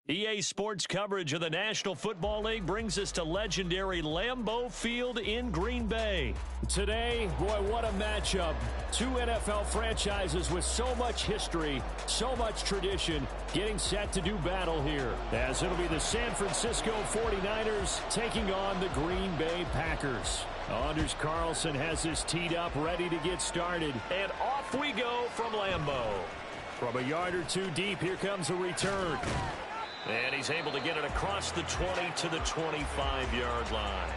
EA Sports coverage of the National Football League brings us to legendary Lambeau Field in Green Bay. Today, boy, what a matchup. Two NFL franchises with so much history, so much tradition, getting set to do battle here. As it'll be the San Francisco 49ers taking on the Green Bay Packers. Anders Carlson has this teed up, ready to get started. And off we go from Lambeau. From a yard or two deep, here comes a return. And he's able to get it across the 20 to the 25-yard line.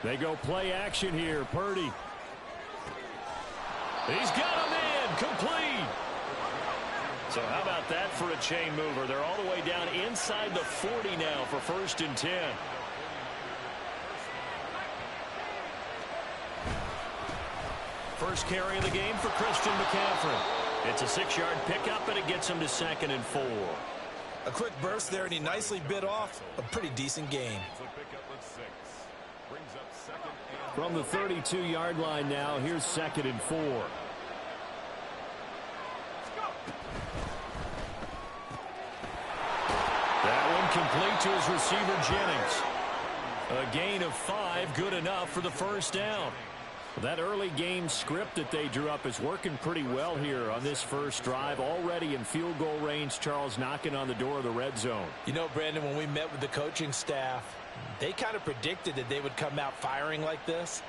They go play action here. Purdy. He's got him in. Complete. So how about that for a chain mover? They're all the way down inside the 40 now for 1st and 10. First carry of the game for Christian McCaffrey. It's a 6-yard pickup, and it gets him to 2nd and 4. A quick burst there, and he nicely bit off a pretty decent gain. From the 32-yard line now, here's 2nd and 4. That one complete to his receiver, Jennings. A gain of 5, good enough for the first down. That early game script that they drew up is working pretty well here on this first drive. Already in field goal range, Charles, knocking on the door of the red zone. You know, Brandon, when we met with the coaching staff, they kind of predicted that they would come out firing like this.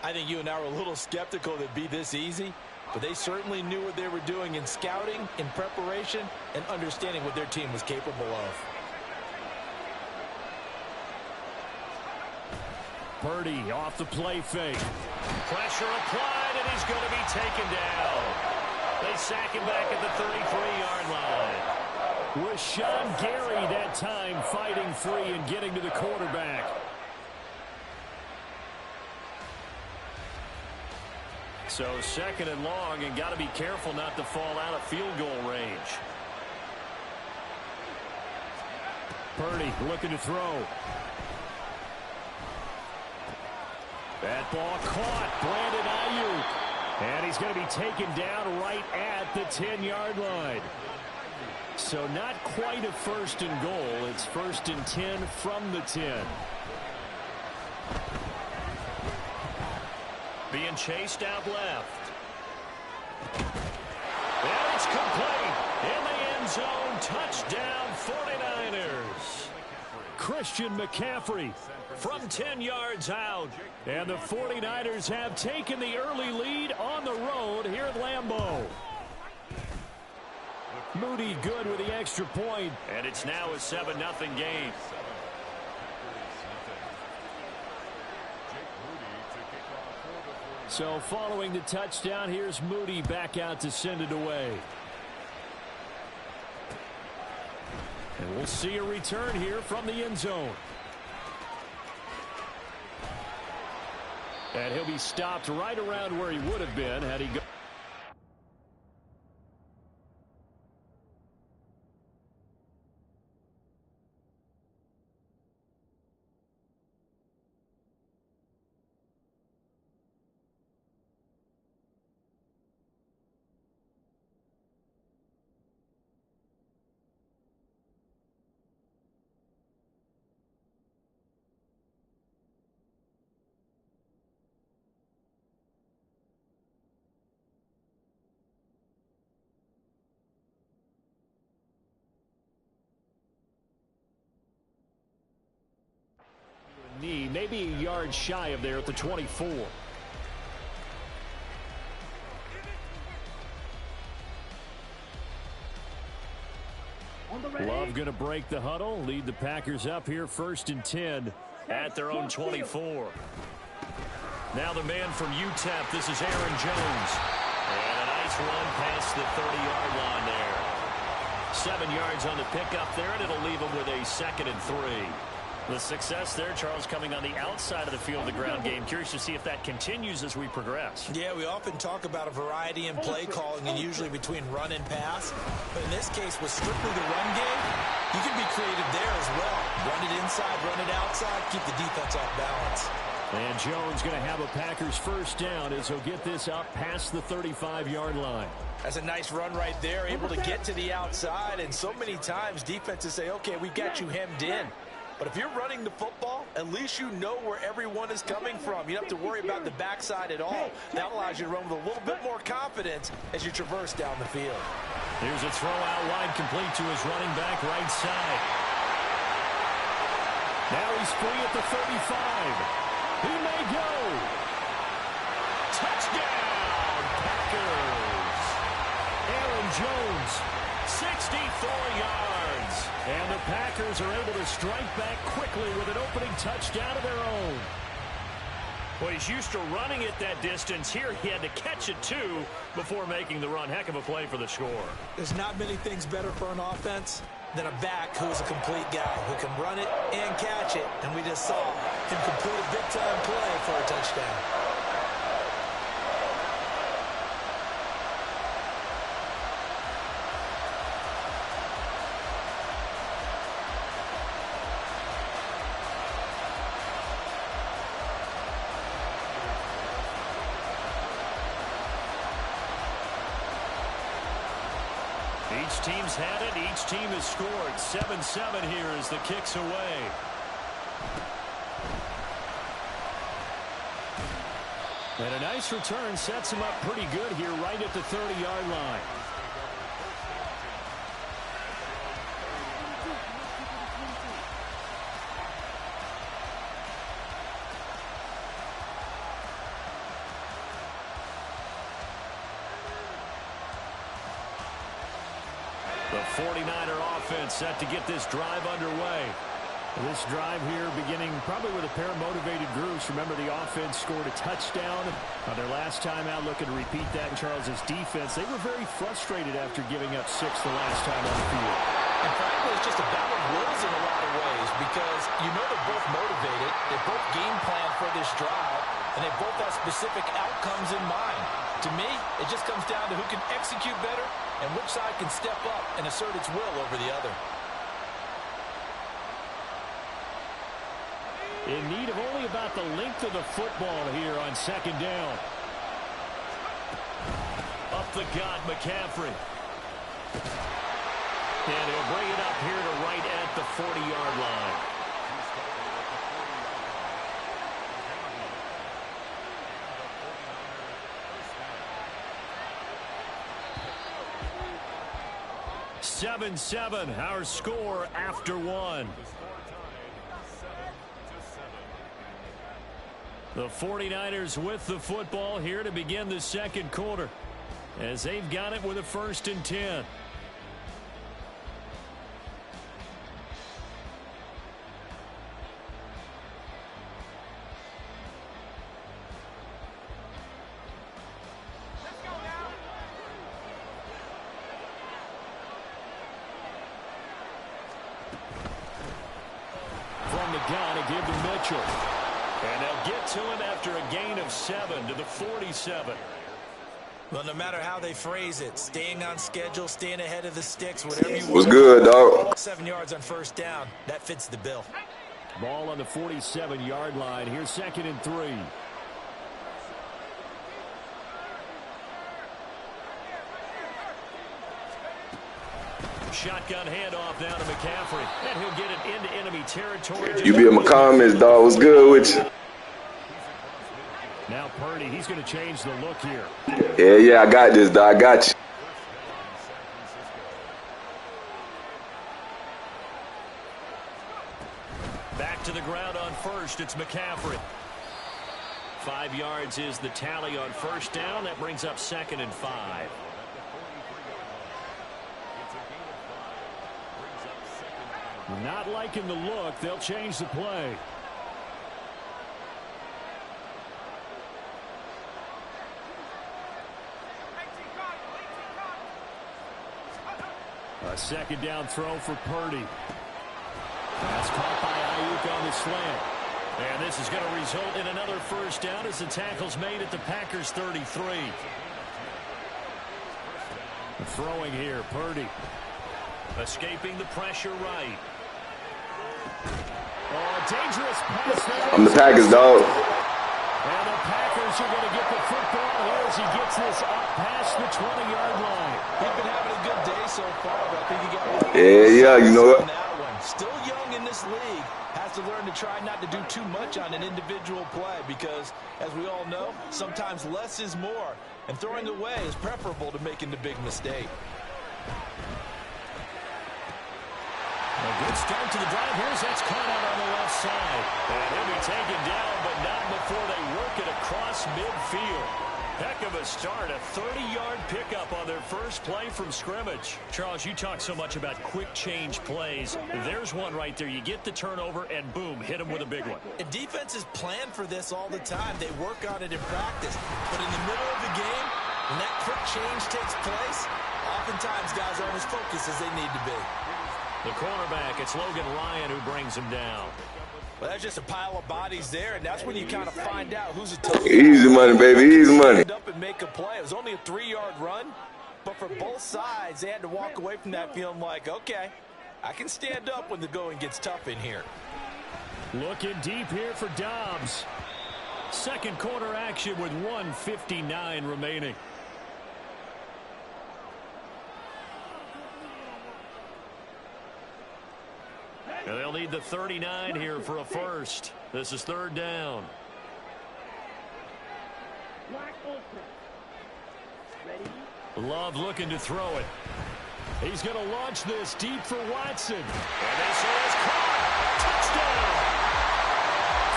I think you and I were a little skeptical that it'd be this easy, but they certainly knew what they were doing in scouting, in preparation, and understanding what their team was capable of. Purdy off the play fake. Pressure applied, and he's going to be taken down. They sack him back at the 33-yard line. Rashawn Gary that time fighting free and getting to the quarterback. So 2nd and long, and got to be careful not to fall out of field goal range. Purdy looking to throw. That ball caught. Brandon Ayuk. And he's going to be taken down right at the 10-yard line. So not quite a 1st and goal. It's 1st and 10 from the 10. Being chased out left. And it's complete. In the end zone. Touchdown 49ers. Christian McCaffrey from 10 yards out. And the 49ers have taken the early lead on the road here at Lambeau. Moody good with the extra point. And it's now a 7-0 game. So following the touchdown, here's Moody back out to send it away. And we'll see a return here from the end zone. And he'll be stopped right around where he would have been had he gone. Knee, maybe a yard shy of there at the 24. Love going to break the huddle, lead the Packers up here 1st and 10 at their own 24. Now the man from UTEP, this is Aaron Jones. And a nice run past the 30-yard line there. 7 yards on the pickup there, and it'll leave him with a 2nd and 3. The success there, Charles, coming on the outside of the field, the ground game. Curious to see if that continues as we progress. Yeah, we often talk about a variety in play calling and usually between run and pass. But in this case, with strictly the run game, you can be creative there as well. Run it inside, run it outside, keep the defense off balance. And Jones going to have a Packers first down as he'll get this up past the 35-yard line. That's a nice run right there, able to get to the outside. And so many times defenses say, okay, we've got you hemmed in. But if you're running the football, at least you know where everyone is coming from. You don't have to worry about the backside at all. That allows you to run with a little bit more confidence as you traverse down the field. Here's a throw out wide, complete to his running back right side. Now he's free at the 35. He may go. Touchdown, Packers. Aaron Jones, 64 yards. And the Packers are able to strike back quickly with an opening touchdown of their own. Well, he's used to running it that distance. Here he had to catch it, too, before making the run. Heck of a play for the score. There's not many things better for an offense than a back who is a complete guy who can run it and catch it. And we just saw him complete a big-time play for a touchdown. Each team's had it. Each team has scored. 7-7 here as the kick's away. And a nice return sets him up pretty good here right at the 30-yard line. The 49er offense set to get this drive underway. This drive here beginning probably with a pair of motivated groups. Remember, the offense scored a touchdown on their last time out, looking to repeat that in Charles's defense. They were very frustrated after giving up 6 the last time on the field. And frankly, it's just a battle of wills in a lot of ways because you know they're both motivated. They both game plan for this drive, and they both have specific outcomes in mind. To me, it just comes down to who can execute better and which side can step up and assert its will over the other. In need of only about the length of the football here on second down. Up the gut, McCaffrey. And he'll bring it up here to right at the 40-yard line. (7-7) our score after one. The 49ers with the football here to begin the second quarter as they've got it with a 1st and 10. From the gun, it gave to Mitchell. And they'll get to him after a gain of 7 to the 47. Well, no matter how they phrase it, staying on schedule, staying ahead of the sticks, whatever you want. What's good, dog? 7 yards on 1st down. That fits the bill. Ball on the 47-yard line. Here's 2nd and 3. Shotgun handoff now to McCaffrey. And he'll get it into enemy territory. You be in my comments, dog. What's good with you? Now Purdy, he's going to change the look here. Yeah, I got this, dog. I got you. Back to the ground on 1st. It's McCaffrey. 5 yards is the tally on 1st down. That brings up 2nd and 5. Not liking the look. They'll change the play. A 2nd down throw for Purdy. That's caught by Ayuk work on the slant. And this is going to result in another first down as the tackle's made at the Packers' 33. Throwing here, Purdy. Escaping the pressure right. Oh, dangerous pass there. I'm the Packers, dog. And the Packers are going to get the football here as he gets this up past the 20-yard line. He's been having a good day so far, but I think he got Yeah, you know what? that one. Still young in this league. Has to learn to try not to do too much on an individual play because, as we all know, sometimes less is more. And throwing away is preferable to making the big mistake. A good start to the drive. Here's that's caught out on the left side. And he'll be taken down, but not before they work it across midfield. Heck of a start, a 30-yard pickup on their first play from scrimmage. Charles, you talk so much about quick change plays. There's one right there. You get the turnover, and boom, hit them with a big one. And defenses plan for this all the time. They work on it in practice. But in the middle of the game, when that quick change takes place, oftentimes guys aren't as focused as they need to be. The cornerback, it's Logan Ryan who brings him down. Well, that's just a pile of bodies there, and that's when you kind of find out who's a tough guy. Easy money, baby, easy money. Up and make a play. It was only a 3-yard run, but for both sides, they had to walk away from that feeling like, okay, I can stand up when the going gets tough in here. Looking deep here for Dobbs. Second quarter action with 1:59 remaining. And they'll need the 39 here for a first. This is third down. Love looking to throw it. He's going to launch this deep for Watson. And this is caught. Touchdown.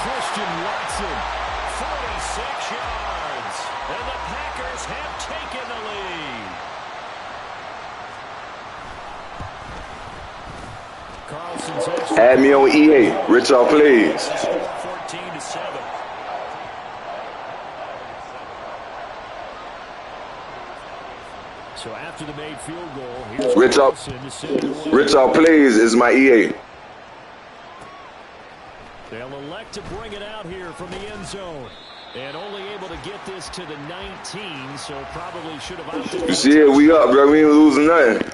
Christian Watson. 46 yards. And the Packers have taken the lead. Carlson's actually Add me on EA. Rich off plays. 14-7. So after the made field goal, here's Rich off, Carlson to send it away. Rich off plays is my EA. They'll elect to bring it out here from the end zone. And only able to get this to the 19, so probably should have opted. You see it, we up, bro. We ain't losing nothing.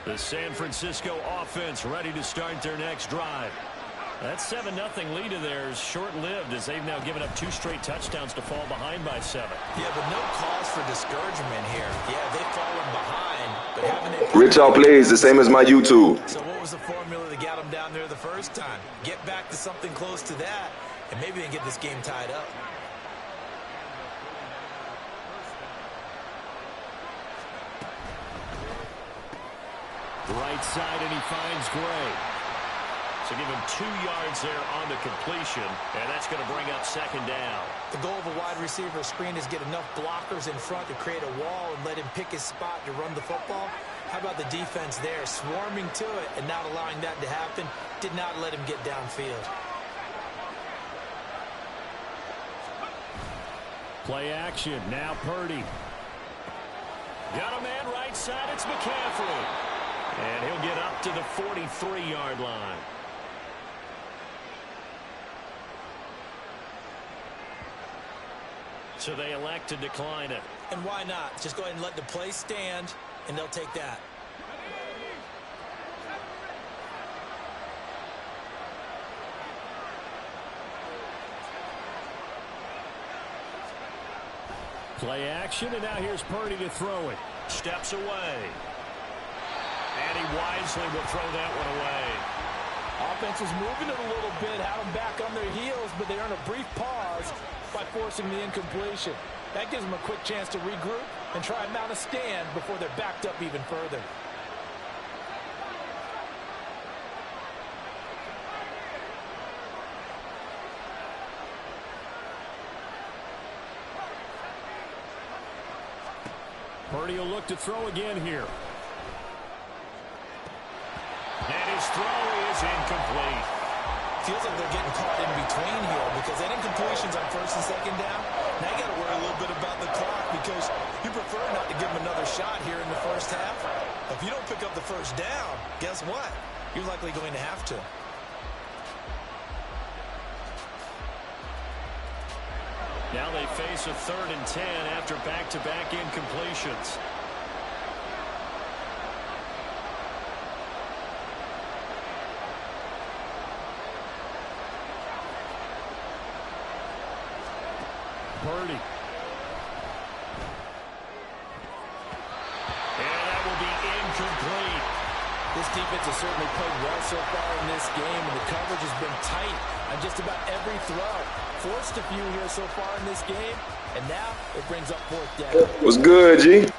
The San Francisco offense ready to start their next drive. That 7-0 lead of theirs short-lived as they've now given up 2 straight touchdowns to fall behind by 7. Yeah, but no cause for discouragement here. Yeah, they've fallen behind, but haven't they? Rich off plays the same as my YouTube. So what was the formula that got them down there the first time? Get back to something close to that, and maybe they get this game tied up. Right side, and he finds Gray. So give him 2 yards there on the completion, and that's going to bring up second down. The goal of a wide receiver screen is get enough blockers in front to create a wall and let him pick his spot to run the football. How about the defense there, swarming to it and not allowing that to happen? Did not let him get downfield. Play action, now Purdy. Got a man right side, it's McCaffrey. And he'll get up to the 43-yard line. So they elect to decline it. And why not? Just go ahead and let the play stand, and they'll take that. Play action, and now here's Purdy to throw it. Steps away. And he wisely will throw that one away. Offense was moving it a little bit, had them back on their heels, but they earn a brief pause by forcing the incompletion. That gives them a quick chance to regroup and try and mount a stand before they're backed up even further. Purdy will look to throw again here. And his throw is incomplete. Feels like they're getting caught in between here because that incompletion's on first and second down. Now you got to worry a little bit about the clock because you prefer not to give them another shot here in the first half. If you don't pick up the first down, guess what? You're likely going to have to. Now they face a 3rd and 10 after back-to-back incompletions. Purdy. And that will be incomplete. This defense has certainly played well so far in this game, and the coverage has been tight on just about every throw. Forced a few here so far in this game, and now it brings up 4th down. What's good, G?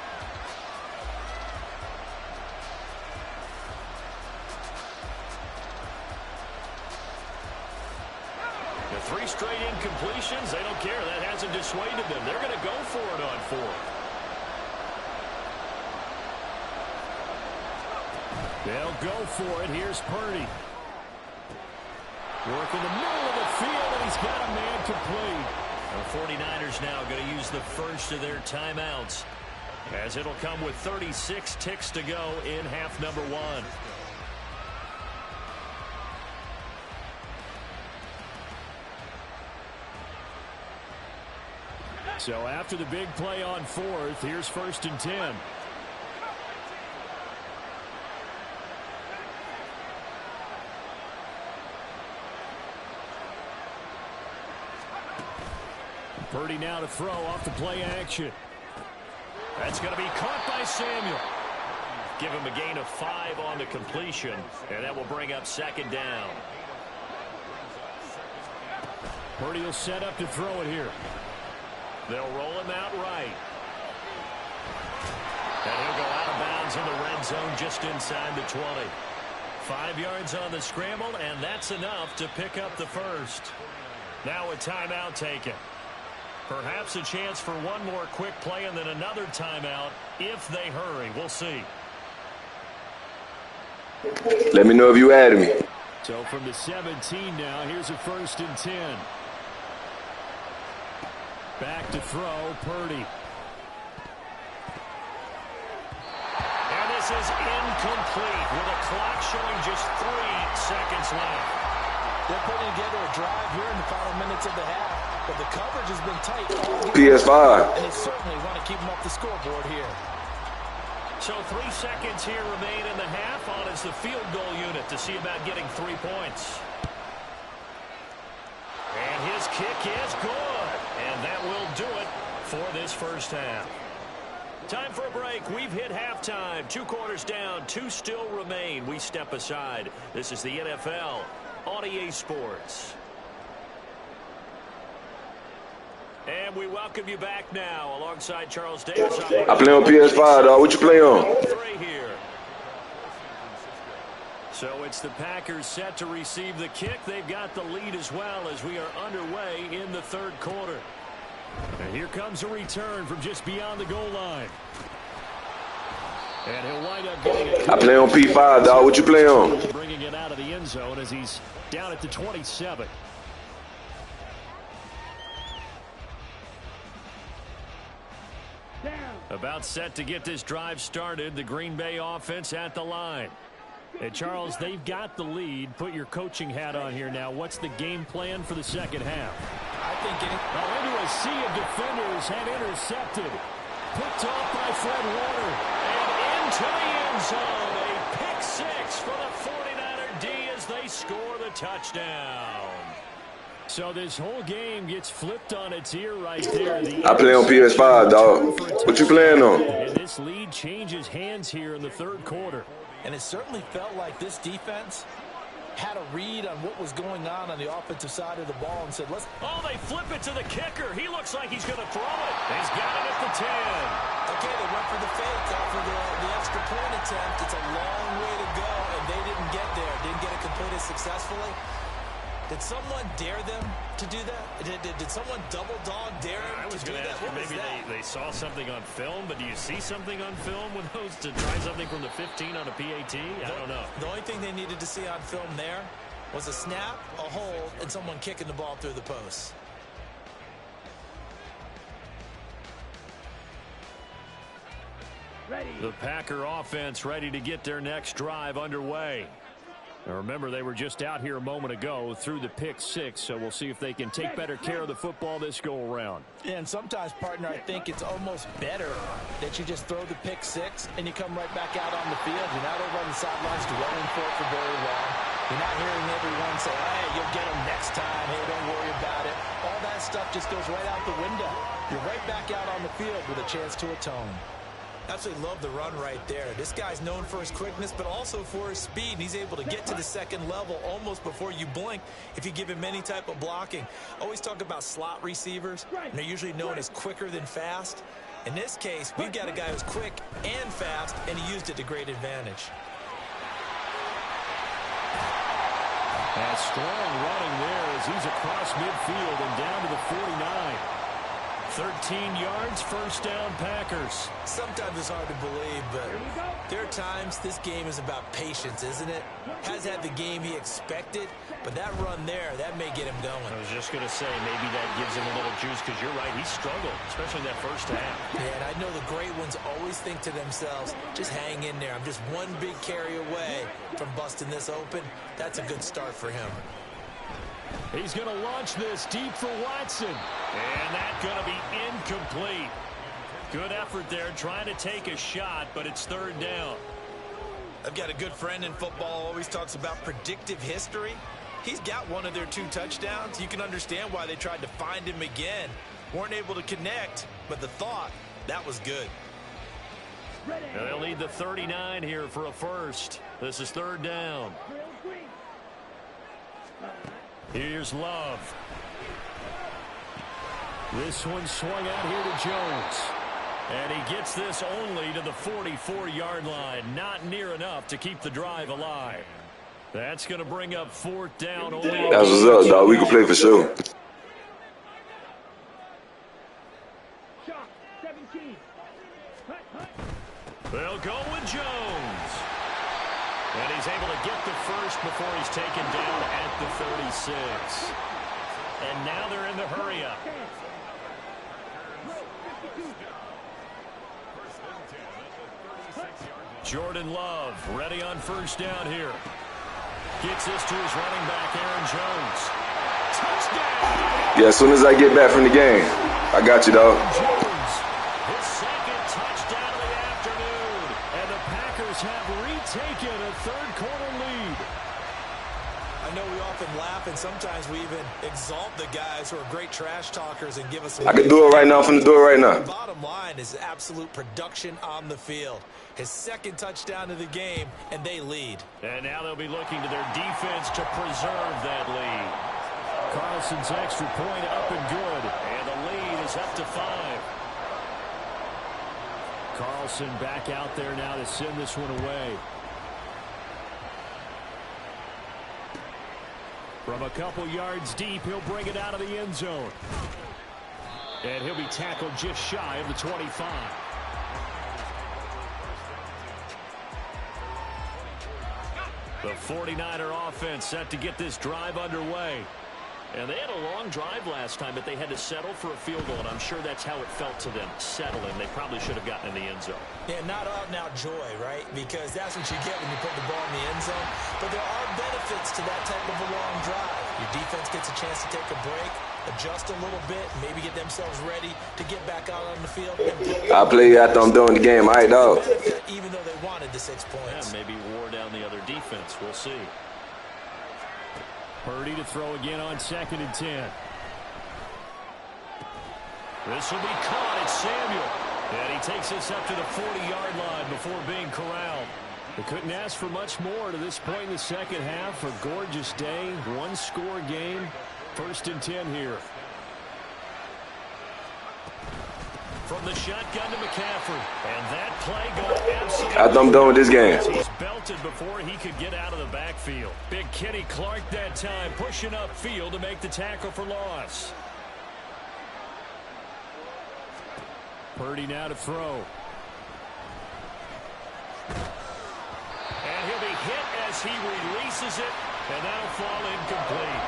The 3 straight incompletions, they don't care. That hasn't dissuaded them. They're going to go for it on 4th. They'll go for it. Here's Purdy. Working the middle of the field, and he's got a man complete. The 49ers now going to use the first of their timeouts, as it'll come with 36 ticks to go in half number 1. So after the big play on 4th, here's 1st and 10. Purdy now to throw off the play action. That's going to be caught by Samuel. Give him a gain of 5 on the completion, and that will bring up 2nd down. Purdy will set up to throw it here. They'll roll him out right. And he'll go out of bounds in the red zone just inside the 20. 5 yards on the scramble, and that's enough to pick up the first. Now a timeout taken. Perhaps a chance for one more quick play and then another timeout if they hurry. We'll see. Let me know if you added me. So from the 17 now, here's a 1st and 10. Back to throw, Purdy. And this is incomplete with a clock showing just 3 seconds left. They're putting together a drive here in the final minutes of the half, but the coverage has been tight all game. PS5. And they certainly want to keep them off the scoreboard here. So 3 seconds here remain in the half. On is the field goal unit to see about getting 3 points. And his kick is good. And that will do it for this first half. Time for a break. We've hit halftime. 2 quarters down. 2 still remain. We step aside. This is the NFL on EA Sports. And we welcome you back now alongside Charles Davis. I play on PS5, dog. What you play on? Here. So it's the Packers set to receive the kick. They've got the lead as well as we are underway in the 3rd quarter. And here comes a return from just beyond the goal line. And he'll wind up getting it. I play on P5, dog. What you play on? Bringing it out of the end zone as he's down at the 27. About set to get this drive started. The Green Bay offense at the line. And Charles, they've got the lead. Put your coaching hat on here now. What's the game plan for the second half? I think into a sea of defenders and intercepted. Picked off by Fred Warner. And into the end zone. A pick 6 for the 49er D as they score the touchdown. So this whole game gets flipped on its ear right there. I play on PS5, dog. What you playing on? And this lead changes hands here in the 3rd quarter. And it certainly felt like this defense had a read on what was going on the offensive side of the ball and said, let's... Oh, they flip it to the kicker. He looks like he's going to throw it. He's got it at the 10. Okay, they went for the fake off of the extra point attempt. It's a long way to go, and they didn't get there. Didn't get it completed successfully. Did someone dare them to do that? Did someone double dog dare them I was to do going to that? ask you, maybe they saw something on film, but do you see something on film with those to try something from the 15 on a PAT? I don't know. The only thing they needed to see on film there was a snap, a hold, and someone kicking the ball through the post. The Packer offense ready to get their next drive underway. Now remember, they were just out here a moment ago through the pick six, so we'll see if they can take better care of the football this go-around. And sometimes, partner, I think it's almost better that you just throw the pick six and you come right back out on the field. You're not over on the sidelines dwelling for it for very long. You're not hearing everyone say, hey, you'll get them next time. Hey, don't worry about it. All that stuff just goes right out the window. You're right back out on the field with a chance to atone. Absolutely love the run right there. This guy's known for his quickness, but also for his speed. And he's able to get to the second level almost before you blink if you give him any type of blocking. Always talk about slot receivers, and they're usually known as quicker than fast. In this case, we've got a guy who's quick and fast, and he used it to great advantage. And strong running there as he's across midfield and down to the 49. 13 yards, first down, Packers. Sometimes it's hard to believe, but there are times this game is about patience, isn't it? Has had the game he expected, but that run there, that may get him going. I was just going to say, maybe that gives him a little juice, because you're right, he struggled, especially in that first half. Yeah, and I know the great ones always think to themselves, just hang in there. I'm just one big carry away from busting this open. That's a good start for him. He's going to launch this deep for Watson. And that's going to be incomplete. Good effort there, trying to take a shot, but it's third down. I've got a good friend in football, always talks about predictive history. He's got one of their 2 touchdowns. You can understand why they tried to find him again. Weren't able to connect, but the thought, that was good. And they'll need the 39 here for a first. This is third down. Here's Love. This one swung out here to Jones. And he gets this only to the 44-yard line. Not near enough to keep the drive alive. That's going to bring up fourth down. Only That's what's up, dog. We can play for sure. They'll go with Jones. And he's able to get the first before he's taken down at the 36. And now they're in the hurry-up. Jordan Love ready on first down here. Gets this to his running back, Aaron Jones. Touchdown! Yeah, as soon as I get back from the game, I got you, dog. Jones, his second touchdown of the afternoon. And the Packers have retaken a third-quarter lead. I know we often laugh, and sometimes we even exalt the guys who are great trash talkers and give us. I can do it right now. I'm finna do it right now. The bottom line is absolute production on the field. His second touchdown of the game, and they lead. And now they'll be looking to their defense to preserve that lead. Carlson's extra point up and good. And the lead is up to 5. Carlson back out there now to send this one away. From a couple yards deep, he'll bring it out of the end zone. And he'll be tackled just shy of the 25. The 49er offense set to get this drive underway. And they had a long drive last time, but they had to settle for a field goal, and I'm sure that's how it felt to them, settling. They probably should have gotten in the end zone. Yeah, not out-and-out joy, right? Because that's what you get when you put the ball in the end zone. But there are benefits to that type of a long drive. Your defense gets a chance to take a break, adjust a little bit, maybe get themselves ready to get back out on the field. I'll play after I'm done with the game. All right, dog. Even though they wanted the 6 points. Yeah, maybe wore down the other defense. We'll see. Purdy to throw again on 2nd and 10. This will be caught. It's Samuel. And he takes this up to the 40-yard line before being corralled. They couldn't ask for much more to this point in the second half. A gorgeous day, one-score game. 1st and 10 here. From the shotgun to McCaffrey. And that play goes absolutely. After I'm done with this game. He's belted before he could get out of the backfield. Big Kenny Clark that time pushing upfield to make the tackle for loss. Purdy now to throw. And he'll be hit as he releases it. And that'll fall incomplete.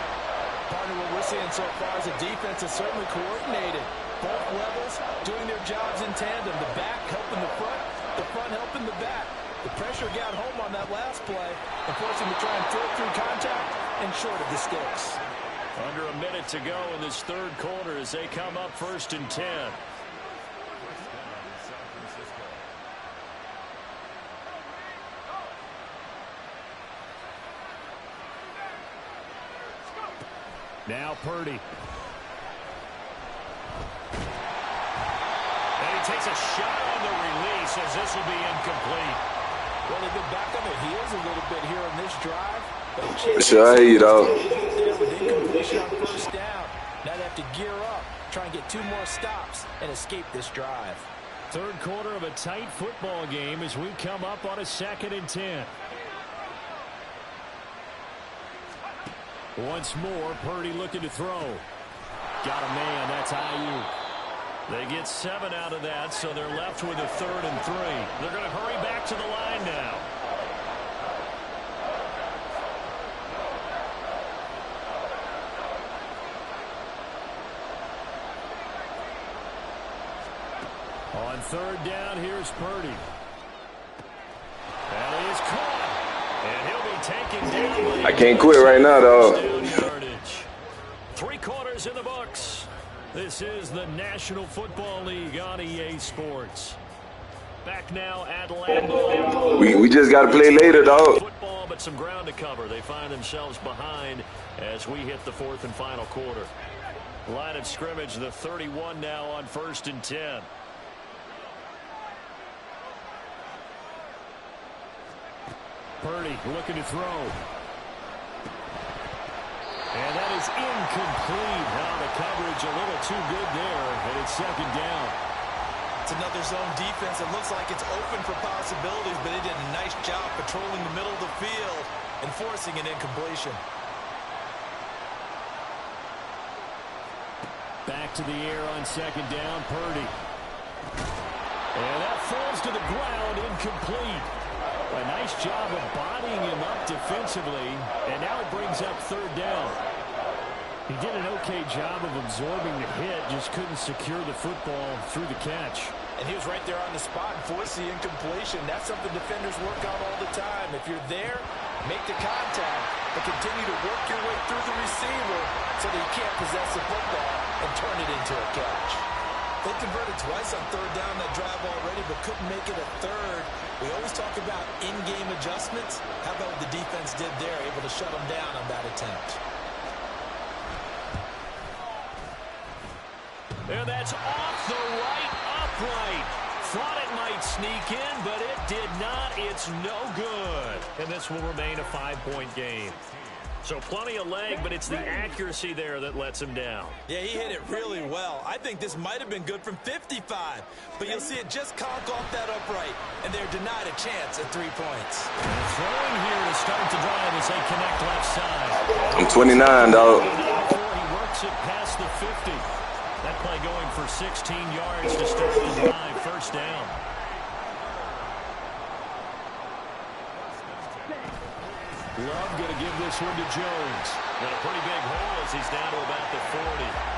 Partner, what we're seeing so far is the defense is certainly coordinated. Both levels doing their jobs in tandem. The back helping the front, The front helping the back. The pressure got home on that last play and forced him to try and throw through contact and short of the sticks. Under a minute to go in this third quarter as they come up 1st and 10. Now Purdy. And he takes a shot on the release as this will be incomplete. Well, they've been back on their heels a little bit here on this drive. Sure, I hear you, dog. There with incompletion on 1st down. Now they have to gear up, try and get 2 more stops, and escape this drive. Third quarter of a tight football game as we come up on a 2nd and 10. Once more, Purdy looking to throw. Got a man, that's Ayuk. They get 7 out of that, so they're left with a 3rd and 3. They're going to hurry back to the line now. On 3rd down, here's Purdy. And he is caught. And he'll be taken down. I can't quit right now, dog. 3 quarters in the books. This is the National Football League on EA Sports. Back now at Lambeau. We just got to play later, dog. Football, but some ground to cover. They find themselves behind as we hit the 4th and final quarter. Line of scrimmage, the 31 now on 1st and 10. Purdy looking to throw. And that is incomplete. Now the coverage a little too good there, and it's 2nd down. It's another zone defense. It looks like it's open for possibilities, but they did a nice job patrolling the middle of the field and forcing an incompletion. Back to the air on 2nd down, Purdy. And that falls to the ground, incomplete. A nice job of bodying him up defensively, and now it brings up 3rd down. He did an okay job of absorbing the hit, just couldn't secure the football through the catch. And he was right there on the spot and forced the incompletion. That's something defenders work on all the time. If you're there, make the contact, but continue to work your way through the receiver so that you can't possess the football and turn it into a catch. They converted twice on 3rd down that drive already, but couldn't make it a 3rd. We always talk about in-game adjustments. How about what the defense did there, able to shut them down on that attempt? And that's off the right upright. Thought it might sneak in, but it did not. It's no good. And this will remain a 5-point game. So plenty of leg, but it's the accuracy there that lets him down. Yeah, he hit it really well. I think this might have been good from 55. But you'll see it just conk off that upright, and they're denied a chance at 3 points. And throwing here to start the drive as they connect left side. I'm 29, dog. He works it past the 50. That play going for 16 yards to start the drive. 1st down. Love going to give this one to Jones. Got a pretty big hole as he's down to about the 40.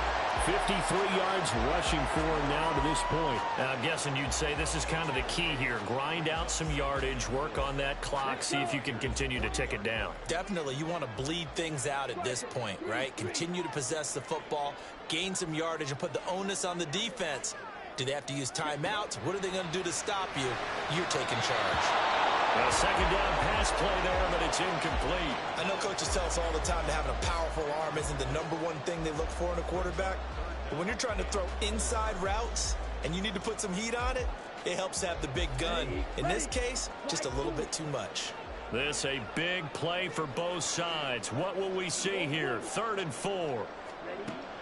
53 yards rushing for him now to this point. I'm guessing you'd say this is kind of the key here. Grind out some yardage, work on that clock, see if you can continue to tick it down. Definitely, you want to bleed things out at this point, right? Continue to possess the football, gain some yardage, and put the onus on the defense. Do they have to use timeouts? What are they going to do to stop you? You're taking charge. A 2nd down pass play there, but it's incomplete. I know coaches tell us all the time that having a powerful arm isn't the #1 thing they look for in a quarterback. But when you're trying to throw inside routes and you need to put some heat on it, it helps have the big gun. In this case, just a little bit too much. This a big play for both sides. What will we see here? 3rd and 4.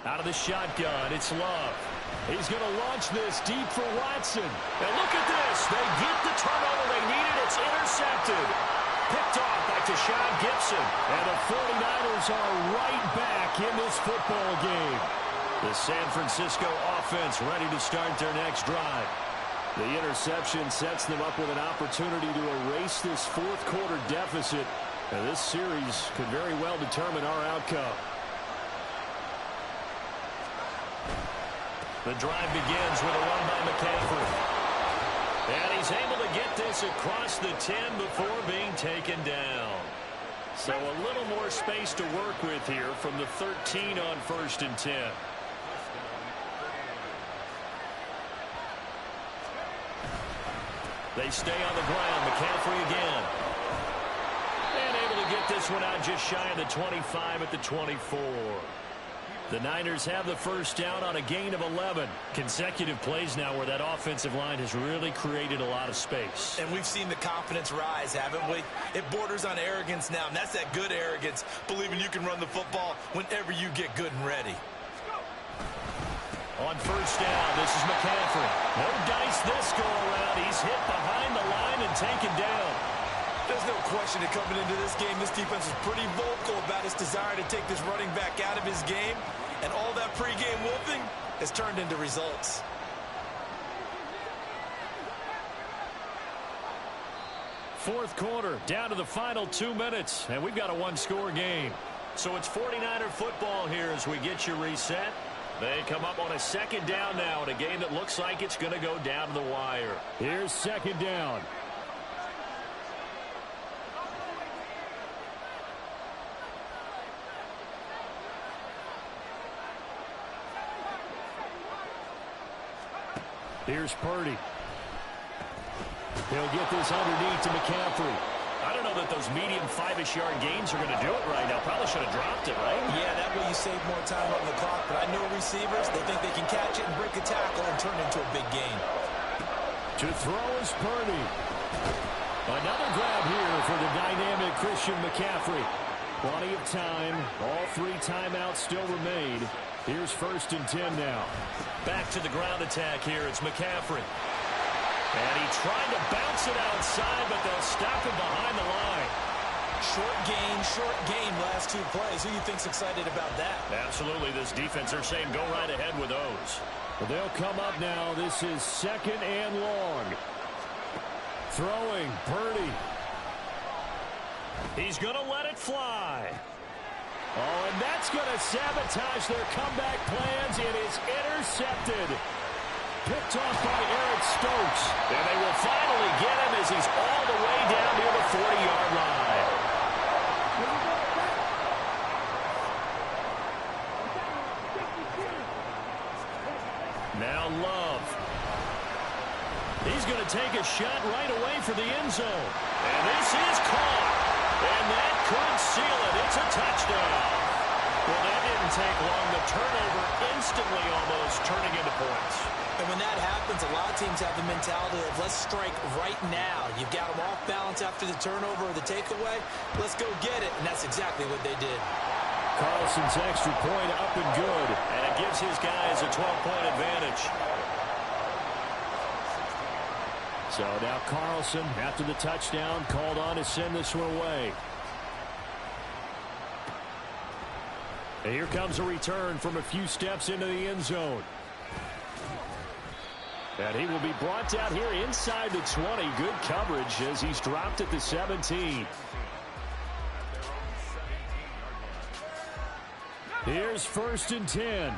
Out of the shotgun, it's Love. He's going to launch this deep for Watson. And look at this. They get the turnover they needed. It's intercepted. Picked off by Tashawn Gibson. And the 49ers are right back in this football game. The San Francisco offense ready to start their next drive. The interception sets them up with an opportunity to erase this 4th quarter deficit. And this series could very well determine our outcome. The drive begins with a run by McCaffrey. And he's able to get this across the 10 before being taken down. So a little more space to work with here from the 13 on 1st and 10. They stay on the ground. McCaffrey again. And able to get this one out just shy of the 25 at the 24. The Niners have the first down on a gain of 11. Consecutive plays now where that offensive line has really created a lot of space. And we've seen the confidence rise, haven't we? It borders on arrogance now, and that's that good arrogance, believing you can run the football whenever you get good and ready. On first down, this is McCaffrey. No dice this go around. He's hit behind the line and taken down. There's no question that coming into this game, this defense is pretty vocal about its desire to take this running back out of his game. And all that pregame wolfing has turned into results. Fourth quarter, down to the final 2 minutes, and we've got a one-score game. So it's 49er football here as we get you reset. They come up on a second down now in a game that looks like it's going to go down to the wire. Here's second down. Here's Purdy. He'll get this underneath to McCaffrey. I don't know that those medium 5-ish yard gains are going to do it right now. Probably should have dropped it, right? Yeah, that way you save more time on the clock. But I know receivers, they think they can catch it and break a tackle and turn it into a big gain. To throw is Purdy. Another grab here for the dynamic Christian McCaffrey. Plenty of time. All 3 timeouts still remain. Here's 1st and 10 now. Back to the ground attack here. It's McCaffrey. And he tried to bounce it outside, but they'll stop him behind the line. Short game, last 2 plays. Who do you think's excited about that? Absolutely. This defense, they're saying go right ahead with those. But they'll come up now. This is 2nd and long. Throwing, Purdy. He's going to let it fly. Oh, and that's going to sabotage their comeback plans. It is intercepted. Picked off by Eric Stokes. And they will finally get him as he's all the way down near the 40-yard line. Now Love. He's going to take a shot right away for the end zone. And this is caught. And that could seal it. It's a touchdown. Well, that didn't take long. The turnover instantly almost turning into points. And when that happens, a lot of teams have the mentality of let's strike right now. You've got them off balance after the turnover or the takeaway. Let's go get it. And that's exactly what they did. Carlson's extra point up and good. And it gives his guys a 12-point advantage. So now Carlson, after the touchdown, called on to send this one away. And here comes a return from a few steps into the end zone. And he will be brought down here inside the 20. Good coverage as he's dropped at the 17. Here's 1st and 10.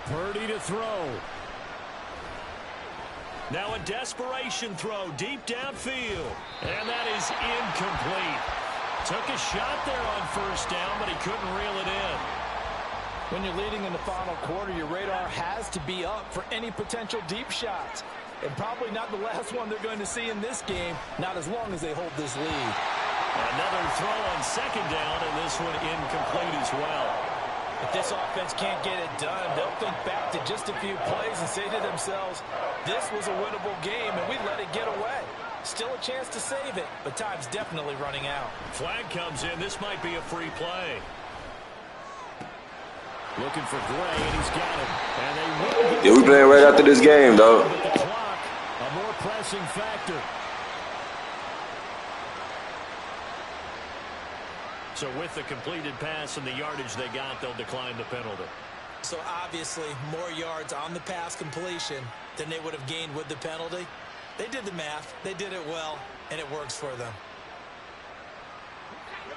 Purdy to throw. Now a desperation throw deep downfield. And that is incomplete. Took a shot there on 1st down, but he couldn't reel it in. When you're leading in the final quarter, your radar has to be up for any potential deep shots. And probably not the last one they're going to see in this game, not as long as they hold this lead. Another throw on 2nd down, and this one incomplete as well. If this offense can't get it done, they'll think back to just a few plays and say to themselves, this was a winnable game, and we let it get away. Still a chance to save it, but time's definitely running out. Flag comes in. This might be a free play. Looking for Gray, and he's got it. And they will. Yeah, we playing right after this game, dog. With the clock, a more pressing factor. So with the completed pass and the yardage they got, they'll decline the penalty. So obviously more yards on the pass completion than they would have gained with the penalty. They did the math. They did it well, and it works for them.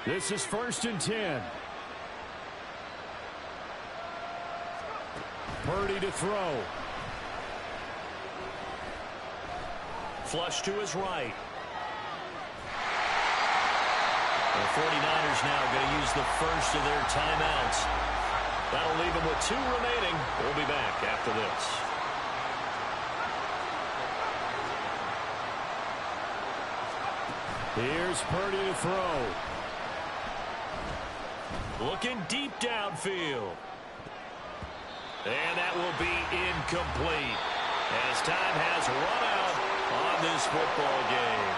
This is 1st and 10. Purdy to throw. Flush to his right. The 49ers now going to use the first of their timeouts. That'll leave them with 2 remaining. We'll be back after this. Here's Purdy to throw. Looking deep downfield. And that will be incomplete as time has run out on this football game.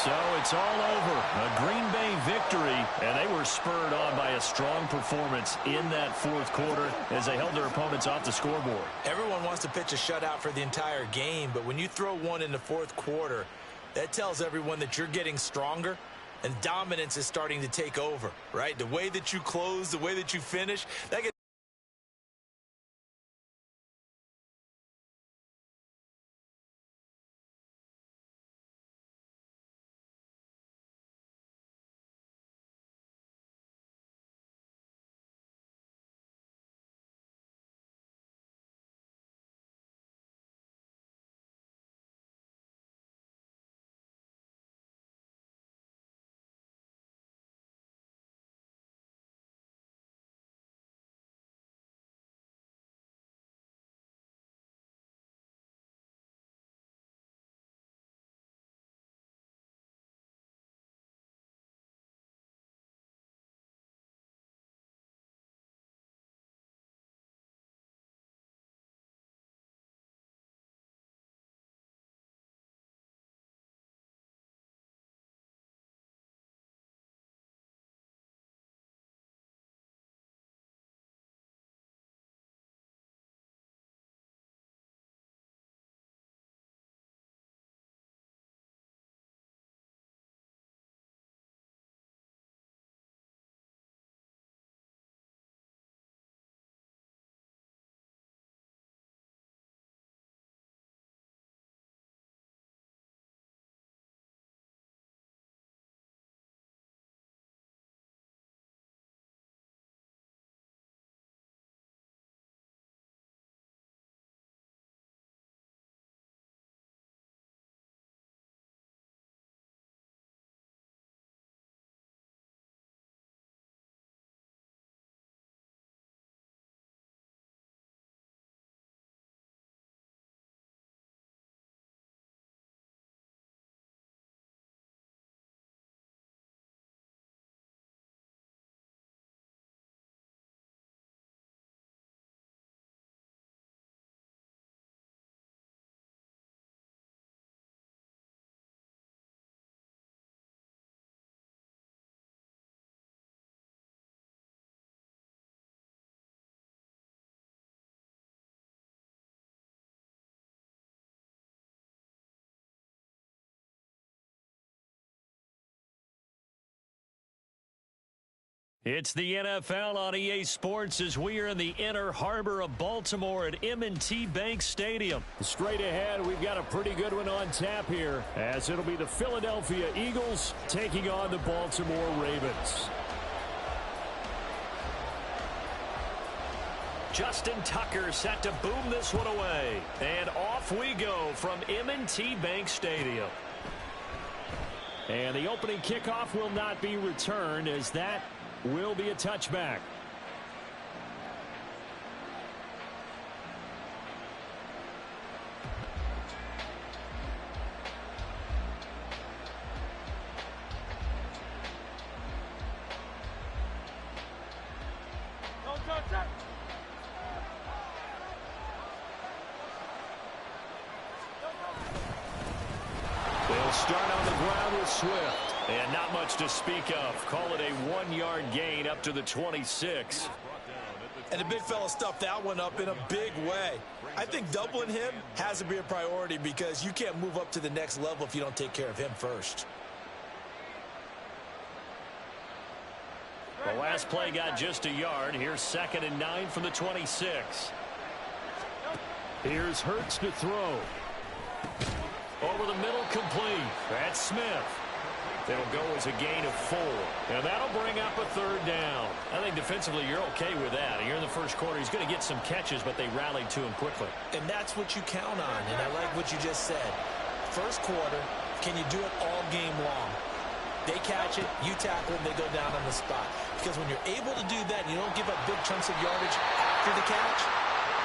So it's all over. A Green Bay victory, and they were spurred on by a strong performance in that fourth quarter as they held their opponents off the scoreboard. Everyone wants to pitch a shutout for the entire game, but when you throw one in the fourth quarter, that tells everyone that you're getting stronger and dominance is starting to take over, right? The way that you close, the way that you finish, that gets It's the NFL on EA Sports as we are in the inner harbor of Baltimore at M&T Bank Stadium. Straight ahead, we've got a pretty good one on tap here, as it'll be the Philadelphia Eagles taking on the Baltimore Ravens. Justin Tucker set to boom this one away. And off we go from M&T Bank Stadium. And the opening kickoff will not be returned, as that will be a touchback. They'll start on the ground with Swift. And not much to speak of. Call it a 1-yard gain up to the 26. And the big fella stuffed that one up in a big way. I think doubling him has to be a priority because you can't move up to the next level if you don't take care of him first. The last play got just a yard. Here's 2nd and 9 from the 26. Here's Hurts to throw. Over the middle, complete. That's Smith. It'll go as a gain of 4. And that'll bring up a 3rd down. I think defensively you're okay with that. You're in the first quarter. He's going to get some catches, but they rallied to him quickly. And that's what you count on, and I like what you just said. First quarter, can you do it all game long? They catch it, you tackle them, they go down on the spot. Because when you're able to do that, and you don't give up big chunks of yardage after the catch,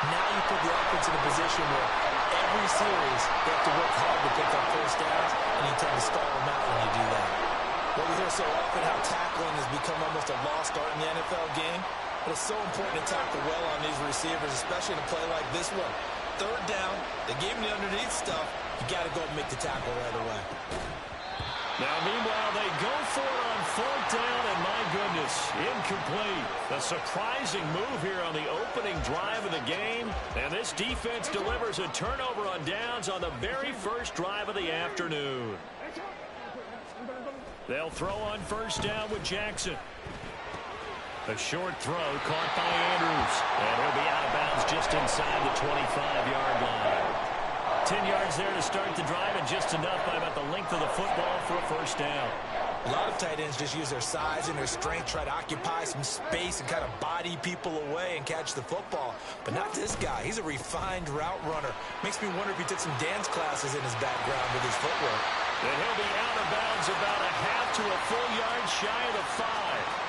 now you put the offense in a position where every series they have to work hard to pick up first downs, and you tend to stall them out when you do that. Well, we hear so often how tackling has become almost a lost art in the NFL game, but it's so important to tackle well on these receivers, especially in a play like this one. 3rd down, they gave him the underneath stuff. You got to go and make the tackle right away. Now, meanwhile, they go for it on 4th down, and my goodness, incomplete. A surprising move here on the opening drive of the game, and this defense delivers a turnover on downs on the very first drive of the afternoon. They'll throw on 1st down with Jackson. A short throw caught by Andrews, and he'll be out of bounds just inside the 25-yard line. 10 yards there to start the drive, and just enough by about the length of the football for a 1st down. A lot of tight ends just use their size and their strength, try to occupy some space and kind of body people away and catch the football. But not this guy. He's a refined route runner. Makes me wonder if he took some dance classes in his background with his footwork. And he'll be out of bounds about a half to a full yard shy of the 5.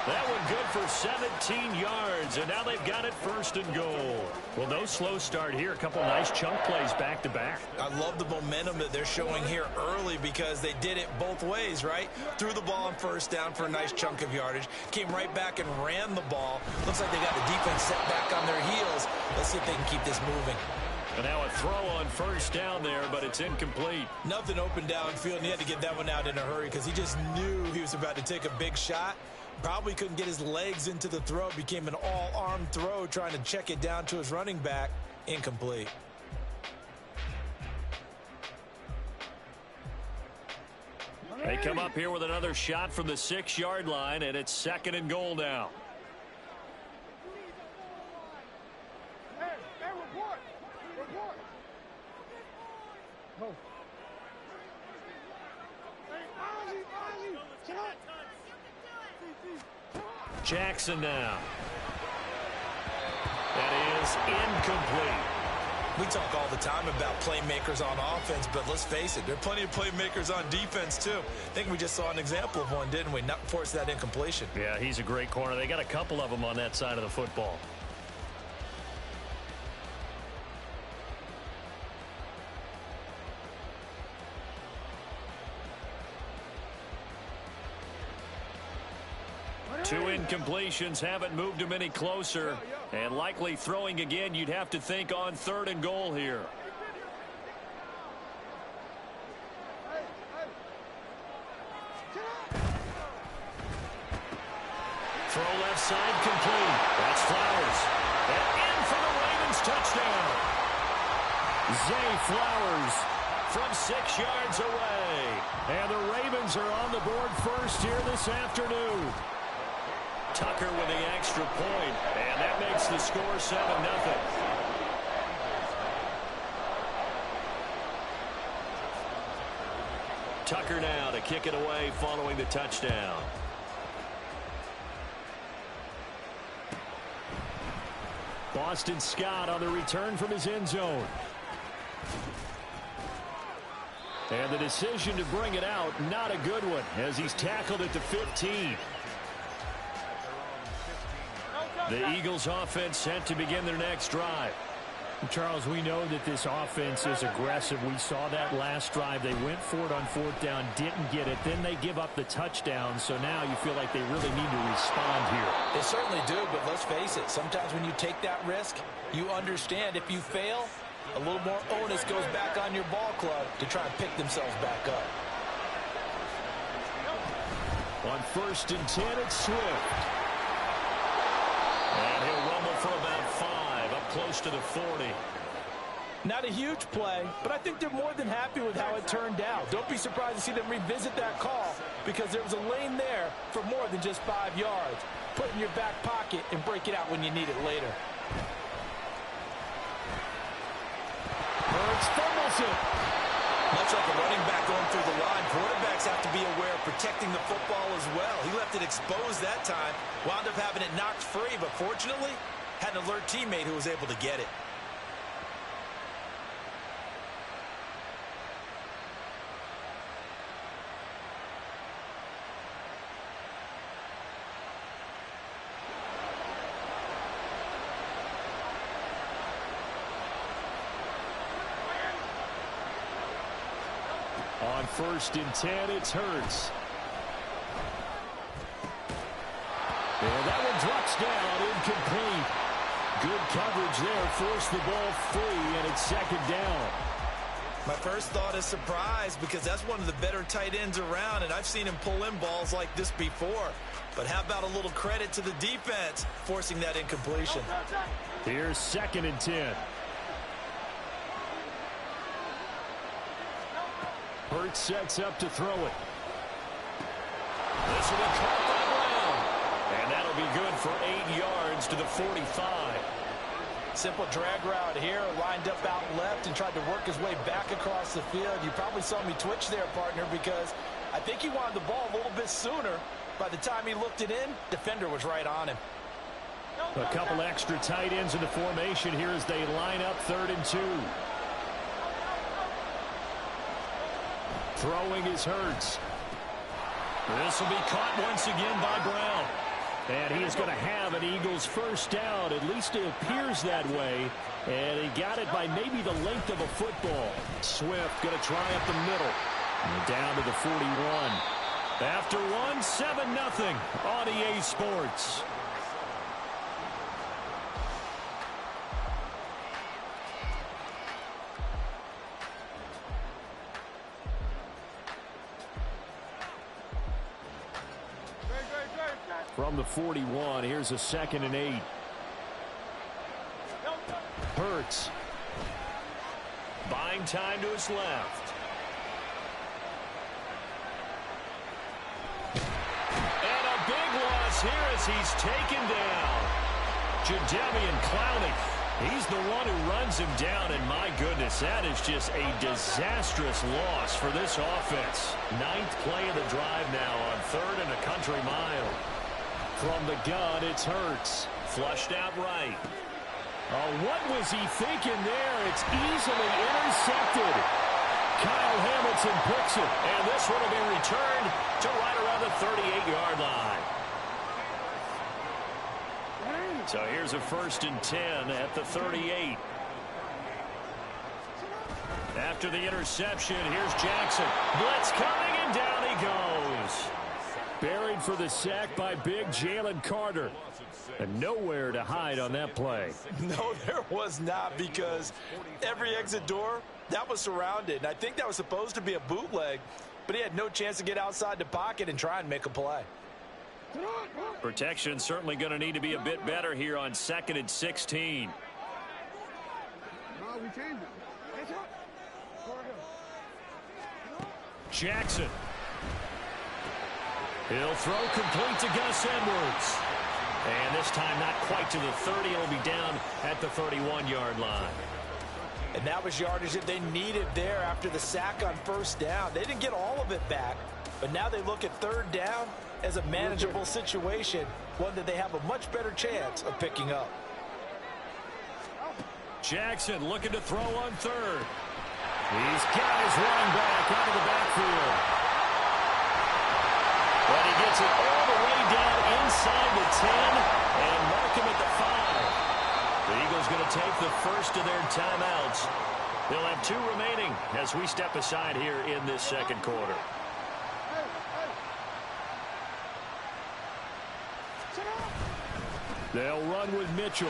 That one good for 17 yards, and now they've got it 1st and goal. Well, no slow start here. A couple nice chunk plays back-to-back. I love the momentum that they're showing here early because they did it both ways, right? Threw the ball on 1st down for a nice chunk of yardage, came right back and ran the ball. Looks like they got the defense set back on their heels. Let's see if they can keep this moving. And now a throw on 1st down there, but it's incomplete. Nothing open downfield, and he had to get that one out in a hurry because he just knew he was about to take a big shot. Probably couldn't get his legs into the throw. Became an all-arm throw trying to check it down to his running back. Incomplete. They come up here with another shot from the 6-yard line, and it's 2nd and goal now. Jackson now. That is incomplete. We talk all the time about playmakers on offense, but let's face it, there are plenty of playmakers on defense, too. I think we just saw an example of one, didn't we? Not force that incompletion. Yeah, he's a great corner. They got a couple of them on that side of the football. Two incompletions haven't moved him any closer, and likely throwing again, you'd have to think on 3rd and goal here. Throw left side complete. That's Flowers. And in for the Ravens touchdown. Zay Flowers from 6 yards away. And the Ravens are on the board first here this afternoon. Tucker with the extra point, and that makes the score 7-0. Tucker now to kick it away following the touchdown. Boston Scott on the return from his end zone. And the decision to bring it out, not a good one, as he's tackled at the 15. The Eagles offense set to begin their next drive. Charles, we know that this offense is aggressive. We saw that last drive. They went for it on 4th down, didn't get it. Then they give up the touchdown. So now you feel like they really need to respond here. They certainly do, but let's face it. Sometimes when you take that risk, you understand if you fail, a little more onus goes back on your ball club to try and pick themselves back up. On 1st and 10, it's Swift. And he'll rumble for about 5, up close to the 40. Not a huge play, but I think they're more than happy with how it turned out. Don't be surprised to see them revisit that call because there was a lane there for more than just 5 yards. Put it in your back pocket and break it out when you need it later. Hurts fumbles it. Much like a running back going through the line, quarterbacks have to be aware of protecting the football as well. He left it exposed that time, wound up having it knocked free, but fortunately, had an alert teammate who was able to get it. On 1st and 10, it's Hurts. And that one drops down, incomplete. Good coverage there, forced the ball free, and it's 2nd down. My first thought is surprise because that's one of the better tight ends around, and I've seen him pull in balls like this before. But how about a little credit to the defense forcing that incompletion? Here's 2nd and 10. Hurts sets up to throw it. This will be caught by Brown. And that'll be good for 8 yards to the 45. Simple drag route here, lined up out left and tried to work his way back across the field. You probably saw me twitch there, partner, because I think he wanted the ball a little bit sooner. By the time he looked it in, defender was right on him. A couple extra tight ends in the formation here as they line up 3rd and 2. Throwing is Hurts. This will be caught once again by Brown. And he is going to have an Eagles 1st down. At least it appears that way. And he got it by maybe the length of a football. Swift going to try up the middle. And down to the 41. After one, 7-0 on EA Sports. From the 41, here's a 2nd and 8. Hurts. Buying time to his left. And a big loss here as he's taken down. Jadeveon Clowney. He's the one who runs him down, and my goodness, that is just a disastrous loss for this offense. 9th play of the drive now on 3rd and a country mile. From the gun, it's Hurts. Flushed out right. Oh, what was he thinking there? It's easily intercepted. Kyle Hamilton picks it. And this one will be returned to right around the 38-yard line. So here's a 1st and 10 at the 38. After the interception, here's Jackson. Blitz coming, and down he goes. Buried for the sack by big Jalen Carter. And nowhere to hide on that play. No, there was not, because every exit door, that was surrounded. And I think that was supposed to be a bootleg, but he had no chance to get outside the pocket and try and make a play. Protection certainly going to need to be a bit better here on 2nd and 16. Jackson. He'll throw complete to Gus Edwards. And this time not quite to the 30. It'll be down at the 31-yard line. And that was yardage that they needed there after the sack on 1st down. They didn't get all of it back, but now they look at 3rd down as a manageable situation, one that they have a much better chance of picking up. Jackson looking to throw on 3rd. He's got his running back out of the backfield. But he gets it all the way down inside the 10 and mark him at the 5. The Eagles going to take the first of their timeouts. They'll have 2 remaining as we step aside here in this 2nd quarter. They'll run with Mitchell.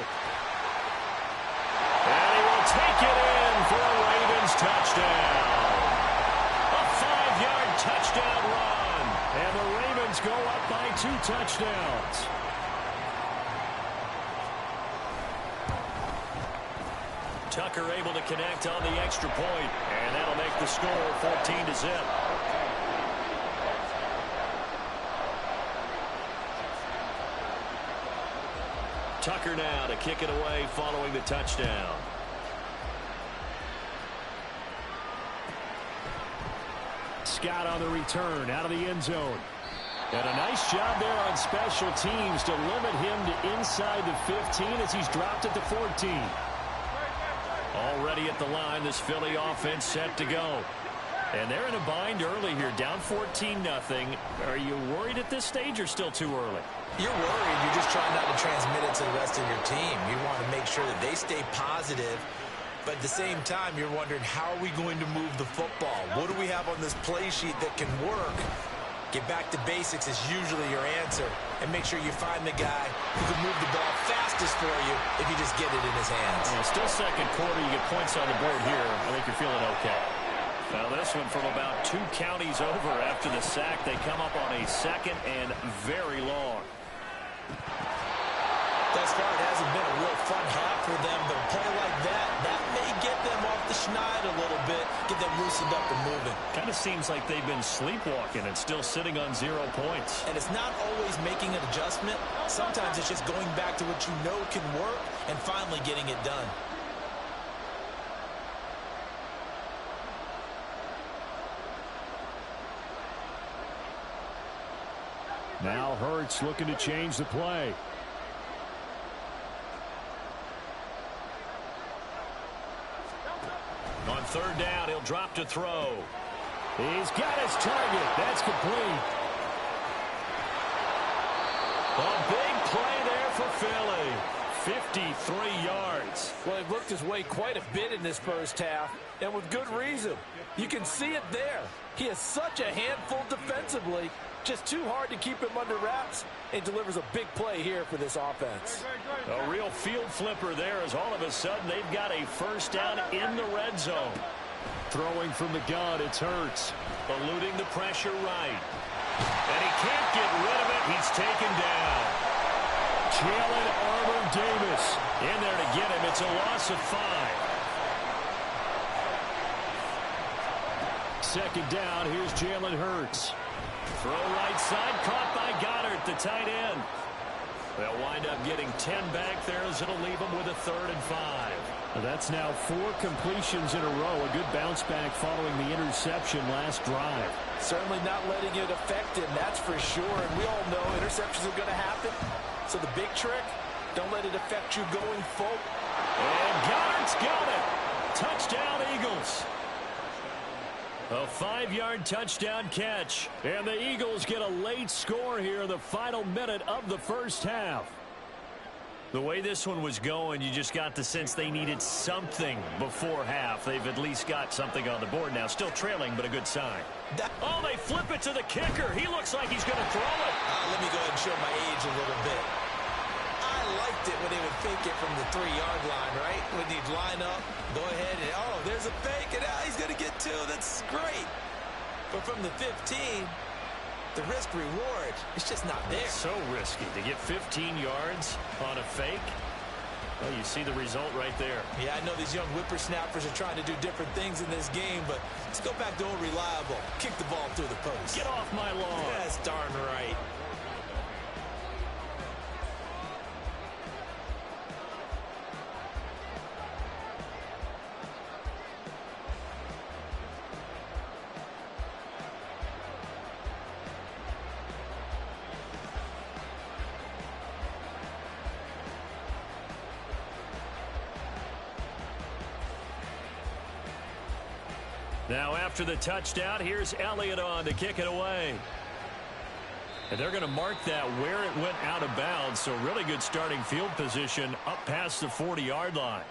And he will take it in for a Ravens touchdown. A 5-yard touchdown run. And the Ravens go up by 2 touchdowns. Tucker able to connect on the extra point, and that'll make the score 14-0. Tucker now to kick it away following the touchdown. Scott on the return out of the end zone. And a nice job there on special teams to limit him to inside the 15 as he's dropped at the 14. Already at the line, this Philly offense set to go. And they're in a bind early here, down 14-0. Are you worried at this stage or still too early? You're worried. You're just trying not to transmit it to the rest of your team. You want to make sure that they stay positive. But at the same time, you're wondering, how are we going to move the football? What do we have on this play sheet that can work? Get back to basics is usually your answer. And make sure you find the guy who can move the ball fastest for you if you just get it in his hands. Still second quarter. You get points on the board here. I think you're feeling okay. Now this one from about 2 counties over after the sack. They come up on a second and very long. Thus far, it hasn't been a real fun half for them, but a play like that may get them off the schneid a little bit, get them loosened up and moving. Kind of seems like they've been sleepwalking and still sitting on 0 points. And it's not always making an adjustment. Sometimes it's just going back to what you know can work and finally getting it done. Now Hurts looking to change the play. On third down, he'll drop to throw. He's got his target. That's complete. A big play there for Philly. 53 yards. Well, he worked his way quite a bit in this first half, and with good reason. You can see it there. He is such a handful defensively. Just too hard to keep him under wraps, and delivers a big play here for this offense. A real field flipper there as all of a sudden they've got a first down in the red zone. Throwing from the gun, it's Hurts. Eluding the pressure right. And he can't get rid of it. He's taken down. Jalen Armour-Davis in there to get him. It's a loss of 5. Second down, here's Jalen Hurts. Throw right side, caught by Goddard, the tight end. They'll wind up getting 10 back there as it'll leave them with a 3rd and 5. That's now 4 completions in a row. A good bounce back following the interception last drive. Certainly not letting it affect him, that's for sure. And we all know interceptions are going to happen. So the big trick, don't let it affect you going forward. And Goddard's got it. Touchdown, Eagles. A 5-yard touchdown catch. And the Eagles get a late score here in the final minute of the first half. The way this one was going, you just got the sense they needed something before half. They've at least got something on the board now. Still trailing, but a good sign. Oh, they flip it to the kicker. He looks like he's going to throw it. Let me go ahead and show my age a little bit. I liked it when they would fake it from the 3-yard line, right? When they'd line up, go ahead and, oh, there's a fake, and he's going to get 2. That's great. But from the 15, the risk-reward, it's just not there. It's so risky to get 15 yards on a fake. Well, you see the result right there. Yeah, I know these young whippersnappers are trying to do different things in this game, but let's go back to old reliable. Kick the ball through the post. Get off my lawn. That's darn right. Now after the touchdown, here's Elliott on to kick it away. And they're going to mark that where it went out of bounds. So really good starting field position up past the 40-yard line.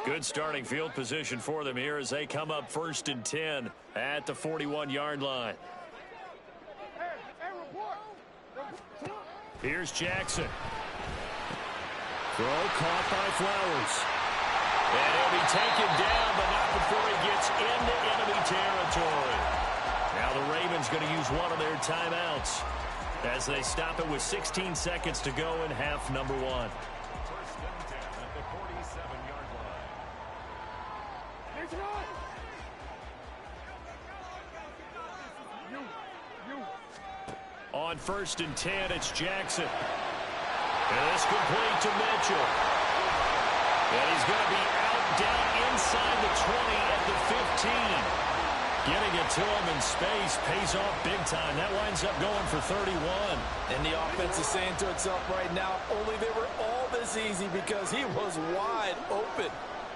Good starting field position for them here as they come up 1st and 10 at the 41-yard line. Here's Jackson. Throw caught by Flowers. And he'll be taken down, but not before he gets into enemy territory. Now the Ravens going to use one of their timeouts. As they stop it with 16 seconds to go in half number one. First and 10 at the 47-yard line. On first and 10, it's Jackson. And it's complete to Mitchell. And he's going to be out down inside the 20 at the 15. Getting it to him in space pays off big time. That winds up going for 31. And the offense is saying to itself right now, only they were all this easy because he was wide open.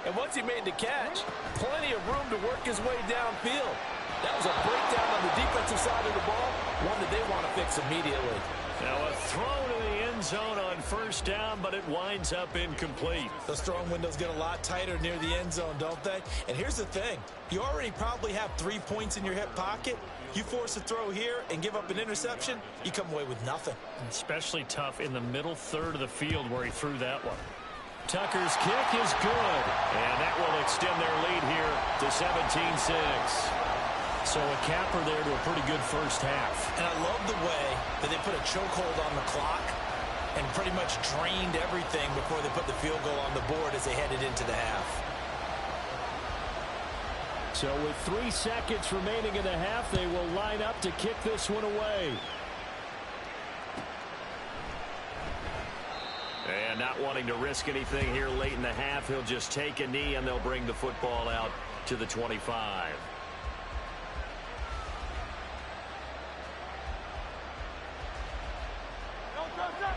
And once he made the catch, plenty of room to work his way downfield. That was a breakdown on the defensive side of the ball, one that they want to fix immediately. Now a throw to the end zone on first down, but it winds up incomplete. Those throwing windows get a lot tighter near the end zone, don't they? And here's the thing. You already probably have 3 points in your hip pocket. You force a throw here and give up an interception, you come away with nothing. Especially tough in the middle third of the field where he threw that one. Tucker's kick is good, and that will extend their lead here to 17-6. So a capper there to a pretty good first half. And I love the way that they put a chokehold on the clock and pretty much drained everything before they put the field goal on the board as they headed into the half. So with 3 seconds remaining in the half, they will line up to kick this one away. And not wanting to risk anything here late in the half, he'll just take a knee and they'll bring the football out to the 25.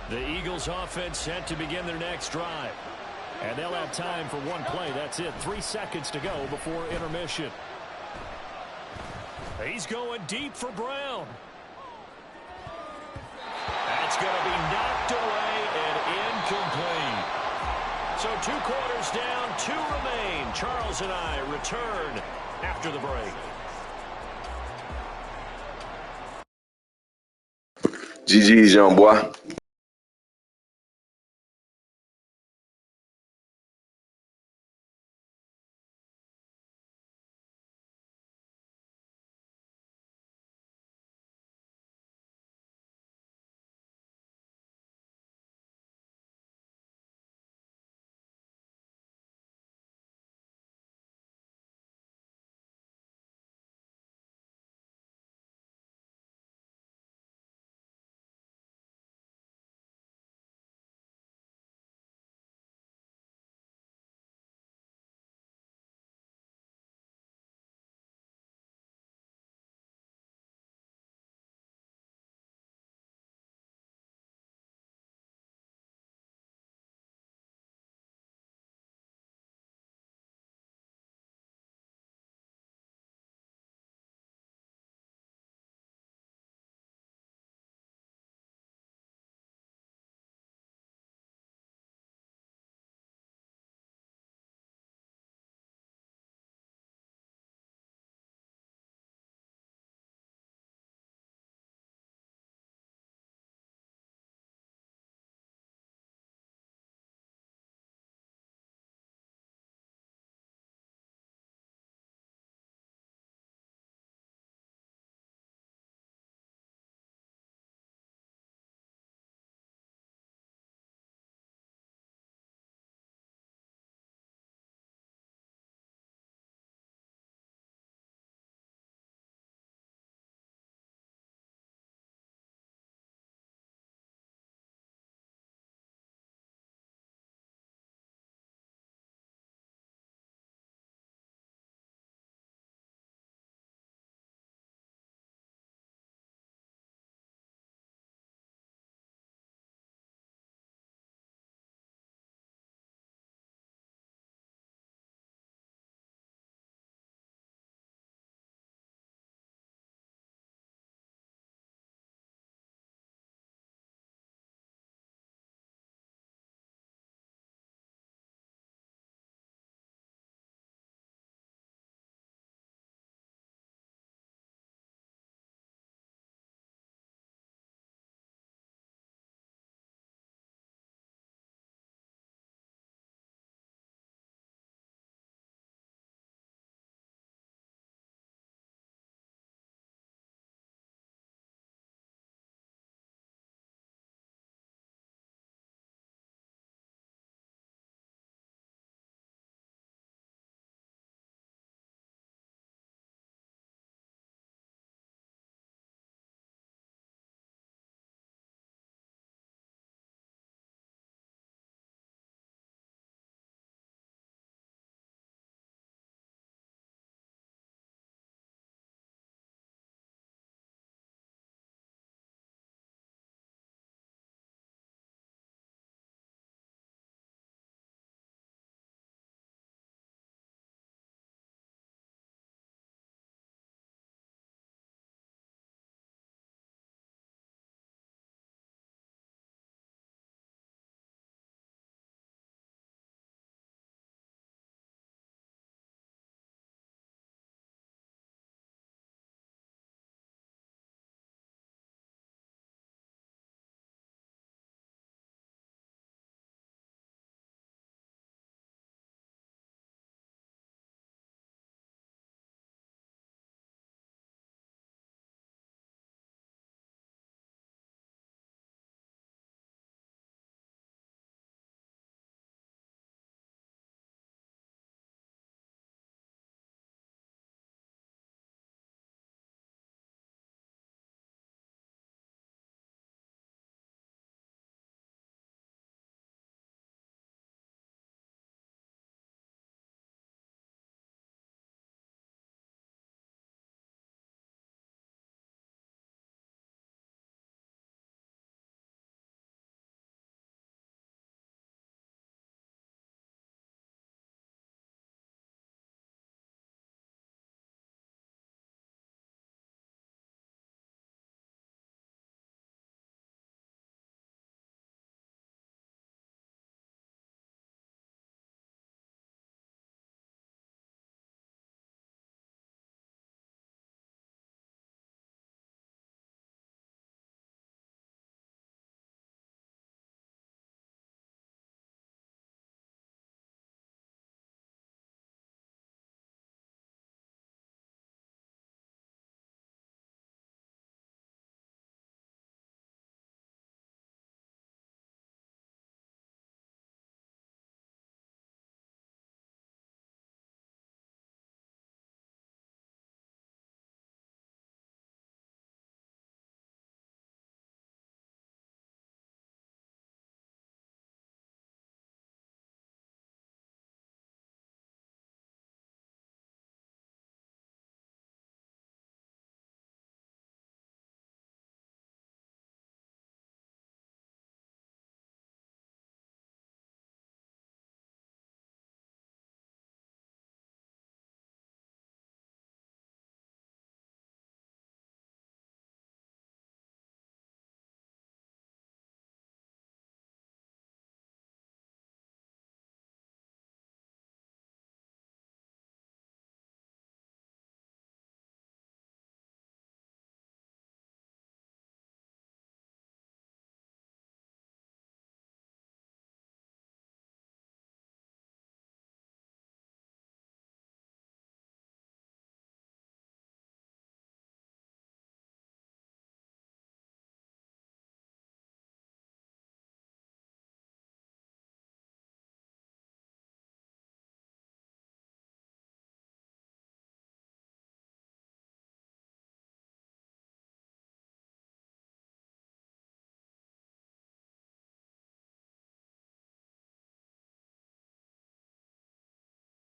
The Eagles offense set to begin their next drive. And they'll have time for one play. That's it. 3 seconds to go before intermission. He's going deep for Brown. That's going to be knocked away and incomplete. So 2 quarters down, 2 remain. Charles and I return after the break. GG's, young boy.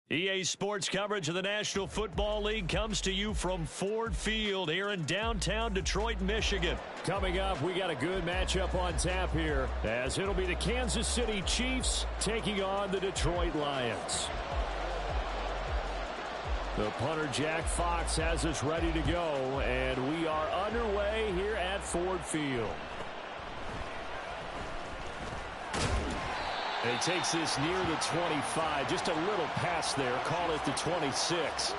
EA Sports coverage of the National Football League comes to you from Ford Field here in downtown Detroit, Michigan. Coming up, we got a good matchup on tap here, as it'll be the Kansas City Chiefs taking on the Detroit Lions. The punter, Jack Fox, has us ready to go, and we are underway here at Ford Field. And he takes this near the 25, just a little pass there, call it the 26.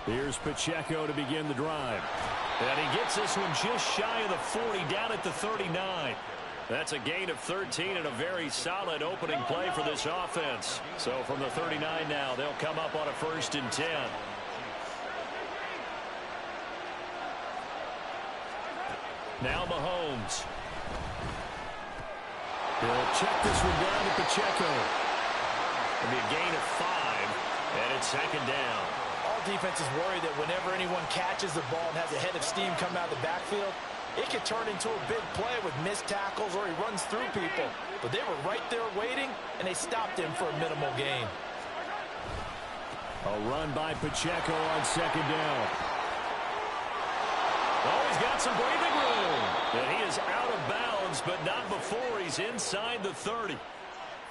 Here's Pacheco to begin the drive. And he gets this one just shy of the 40, down at the 39. That's a gain of 13 and a very solid opening play for this offense. So from the 39 now, they'll come up on a 1st and 10. Now Mahomes. He'll check this one down to Pacheco. It'll be a gain of 5, and it's 2nd down. All defenses worry that whenever anyone catches the ball and has a head of steam come out of the backfield, it could turn into a big play with missed tackles or he runs through people. But they were right there waiting, and they stopped him for a minimal gain. A run by Pacheco on 2nd down. Oh, he's got some breathing room. And he is out of bounds, but not before he's inside the 30.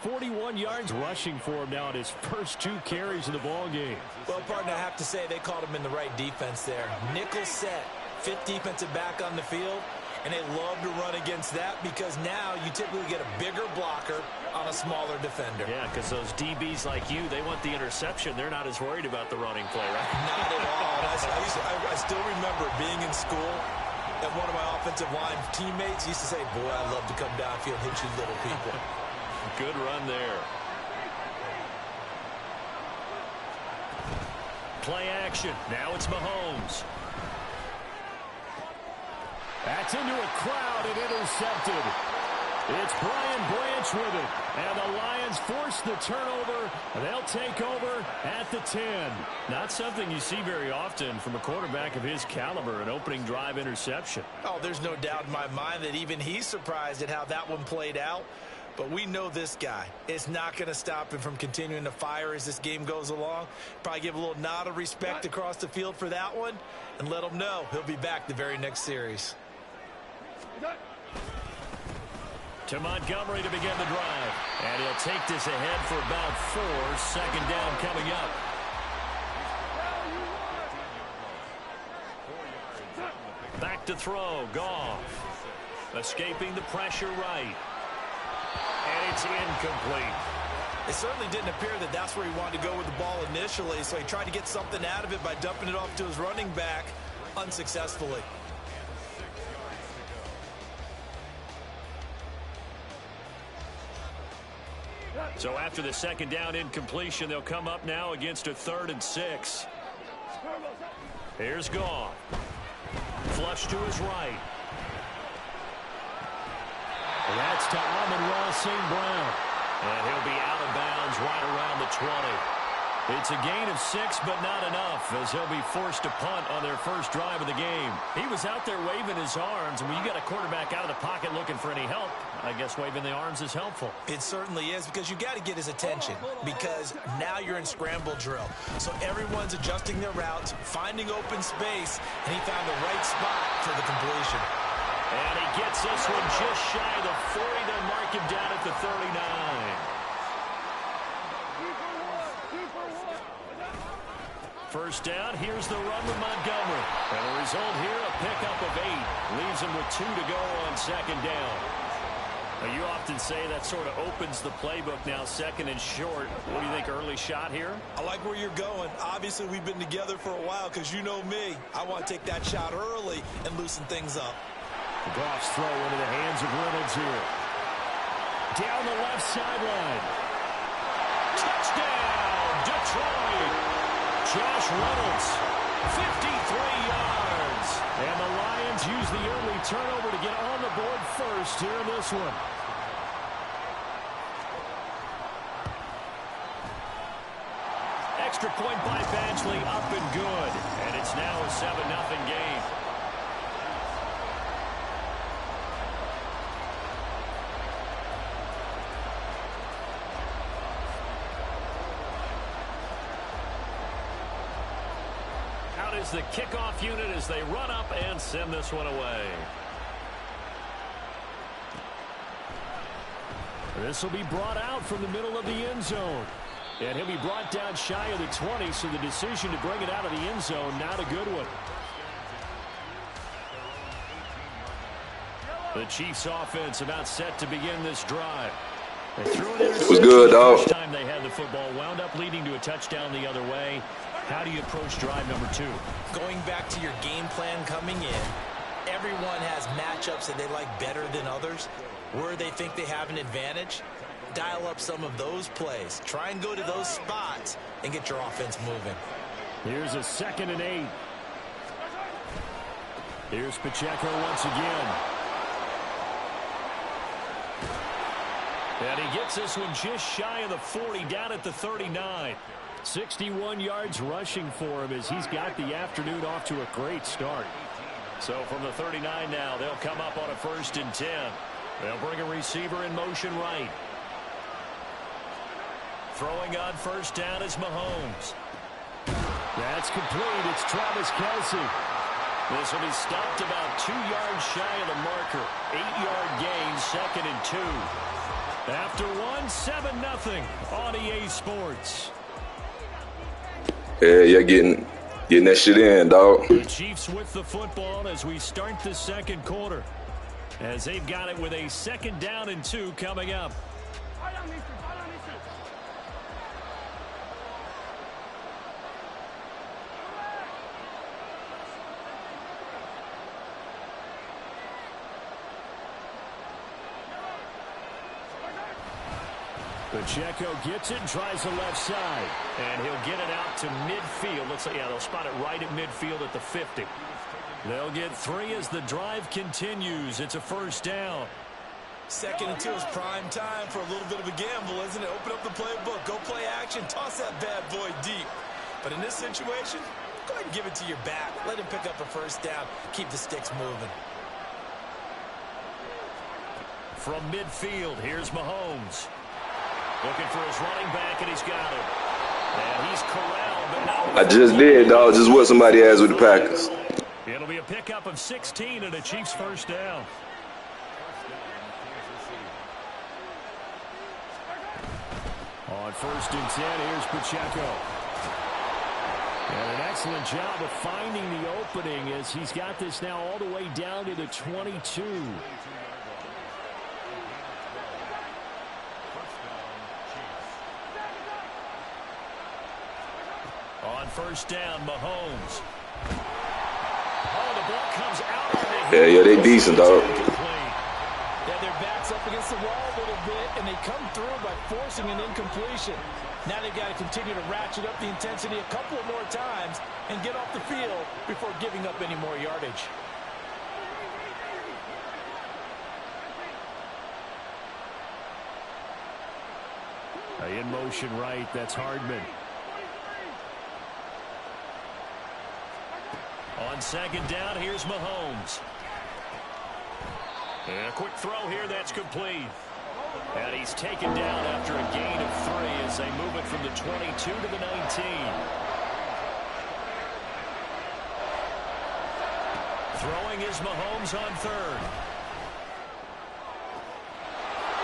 41 yards rushing for him now at his first 2 carries of the ball game. Well, partner, I have to say they called him in the right defense there. Nickel set. 5th defensive back on the field, and they love to run against that because now you typically get a bigger blocker on a smaller defender. Yeah, because those DBs like you, they want the interception. They're not as worried about the running play, right? Not at all. I still remember being in school, and one of my offensive line teammates used to say, boy, I love to come downfield and hit you little people. Good run there. Play action. Now it's Mahomes. That's into a crowd and intercepted. It's Brian Branch with it. And the Lions force the turnover. They'll take over at the 10. Not something you see very often from a quarterback of his caliber, an opening drive interception. Oh, there's no doubt in my mind that even he's surprised at how that one played out. But we know this guy. It's not going to stop him from continuing to fire as this game goes along. Probably give a little nod of respect across the field for that one and let him know he'll be back the very next series. To Montgomery to begin the drive. And he'll take this ahead for about 4. 2nd down coming up. Back to throw. Goff. Escaping the pressure right. And it's incomplete. It certainly didn't appear that that's where he wanted to go with the ball initially, so he tried to get something out of it by dumping it off to his running back unsuccessfully. So after the 2nd down incompletion, they'll come up now against a 3rd and 6. Here's Goff. Flush to his right. And that's to Amon-Ra St. Brown. And he'll be out of bounds right around the 20. It's a gain of 6, but not enough, as he'll be forced to punt on their first drive of the game. He was out there waving his arms, and when you got a quarterback out of the pocket looking for any help, I guess waving the arms is helpful. It certainly is, because you got to get his attention, because now you're in scramble drill. So everyone's adjusting their routes, finding open space, and he found the right spot for the completion. And he gets this one just shy of the 40. They'll mark him down at the 39. First down, here's the run with Montgomery. And the result here, a pickup of 8. Leaves him with 2 to go on 2nd down. Now, you often say that sort of opens the playbook now, 2nd and short. What do you think, early shot here? I like where you're going. Obviously, we've been together for a while because you know me. I want to take that shot early and loosen things up. Goff's throw into the hands of Reynolds here. Down the left sideline. Touchdown, Detroit! Josh Reynolds, 53 yards. And the Lions use the early turnover to get on the board first here in this one. extra point by Badgley, up and good. And it's now a 7-0 game. Out is the kickoff unit as they run up and send this one away. This will be brought out from the middle of the end zone. And he'll be brought down shy of the 20, so the decision to bring it out of the end zone, not a good one. The Chiefs offense about set to begin this drive. They threw an interception. It was good, dog. The first time they had the football, wound up leading to a touchdown the other way. How do you approach drive number 2? Going back to your game plan coming in, everyone has matchups that they like better than others. Where they think they have an advantage, dial up some of those plays. Try and go to those spots and get your offense moving. Here's a 2nd and 8. Here's Pacheco once again. And he gets this one just shy of the 40, down at the 39. 61 yards rushing for him as he's got the afternoon off to a great start. So from the 39 now, they'll come up on a 1st and 10. They'll bring a receiver in motion right. Throwing on 1st down is Mahomes. That's complete. It's Travis Kelce. This will be stopped about 2 yards shy of the marker. 8-yard gain, 2nd and 2. After one, 7-0 on EA Sports. Yeah, you're getting that shit in, dog. The Chiefs with the football as we start the 2nd quarter. As they've got it with a 2nd down and 2 coming up. Pacheco gets it and tries the left side. And he'll get it out to midfield. Looks like, yeah, they'll spot it right at midfield at the 50. They'll get 3 as the drive continues. It's a 1st down. 2nd and 2 is prime time for a little bit of a gamble, isn't it? Open up the playbook. Go play action. Toss that bad boy deep. But in this situation, go ahead and give it to your back. Let him pick up a 1st down. Keep the sticks moving. From midfield, here's Mahomes. Looking for his running back, and he's got him. And he's corralled, but not... I just did, dog. Just what somebody has with the Packers. It'll be a pickup of 16 and a Chiefs 1st down. On 1st and 10, here's Pacheco. And an excellent job of finding the opening as he's got this now all the way down to the 22. On 1st down, Mahomes. Oh, the ball comes out on the Yeah, they decent, dog. Yeah, their back's up against the wall a little bit, and they come through by forcing an incompletion. Now they've got to continue to ratchet up the intensity a couple of more times and get off the field before giving up any more yardage. In motion right, that's Hardman. On 2nd down, here's Mahomes. And a quick throw here, that's complete. And he's taken down after a gain of 3 as they move it from the 22 to the 19. Throwing is Mahomes on 3rd.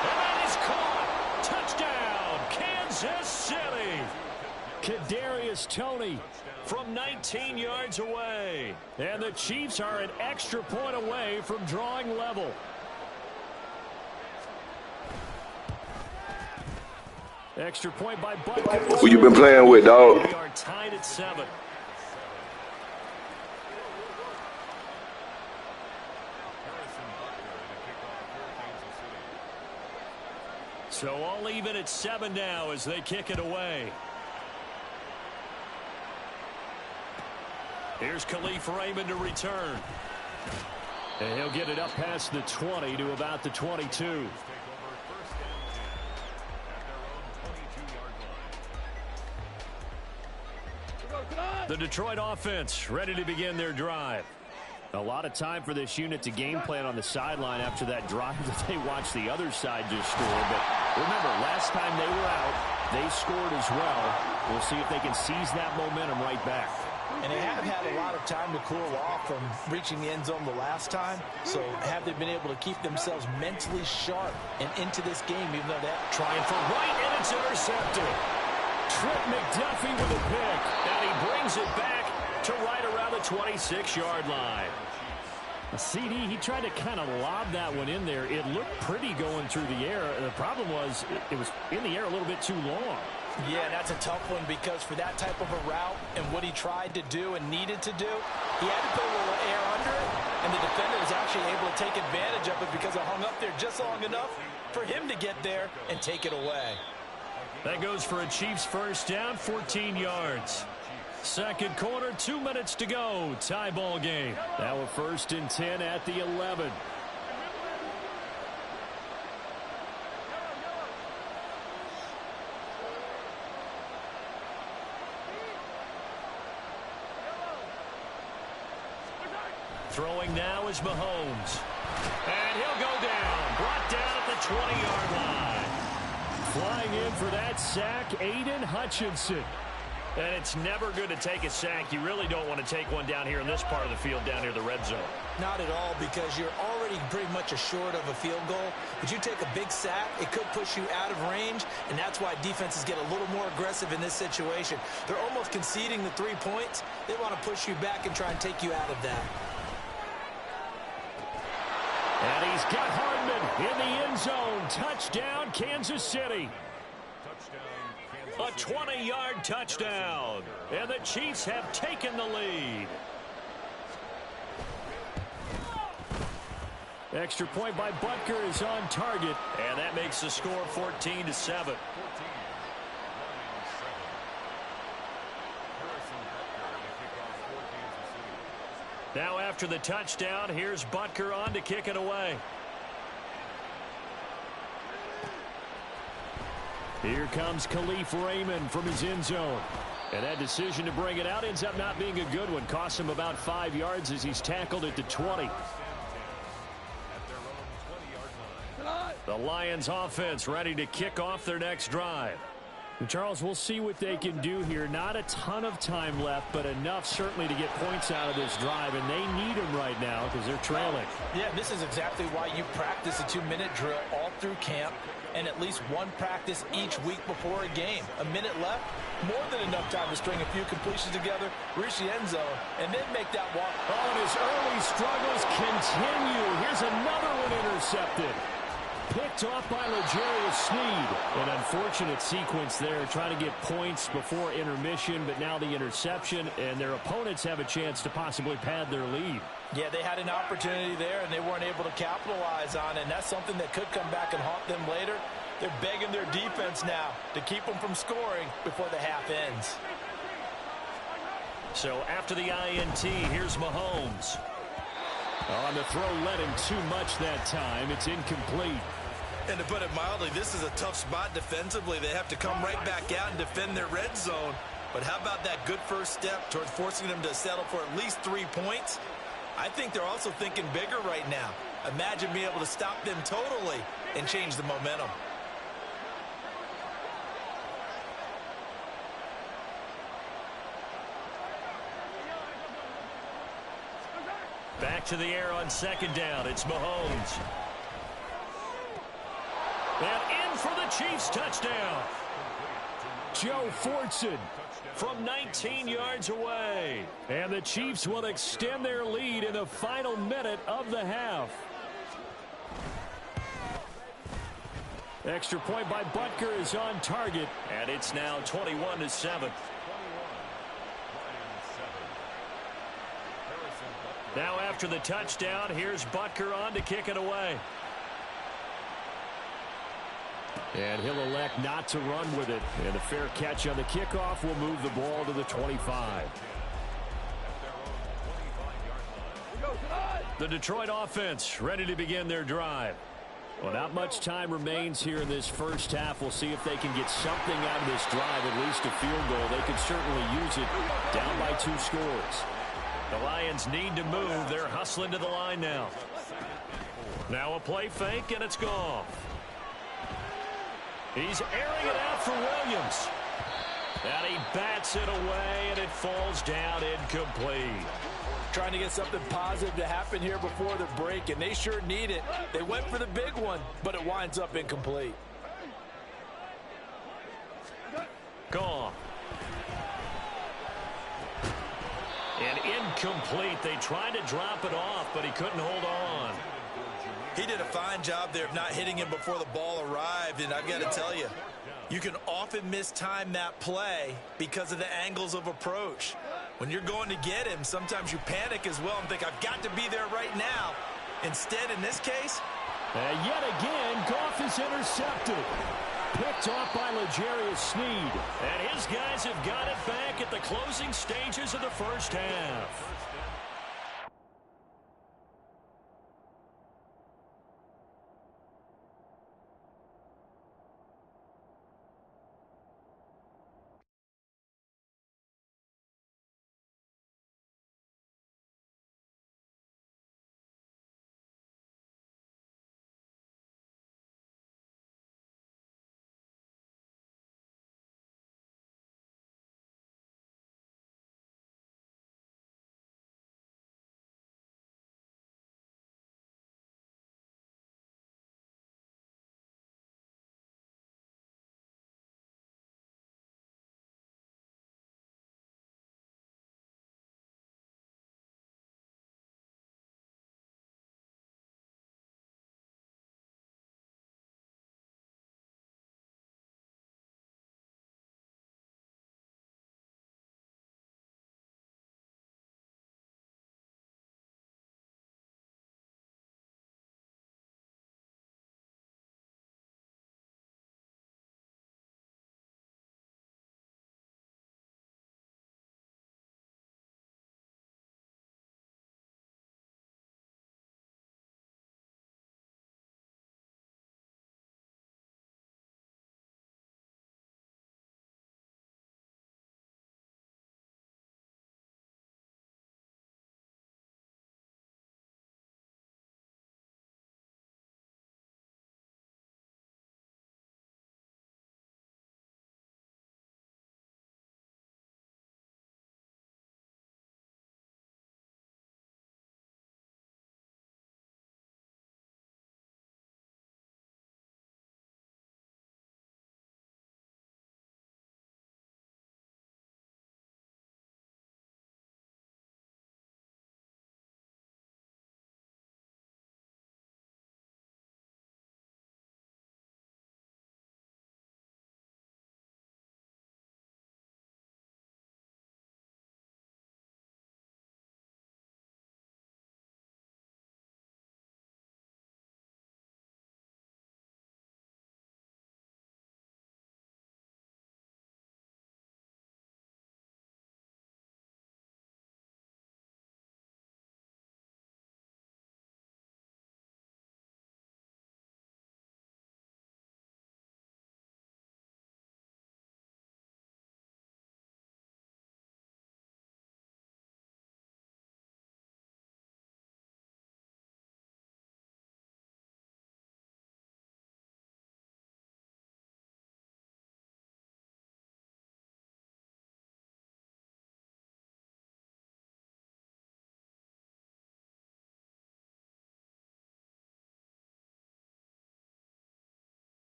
And that is caught. Touchdown, Kansas City. Kadarius Toney from 19 yards away. And the Chiefs are an extra point away from drawing level. Extra point by Butker. Who you been playing with, dog? We are tied at 7. So all even at 7 now as they kick it away. Here's Khalif Raymond to return. And he'll get it up past the 20 to about the 22. The Detroit offense ready to begin their drive. A lot of time for this unit to game plan on the sideline after that drive that they watched the other side just score. But remember, last time they were out, they scored as well. We'll see if they can seize that momentum right back. And they have had a lot of time to cool off from reaching the end zone the last time. So have they been able to keep themselves mentally sharp and into this game, even though they're trying for right, and it's intercepted. Trent McDuffie with a pick, and he brings it back to right around the 26-yard line. A CD, he tried to kind of lob that one in there. It looked pretty going through the air. The problem was it was in the air a little bit too long. Yeah, that's a tough one because for that type of a route and what he tried to do and needed to do, he had to put a little air under it, and the defender was actually able to take advantage of it because it hung up there just long enough for him to get there and take it away. That goes for a Chiefs first down, 14 yards. Second quarter, 2 minutes to go. Tie ball game. Now a 1st and 10 at the 11. Throwing now is Mahomes. And he'll go down. Brought down at the 20-yard line. Flying in for that sack, Aiden Hutchinson. And it's never good to take a sack. You really don't want to take one down here in this part of the field, down near the red zone. Not at all, because you're already pretty much assured of a field goal. But you take a big sack, it could push you out of range, and that's why defenses get a little more aggressive in this situation. They're almost conceding the 3 points. They want to push you back and try and take you out of that. And he's got Hardman in the end zone. Touchdown, Kansas City. A 20-yard touchdown. And the Chiefs have taken the lead. Extra point by Butker is on target. And that makes the score 14-7. Now after the touchdown, here's Butker on to kick it away. Here comes Khalif Raymond from his end zone. And that decision to bring it out ends up not being a good one. Costs him about 5 yards as he's tackled at the 20. The Lions offense ready to kick off their next drive. And Charles, we'll see what they can do here. Not a ton of time left, but enough certainly to get points out of this drive, and they need them right now because they're trailing. Yeah, this is exactly why you practice a 2-minute drill all through camp and at least one practice each week before a game. A minute left, more than enough time to string a few completions together, reach the end zone, and then make that walk. Oh, and his early struggles continue. Here's another one intercepted. Picked off by L'Jarius Sneed. An unfortunate sequence there, trying to get points before intermission, but now the interception, and their opponents have a chance to possibly pad their lead. Yeah, they had an opportunity there, and they weren't able to capitalize on it, and that's something that could come back and haunt them later. They're begging their defense now to keep them from scoring before the half ends. So after the INT, here's Mahomes. On the throw, led him too much that time. It's incomplete. And to put it mildly, this is a tough spot defensively. They have to come right back out and defend their red zone. But how about that good first step towards forcing them to settle for at least 3 points? I think they're also thinking bigger right now. Imagine being able to stop them totally and change the momentum. Back to the air on second down. It's Mahomes. And in for the Chiefs touchdown. Joe Fortson from 19 yards away. And the Chiefs will extend their lead in the final minute of the half. Extra point by Butker is on target. And it's now 21-7. Now after the touchdown, here's Butker on to kick it away. And he'll elect not to run with it. And a fair catch on the kickoff will move the ball to the 25. The Detroit offense ready to begin their drive. Well, not much time remains here in this first half. We'll see if they can get something out of this drive, at least a field goal. They could certainly use it, down by 2 scores. The Lions need to move. They're hustling to the line now. Now a play fake, and it's gone. He's airing it out for Williams. And he bats it away, and it falls down incomplete. Trying to get something positive to happen here before the break, and they sure need it. They went for the big one, but it winds up incomplete. Gone. And incomplete. They tried to drop it off, but he couldn't hold on. He did a fine job there of not hitting him before the ball arrived, and I've got to tell you, you can often mistime that play because of the angles of approach. When you're going to get him, sometimes you panic as well and think, I've got to be there right now. Instead, in this case, and yet again, Goff is intercepted. Picked off by L'Jarius Sneed. And his guys have got it back at the closing stages of the first half.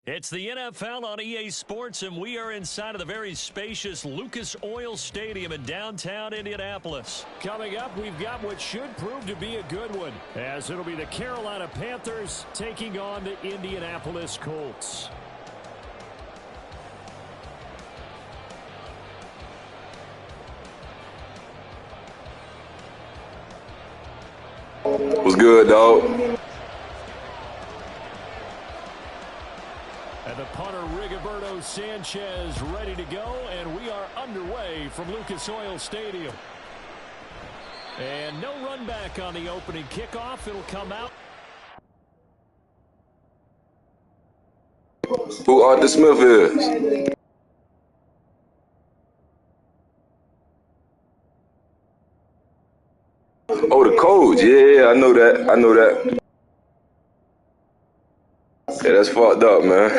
It's the NFL on EA Sports, and we are inside of the very spacious Lucas Oil Stadium in downtown Indianapolis. Coming up, we've got what should prove to be a good one, as it'll be the Carolina Panthers taking on the Indianapolis Colts. What's good, dog? And the punter, Rigoberto Sanchez, ready to go, and we are underway from Lucas Oil Stadium. And no run back on the opening kickoff. It'll come out. Who Arthur Smith is? Oh, the coach. Yeah, I know that. I know that. Yeah, that's fucked up, man.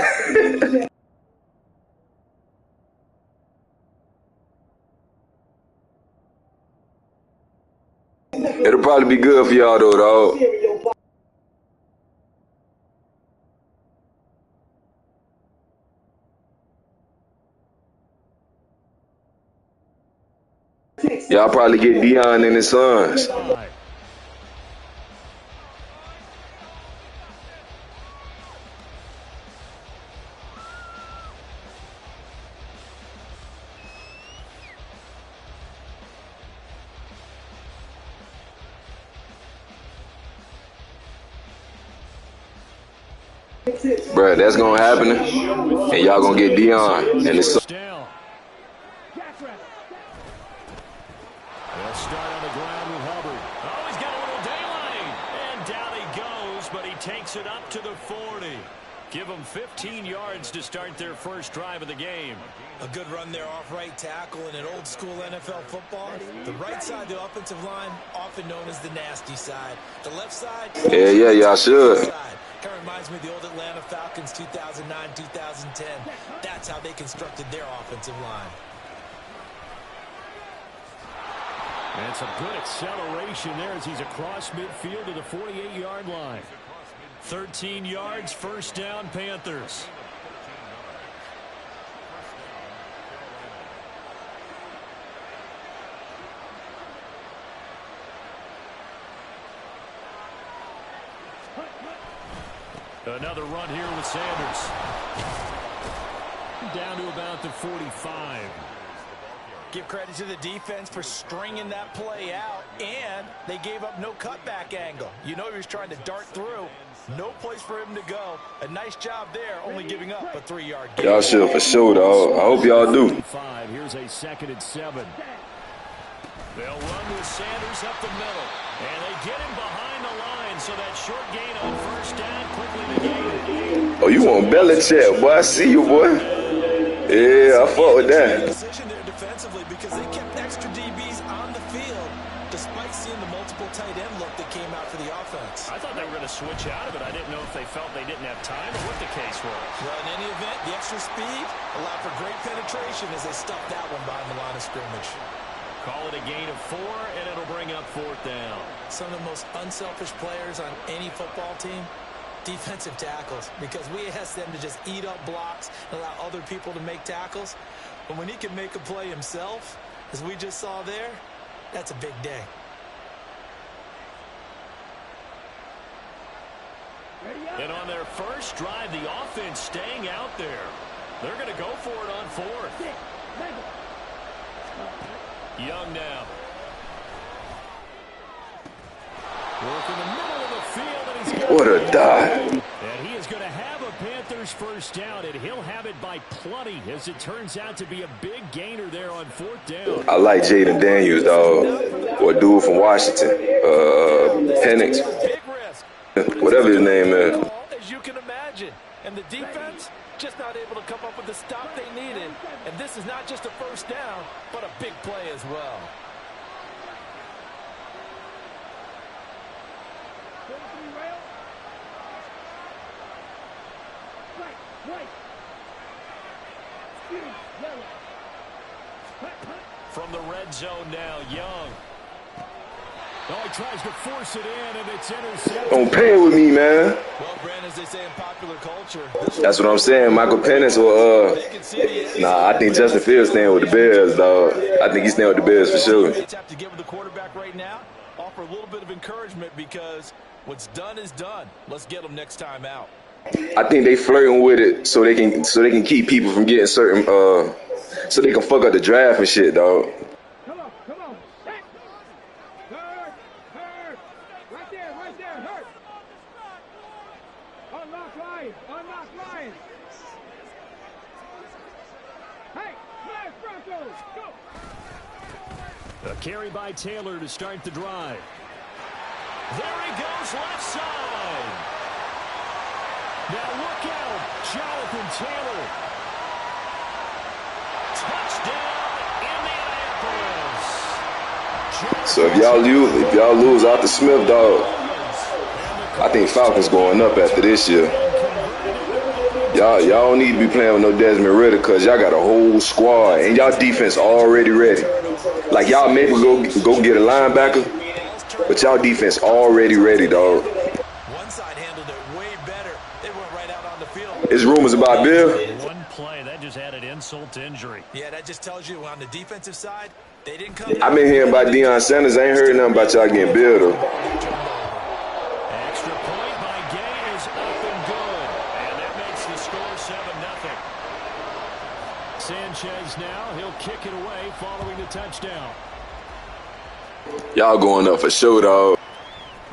It'll probably be good for y'all, though, dog. Y'all probably get Dion and his sons. Bruh, that's gonna happen, and y'all gonna get Dion and his son. They'll start on the ground with Hubbard. Oh, he's got a little daylight. And down he goes, but he takes it up to the 40. Give them 15 yards to start their first drive of the game. A good run there off right tackle in an old school NFL football. The right side of the offensive line, often known as the nasty side. The left side, Yeah, y'all should. Kind of reminds me of the old Atlanta Falcons 2009, 2010. That's how they constructed their offensive line. And some good acceleration there as he's across midfield to the 48-yard line. 13 yards, first down, Panthers. Another run here with Sanders. Down to about the 45. Give credit to the defense for stringing that play out, and they gave up no cutback angle. You know he was trying to dart through. No place for him to go. A nice job there, only giving up a 3-yard gain. Y'all should for sure, dog. I hope y'all do. Here's a 2nd and 7. They'll run with Sanders up the middle, and they get him behind the line, so that short gain on first down quickly negated. Oh, you want Belichick, boy? I see you, boy. Yeah, I fought with that. Position there defensively because they kept extra DBs on the field despite seeing the multiple tight end look that came out for the offense. I thought they were going to switch out of it. I didn't know if they felt they didn't have time or what the case was. Well, in any event, the extra speed allowed for great penetration as they stuffed that one behind the line of scrimmage. Call it a gain of 4, and it'll bring up 4th down. Some of the most unselfish players on any football team, defensive tackles, because we ask them to just eat up blocks and allow other people to make tackles. But when he can make a play himself, as we just saw there, that's a big day. And on their first drive, the offense staying out there. They're going to go for it on 4th. Young now. Work in the middle of the field, and he's got What a dive. And he is going to have a Panthers first down, and he'll have it by plenty, as it turns out to be a big gainer there on 4th down. I like Jaden Daniels, dog. Or dude from Washington. Penix. Big risk. Whatever his name is. As you can imagine. And the defense just not able to come up with the stop they needed. And this is not just a first down, but a big play as well. From the red zone now, Young. Oh, he tries to force it in, and it's intercepted. Don't pay with me, man. Well, Brandon, as they say in popular culture. That's what I'm saying. Michael Penix or nah, I think Justin Fields staying with the Bears, dog. I think he's staying with the Bears for sure. Have to give the quarterback right now. Offer a little bit of encouragement because what's done is done. Let's get them next time out. I think they flirting with it so they can keep people from getting certain so they can fuck up the draft and shit, dog. Come on. Hurt. Right there, hurt. Unlock line. Hey, flash Broncos, go. A carry by Taylor to start the drive. There he goes, left side. Now look out, Jonathan Taylor. Touchdown, Indianapolis. So if y'all lose out to Smith, dog, I think Falcons going up after this year. Y'all don't need to be playing with no Desmond Ridder because y'all got a whole squad and y'all defense already ready. Like y'all maybe go get a linebacker, but y'all defense already ready, dog. One side handled it way better. They went right out on the field. There's rumors about Bill. One play, that just added insult to injury. Yeah, that just tells you on the defensive side, they didn't come. I've been hearing about Deion Sanders. I ain't heard nothing about y'all getting Bill, though. Extra point by Gay is up and good. And that makes the score 7-0. Sanchez now, he'll kick it away following the touchdown. Y'all going up for sure, dog.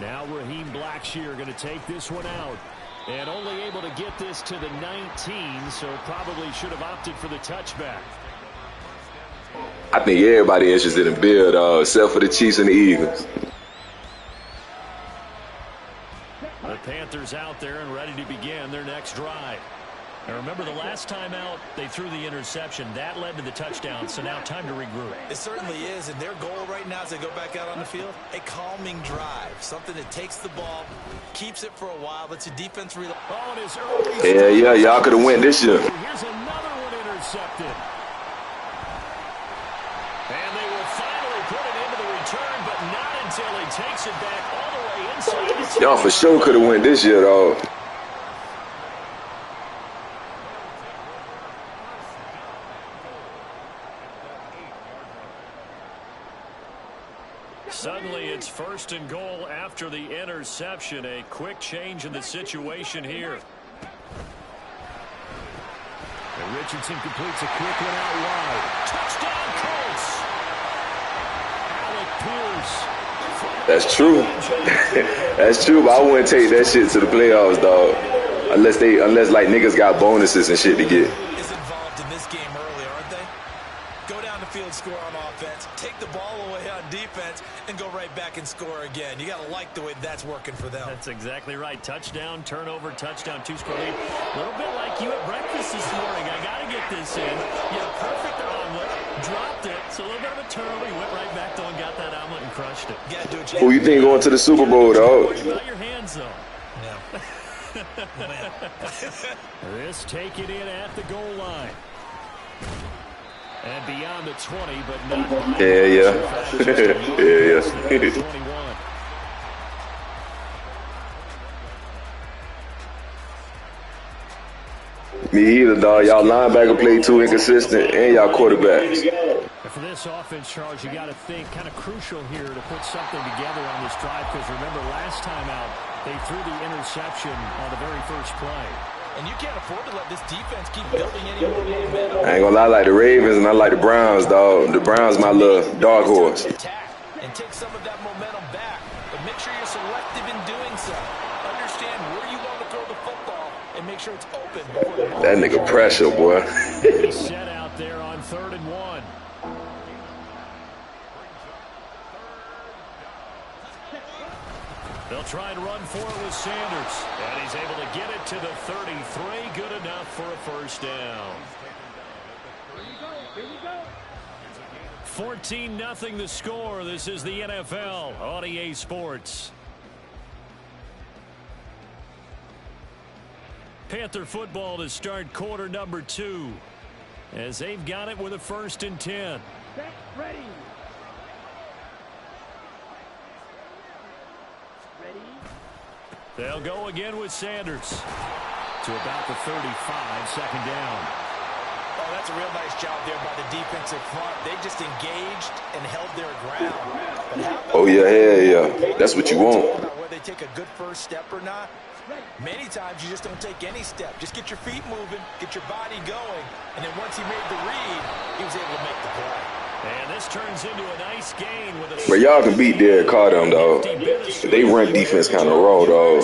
Now Raheem Blackshear going to take this one out. And only able to get this to the 19, so probably should have opted for the touchback. I think everybody interested in Bill, dog, except for the Chiefs and the Eagles. The Panthers out there and ready to begin their next drive. Now remember, the last time out, they threw the interception. That led to the touchdown, so now time to regroup. It certainly is, and their goal right now as they go back out on the field, a calming drive. Something that takes the ball, keeps it for a while, lets the defense reload. Oh, it is early. Yeah, y'all could have went this year. Here's another one intercepted. And they will finally put it into the return, but not until he takes it back all the way inside. Y'all for sure could have went this year, dog. Suddenly, it's 1st and goal after the interception. A quick change in the situation here. And Richardson completes a quick one out wide. Touchdown, Colts! Alec Pierce. That's true. That's true, but I wouldn't take that shit to the playoffs, dog. Unless like niggas got bonuses and shit to get. Is involved in this game early, aren't they? Go down the field, score on offense, take the ball away on defense, and go right back and score again. You got to like the way that's working for them. That's exactly right. Touchdown, turnover, touchdown, 2-score lead. A little bit like you at breakfast this morning. I got to get this in. Yeah, perfect omelet. Dropped it. So a little bit of a turnover. He went right back though and got that omelet and crushed it. You got to do what you Who you think going to the Super Bowl, dog? Worry about your hands, though. No. This take it in at the goal line. And beyond the 20, but not. Yeah. 21. Me either, dog. Y'all linebacker play too inconsistent, and y'all quarterbacks. And for this offense, Charles, you got to think kind of crucial here to put something together on this drive, because remember last time out they threw the interception on the very first play. And you can't afford to let this defense keep building any more momentum. I ain't gonna lie, I like the Ravens and I like the Browns, dog. The Browns my little dog horse. Attack and take some of that momentum back, but make sure you're selective in doing so. Understand where you want to throw the football and make sure it's open. That nigga pressure, boy. He's set out there on 3rd and 1. They'll try and run for it with Sanders. And he's able to get it to the 33. Good enough for a first down. 14-0 the score. This is the NFL on EA Sports. Panther football to start quarter number 2. As they've got it with a 1st and 10. Set, ready. They'll go again with Sanders. To about the 35, second down. Oh, that's a real nice job there by the defensive front. They just engaged and held their ground. Oh, yeah, yeah. That's what you want. Whether they take a good first step or not, many times you just don't take any step. Just get your feet moving, get your body going, and then once he made the read, he was able to make the play. And this turns into a nice gain with a... But y'all can beat Derek Carr, them, dog. They run defense kind of raw, dog.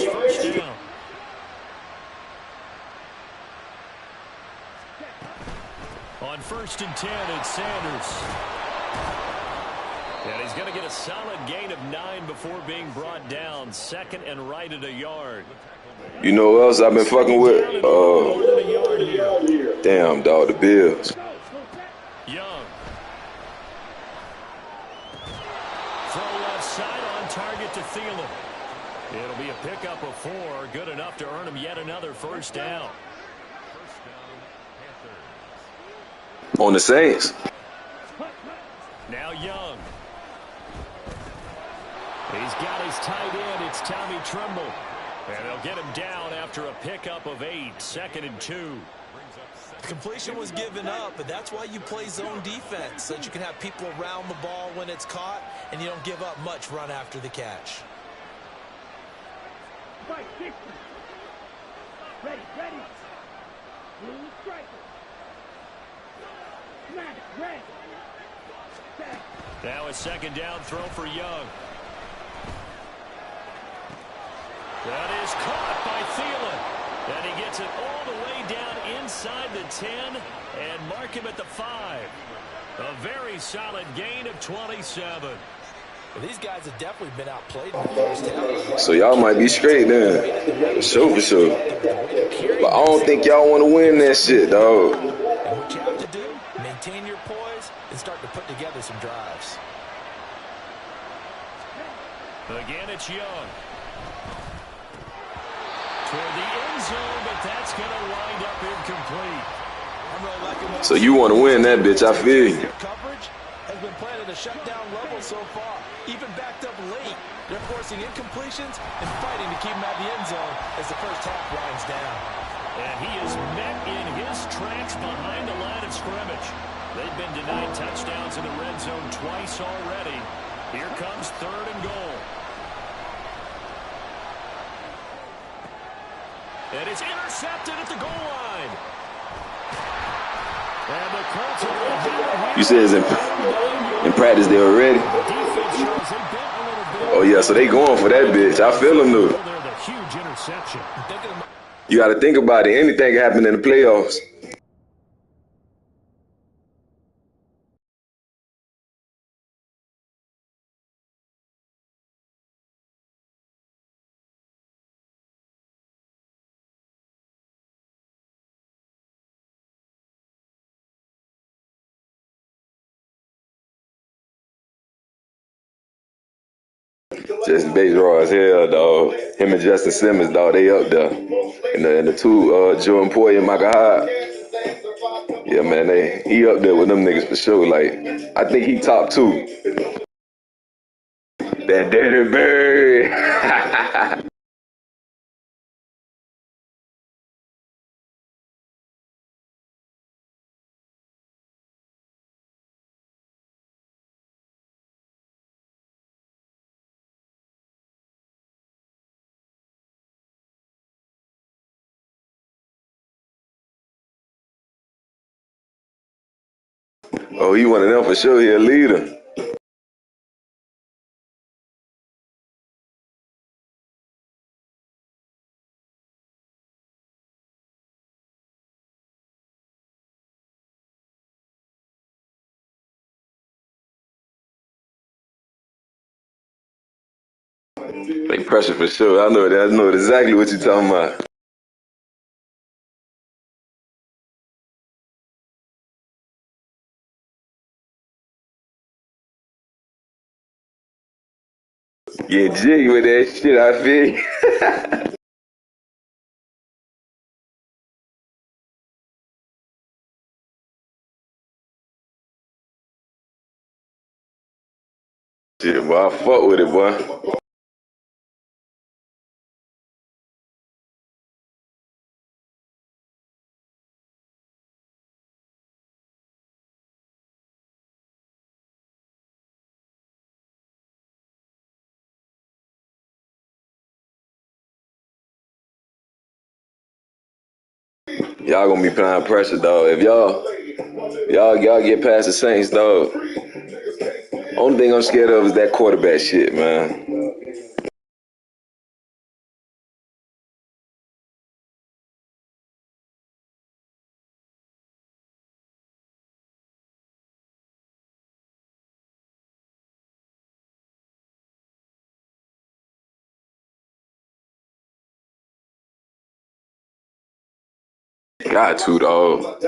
On 1st and 10, it's Sanders. And he's going to get a solid gain of 9 before being brought down. Second and right at a yard. You know what else I've been fucking with? Damn, dog, the Bills. Young. Throw left side on target to Thielen. It'll be a pickup of 4. Good enough to earn him yet another first down. On the Saints. Now Young. He's got his tight end. It's Tommy Tremble. And they'll get him down after a pickup of 8. 2nd and 2. Completion was given up, but that's why you play zone defense, so that you can have people around the ball when it's caught, and you don't give up much run after the catch. Ready, ready. Blue striker. Smack, red. Now a second down throw for Young. That is caught by Thielen. And he gets it all the way down inside the 10 and mark him at the 5. A very solid gain of 27. Well, these guys have definitely been outplayed in the first half. So y'all might be straight then. For sure, for sure. But I don't think y'all want to win that shit, dog. And what you have to do, maintain your poise and start to put together some drives. Again, it's Young. Toward the end zone, but that's going to wind up incomplete. So you want to win that bitch, I feel you. Coverage has been playing at a shutdown level so far, even backed up late. They're forcing incompletions and fighting to keep him out of the end zone as the first half winds down. And he is met in his tracks behind the line of scrimmage. They've been denied touchdowns in the red zone twice already. Here comes 3rd and goal. And it's intercepted at the goal line. And the Colts are... You said it's in practice they were ready? Oh, yeah, so they going for that bitch. I feel them, though. Huge interception. You got to think about it. Anything can happen in the playoffs. Just base raw as hell, dog. Him and Justin Simmons, dog, they up there. And the two, Joe and Poy and Michael Hyde. Yeah, man, he up there with them niggas for sure. Like, I think he top 2. That dirty bird. Oh, he one of them for sure. He a leader. They pressure for sure. I know that. I know exactly what you're talking about. Get jiggy with that shit, I feel. Shit, boy, I fuck with it, boy. Y'all gonna be applying pressure, dog. If y'all get past the Saints, dog. Only thing I'm scared of is that quarterback shit, man. Got to, dog.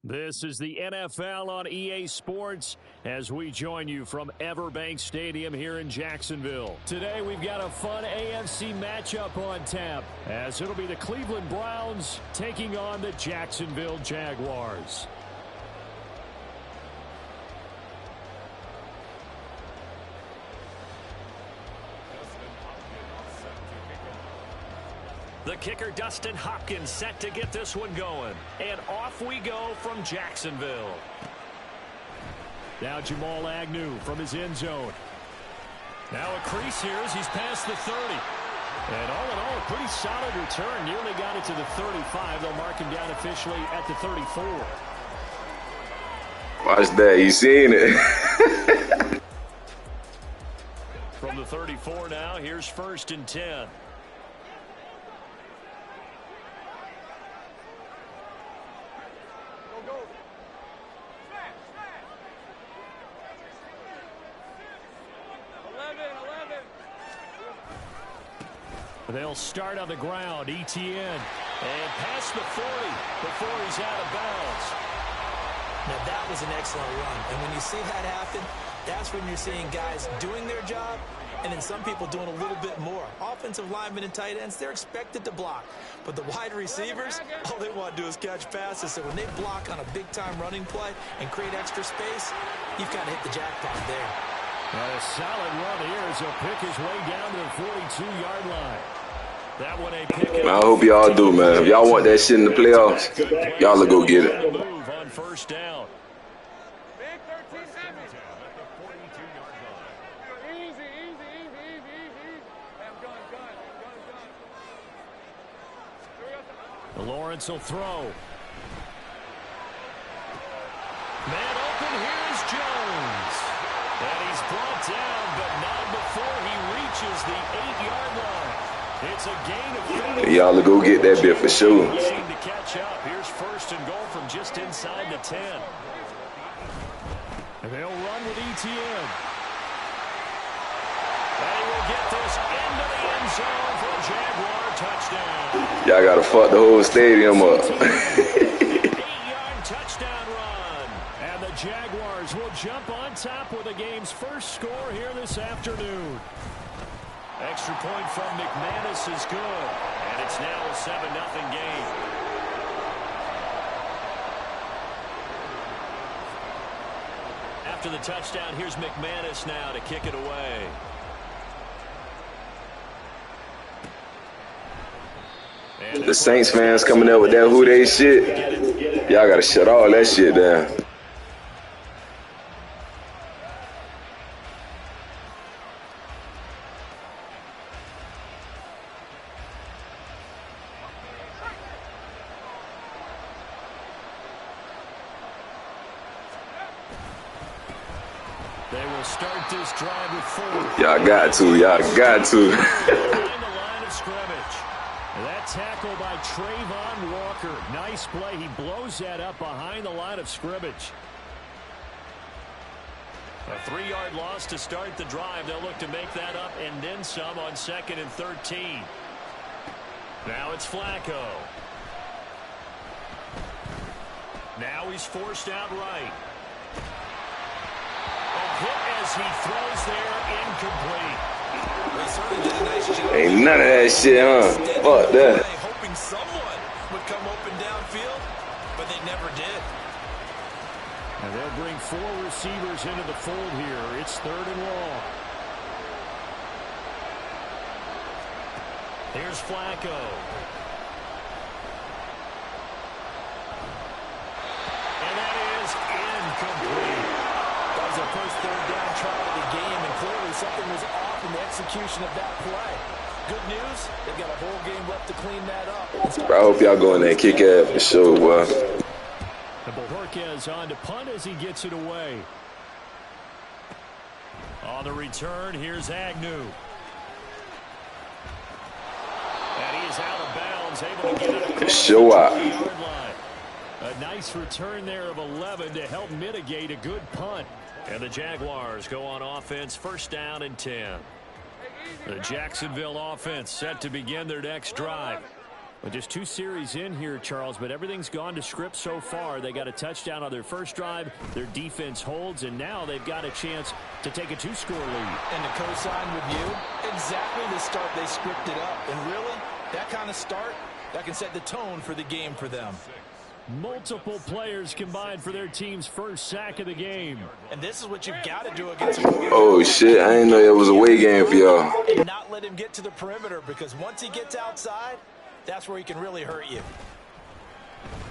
This is the NFL on EA Sports as we join you from Everbank Stadium here in Jacksonville. Today we've got a fun AFC matchup on tap as it'll be the Cleveland Browns taking on the Jacksonville Jaguars. The kicker, Dustin Hopkins, set to get this one going. And off we go from Jacksonville. Now Jamal Agnew from his end zone. Now a crease here as he's past the 30. And all in all, a pretty solid return. Nearly got it to the 35. They'll mark him down officially at the 34. Watch that. You seen it. From the 34 now, here's 1st and 10. They'll start on the ground. ETN. And past the 40 before he's out of bounds. Now, that was an excellent run. And when you see that happen, that's when you're seeing guys doing their job and then some people doing a little bit more. Offensive linemen and tight ends, they're expected to block. But the wide receivers, all they want to do is catch passes. So when they block on a big-time running play and create extra space, you've got to hit the jackpot there. And a solid run here as he'll pick his way down to the 42-yard line. That one a pick. Man, I hope y'all do, man. If y'all want that shit in the playoffs, y'all will go get it. Move on 1st down. Lawrence will throw. Man open, here is Jones. And he's brought down, but not before he reaches the 8-yard line. It's a gain of 30. Y'all will go get that bit for sure. To catch up. Here's 1st and goal from just inside the 10. And they'll run with ETN. And he will get this into the end zone for a Jaguar touchdown. Y'all got to fuck the whole stadium up. 8-yard touchdown run. And the Jaguars will jump on top with the game's first score here this afternoon. Extra point from McManus is good. And it's now a 7-0 game. After the touchdown, here's McManus now to kick it away. The Saints fans coming up with that who they shit. Y'all got to shut all that shit down. They will start this drive with 4. Y'all got to. Y'all got to. Behind the line of scrimmage. That tackle by Trayvon Walker. Nice play. He blows that up behind the line of scrimmage. A 3-yard loss to start the drive. They'll look to make that up and then some on 2nd and 13. Now it's Flacco. Now he's forced out right. A hit as he throws there, incomplete. They certainly did a nice job. Ain't none of that shit, huh? Fuck that. Hoping someone would come open downfield, but they never did. And they'll bring 4 receivers into the fold here. It's 3rd and long. Here's Flacco. And that is incomplete. That was their first 3rd down try of the game, and clearly something was off in the execution of that play. Good news, they've got a whole game left to clean that up. Bro, I hope y'all go in there and kick ass for sure, boy. And Bojorquez on to punt as he gets it away. On the return, here's Agnew. And he is out of bounds, able to get it across Show the up. 2-yard line. A nice return there of 11 to help mitigate a good punt. And the Jaguars go on offense, 1st down and 10. The Jacksonville offense set to begin their next drive. Well, just 2 series in here, Charles, but everything's gone to script so far. They got a touchdown on their first drive. Their defense holds, and now they've got a chance to take a 2-score lead. And to co-sign with you, exactly the start they scripted up. And really, that kind of start, that can set the tone for the game for them. Multiple players combined for their team's first sack of the game. And this is what you've got to do against a Oh, shit. I didn't know it was a away game for y'all. and not let him get to the perimeter, because once he gets outside, that's where he can really hurt you.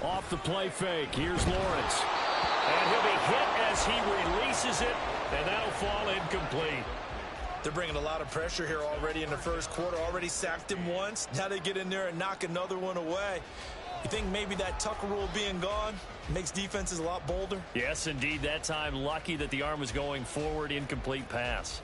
Off the play fake, here's Lawrence. And he'll be hit as he releases it, and that'll fall incomplete. They're bringing a lot of pressure here already in the first quarter. Already sacked him once. Now they get in there and knock another one away. You think maybe that Tucker rule being gone makes defenses a lot bolder? Yes, indeed. That time, lucky that the arm was going forward. Incomplete pass.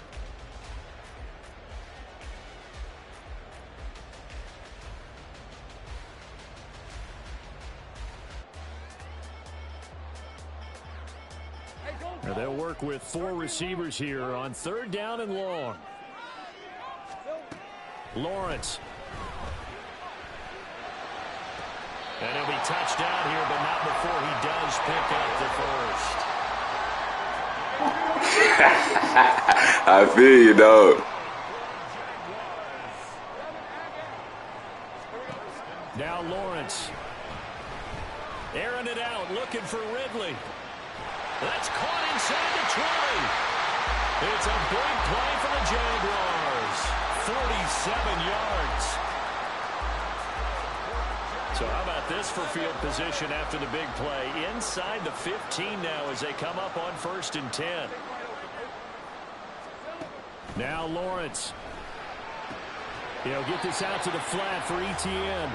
Now they'll work with 4 receivers here on 3rd down and long. Lawrence. And he'll be touched down here, but not before he does pick up the first. I feel you, dog. Now Lawrence. Airing it out, looking for Ridley. That's caught inside the 20. It's a big play for the Jaguars. 47 yards. So how about this for field position after the big play? Inside the 15 now as they come up on 1st and 10. Now Lawrence. He'll get this out to the flat for ETN.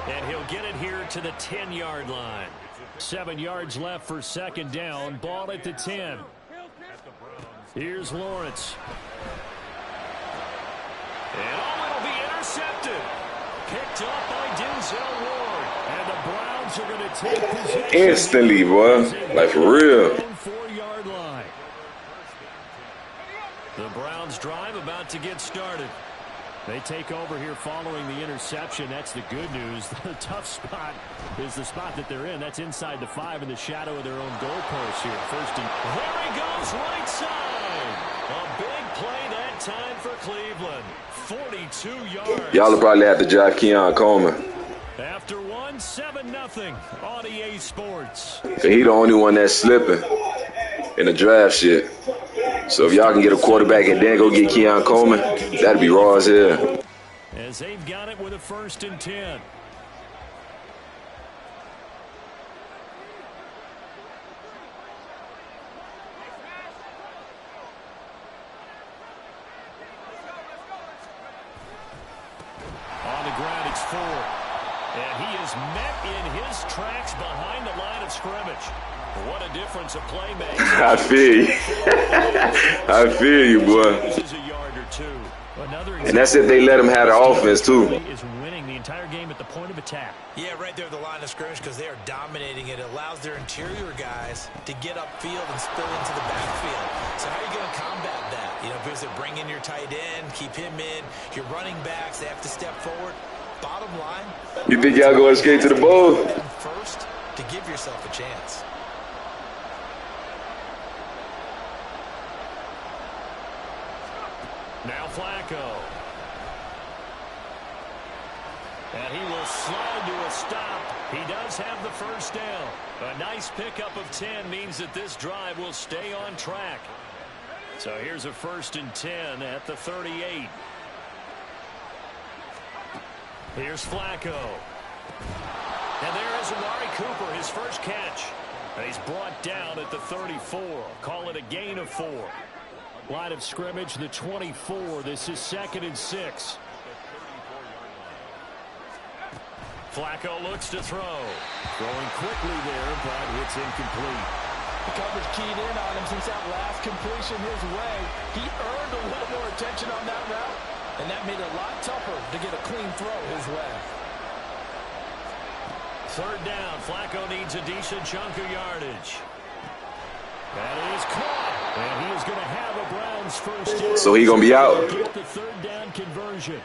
And he'll get it here to the 10-yard line. 7 yards left for 2nd down. Ball at the 10. Here's Lawrence. And it'll be intercepted. Picked up by Denzel Ward. And the Browns are going to take possession. Instantly, boy. Like, for real. 4-yard line. The Browns drive about to get started. They take over here following the interception. That's the good news. The tough spot is the spot that they're in. That's inside the 5 in the shadow of their own goalpost here. 1st and... There he goes, right side. A big play that time for Cleveland. 42 yards. Y'all will probably have to drive Keon Coleman. After 1, 7-0 on EA Sports. He the only one that's slipping in the draft shit. So if y'all can get a quarterback and then go get Keon Coleman, that'd be raw as hell. As they've got it with a 1st and 10. On the ground, it's Ford. And he is met in his tracks behind the line of scrimmage. What a difference a play makes. I feel you. I feel you, boy. And that's if they let him have the offense, too. Is winning the entire game at the point of attack. Yeah, right there at the line of scrimmage, because they are dominating it. It allows their interior guys to get upfield and spill into the backfield. So how are you going to combat that? You know, if it's bring in your tight end, keep him in, your running backs, they have to step forward. Bottom line, You think y'all going straight to the bowl? first to give yourself a chance. Now Flacco. And he will slide to a stop. He does have the 1st down. A nice pickup of 10 means that this drive will stay on track. So here's a 1st and 10 at the 38. Here's Flacco. And there is Amari Cooper, his first catch. And he's brought down at the 34. Call it a gain of 4. Line of scrimmage, the 24. This is 2nd and 6. Flacco looks to throw. Throwing quickly there, but it's incomplete. The coverage keyed in on him since that last completion his way. He earned a little more attention on that route, and that made it a lot tougher to get a clean throw his way. 3rd down. Flacco needs a decent chunk of yardage. That is caught. And he is going to have a Browns 1st down. So he going to be out. Get the 3rd down conversion.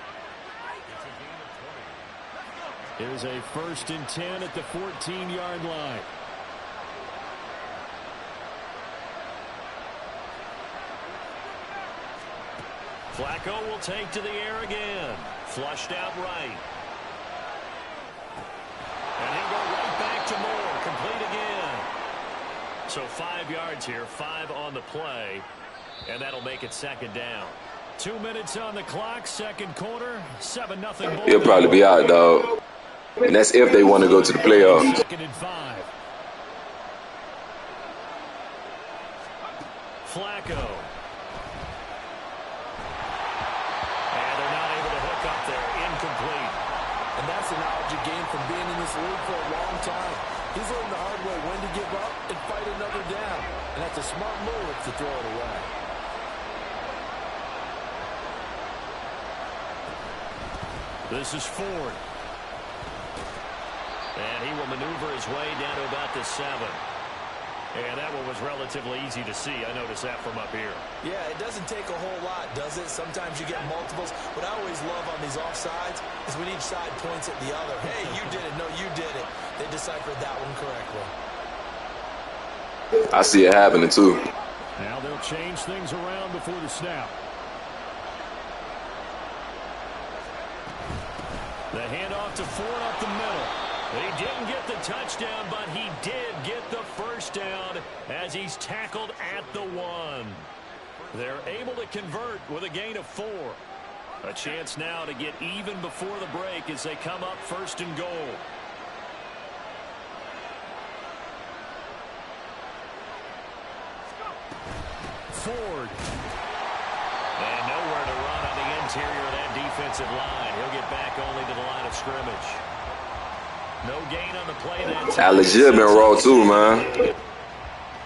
Here's a 1st and 10 at the 14-yard line. Flacco will take to the air again. Flushed out right. And he'll go right back to Moore. Complete again. So 5 yards here, 5 on the play. And that'll make it 2nd down. 2 minutes on the clock, 2nd quarter, 7-0. He'll probably be out, dog. And that's if they want to go to the playoffs. 2nd and 5. Flacco. And they're not able to hook up there. Incomplete. And that's the knowledge you gain from being in this league for a long time. He's learned the hard way when to give up and fight another down. And that's a smart move to throw it away. This is Ford. And he will maneuver his way down to about the 7. And that one was relatively easy to see. I noticed that from up here. Yeah, it doesn't take a whole lot, does it? Sometimes you get multiples. What I always love on these offsides is when each side points at the other. Hey, you did it. No, you did it. They deciphered that one correctly. I see it happening, too. Now they'll change things around before the snap. The handoff to Ford up the middle. He didn't get the touchdown, but he did get the 1st down as he's tackled at the 1. They're able to convert with a gain of 4. A chance now to get even before the break as they come up 1st and goal. Ford. And nowhere to run on the interior of that defensive line. He'll get back only to the line of scrimmage. No gain on the play that time. That legit been raw too, man.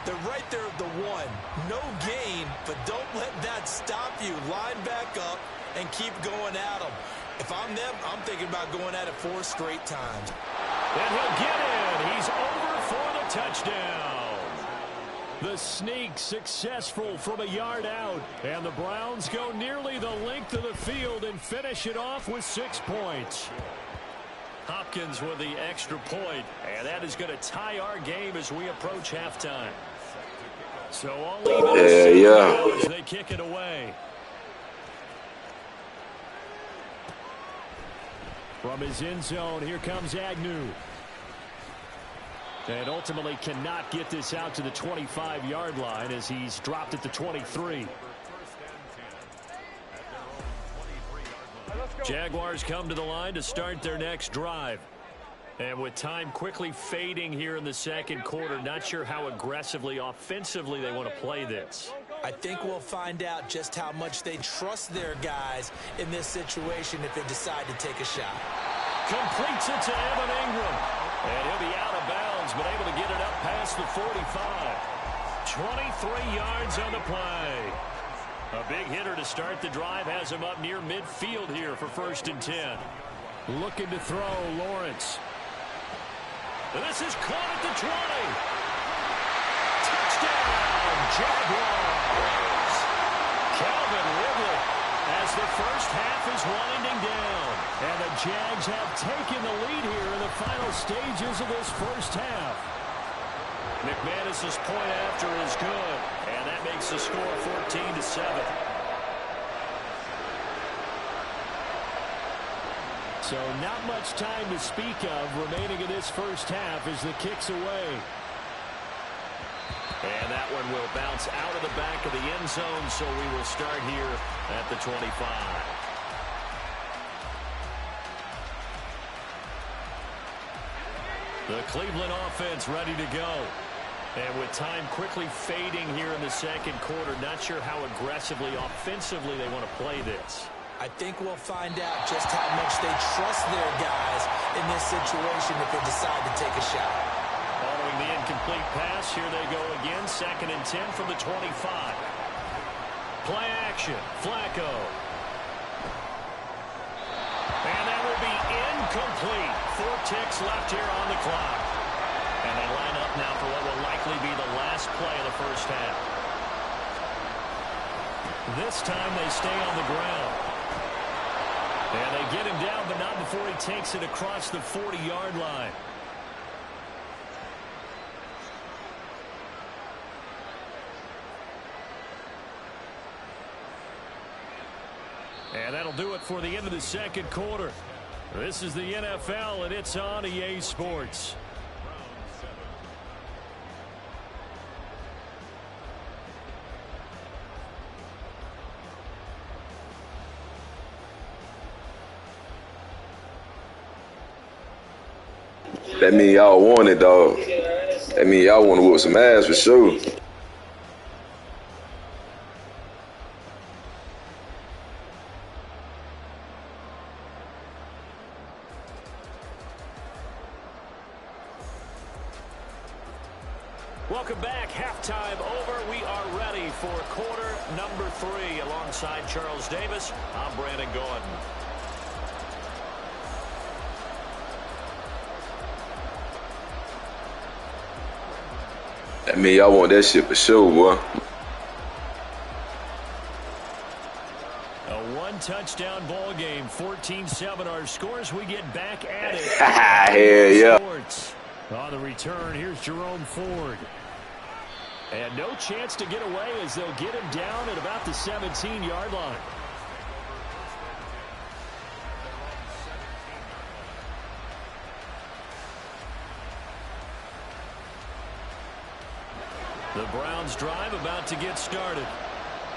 They're right there at the 1. No gain, but don't let that stop you. Line back up and keep going at them. If I'm them, I'm thinking about going at it 4 straight times. And he'll get in. He's over for the touchdown. The sneak successful from a yard out. And the Browns go nearly the length of the field and finish it off with 6 points. Hopkins with the extra point, and that is going to tie our game as we approach halftime. So all even as they kick it away. From his end zone, here comes Agnew. And ultimately cannot get this out to the 25-yard line as he's dropped at the 23. Jaguars come to the line to start their next drive. And with time quickly fading here in the 2nd quarter, not sure how aggressively, offensively they want to play this. I think we'll find out just how much they trust their guys in this situation if they decide to take a shot. Completes it to Evan Ingram. And he'll be out of bounds, but able to get it up past the 45. 23 yards on the play. A big hitter to start the drive has him up near midfield here for 1st and 10. Looking to throw, Lawrence. And this is caught at the 20. Touchdown, Jaguars. Calvin Ridley as the first half is winding down. And the Jags have taken the lead here in the final stages of this first half. McManus's point after is good, and that makes the score 14-7. So not much time to speak of remaining in this first half as the kick's away. And that one will bounce out of the back of the end zone, so we will start here at the 25. The Cleveland offense ready to go. And with time quickly fading here in the 2nd quarter, not sure how aggressively, offensively they want to play this. I think we'll find out just how much they trust their guys in this situation if they decide to take a shot. Following the incomplete pass, here they go again. 2nd and 10 from the 25. Play action, Flacco. And that will be incomplete. 4 ticks left here on the clock. And they line up now for what will likely be the last play of the first half. This time they stay on the ground. And they get him down, but not before he takes it across the 40-yard line. And that'll do it for the end of the second quarter. This is the NFL, and it's on EA Sports. That mean y'all want it, dog. That mean y'all want to whoop some ass for sure. Welcome back. Halftime over. We are ready for quarter number 3. Alongside Charles Davis, I'm Brandon Gordon. That mean y'all want that shit for sure, boy. A one-touchdown ball game, 14-7 our scores. We get back at it. Hell yeah. Sports. On the return, here's Jerome Ford. And no chance to get away as they'll get him down at about the 17-yard line. The Browns drive about to get started.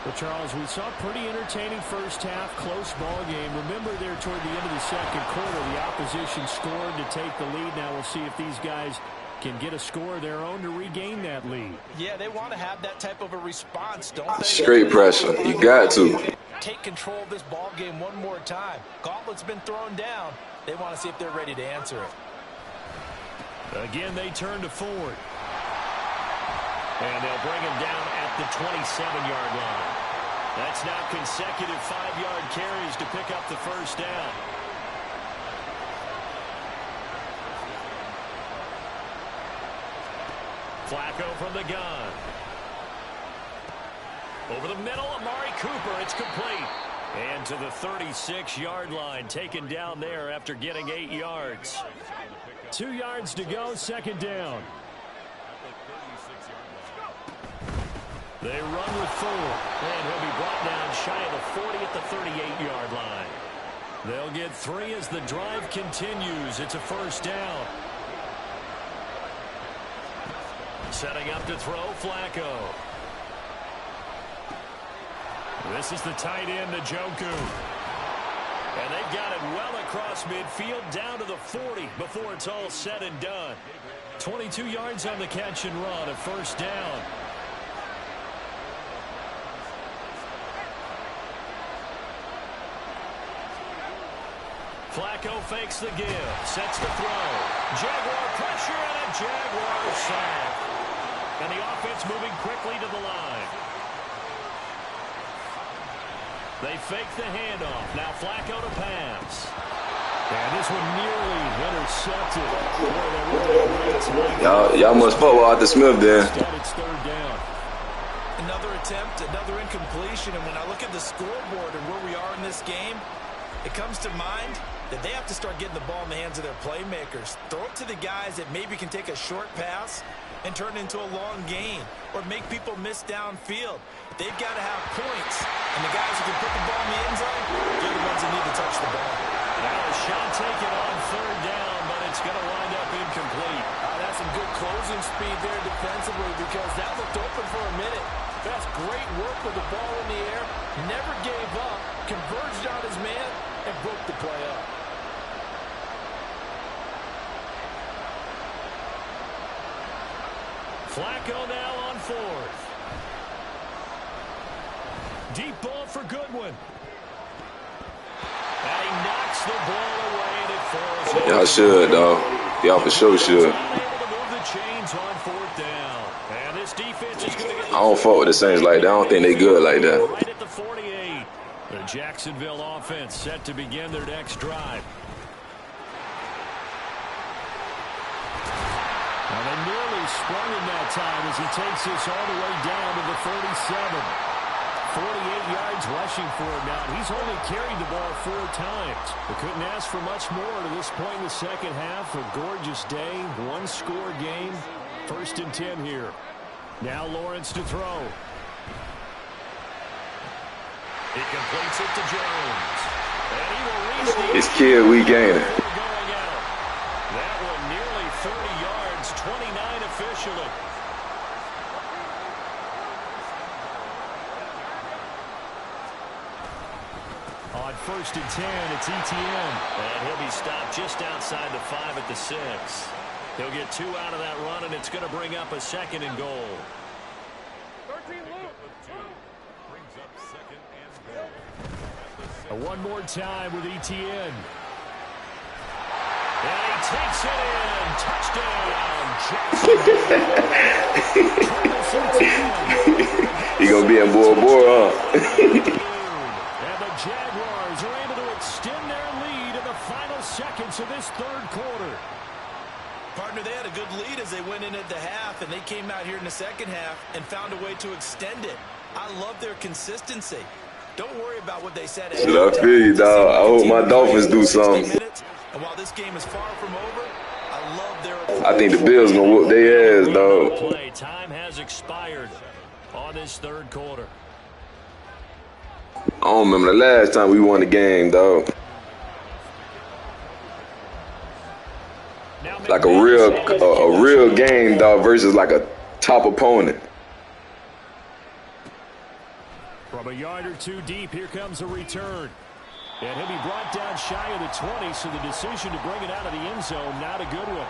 But, Charles, we saw a pretty entertaining first half, close ball game. Remember there toward the end of the second quarter, the opposition scored to take the lead. Now we'll see if these guys can get a score of their own to regain that lead. Yeah, they want to have that type of a response, don't they? Straight pressure. You got to. Take control of this ball game one more time. Gauntlet's been thrown down. They want to see if they're ready to answer it. Again, they turn to Ford. And they'll bring him down at the 27-yard line. That's now consecutive 5-yard carries to pick up the first down. Flacco from the gun. Over the middle, Amari Cooper. It's complete. And to the 36-yard line, taken down there after getting 8 yards. 2 yards to go, second down. They run with Ford, and he'll be brought down shy of the 40 at the 38-yard line. They'll get 3 as the drive continues. It's a first down. Setting up to throw, Flacco. This is the tight end, Njoku. And they've got it well across midfield, down to the 40 before it's all said and done. 22 yards on the catch and run, a first down. Flacco fakes the give, sets the throw. Jaguar pressure and a Jaguar sack. And the offense moving quickly to the line. They fake the handoff. Now Flacco to pass. And this one nearly intercepted. Boy, that would be a great time. Y'all must follow Arthur Smith then. Instead, it's third down. Another attempt, another incompletion. And when I look at the scoreboard and where we are in this game, it comes to mind that they have to start getting the ball in the hands of their playmakers. Throw it to the guys that maybe can take a short pass and turn it into a long gain or make people miss downfield. They've got to have points. And the guys who can put the ball in the end zone, they're the ones that need to touch the ball. Now a shot taken on third down, but it's going to wind up incomplete. That's some good closing speed there defensively because that looked open for a minute. That's great work with the ball in the air. Never gave up, converged on his man, and broke the play up. Flacco now on fourth. Deep ball for Goodwin. And he knocks the ball away and it falls. Y'all should, dog. Y'all for sure should. Able to move the chains on fourth down. And this defense is going to get I don't fuck with the Saints like that. I don't think they good like that. right at the 48. The Jacksonville offense set to begin their next drive. And they nearly sprung him that time as he takes this all the way down to the 37. 48 yards rushing for him now. He's only carried the ball 4 times. We couldn't ask for much more to this point in the second half. A gorgeous day, one-score game. 1st and 10 here. Now Lawrence to throw. He completes it to Jones. And he will reach the It's kid we gaining. going out. That one nearly 30 yards, 29 officially. On 1st and 10, it's ETN. And he'll be stopped just outside the 5 at the 6. He'll get 2 out of that run, and it's going to bring up a 2nd and goal. One more time with ETN. And he takes it in. Touchdown, Jackson. He gonna be in Bora Bora, huh? And the Jaguars are able to extend their lead in the final seconds of this 3rd quarter. Partner, they had a good lead as they went in at the half, and they came out here in the second half and found a way to extend it. I love their consistency. Don't worry about what they said. Shit, I feel you, dog. I hope my Dolphins do something. And while this game is far from over, I love their... I think the Bills gonna whoop their ass, dog. Play. Time has expired on this 3rd quarter. I don't remember the last time we won the game, dog. Like a real game, dog, versus like a top opponent. From a yard or 2 deep, here comes a return. And he'll be brought down shy of the 20, so the decision to bring it out of the end zone, not a good one.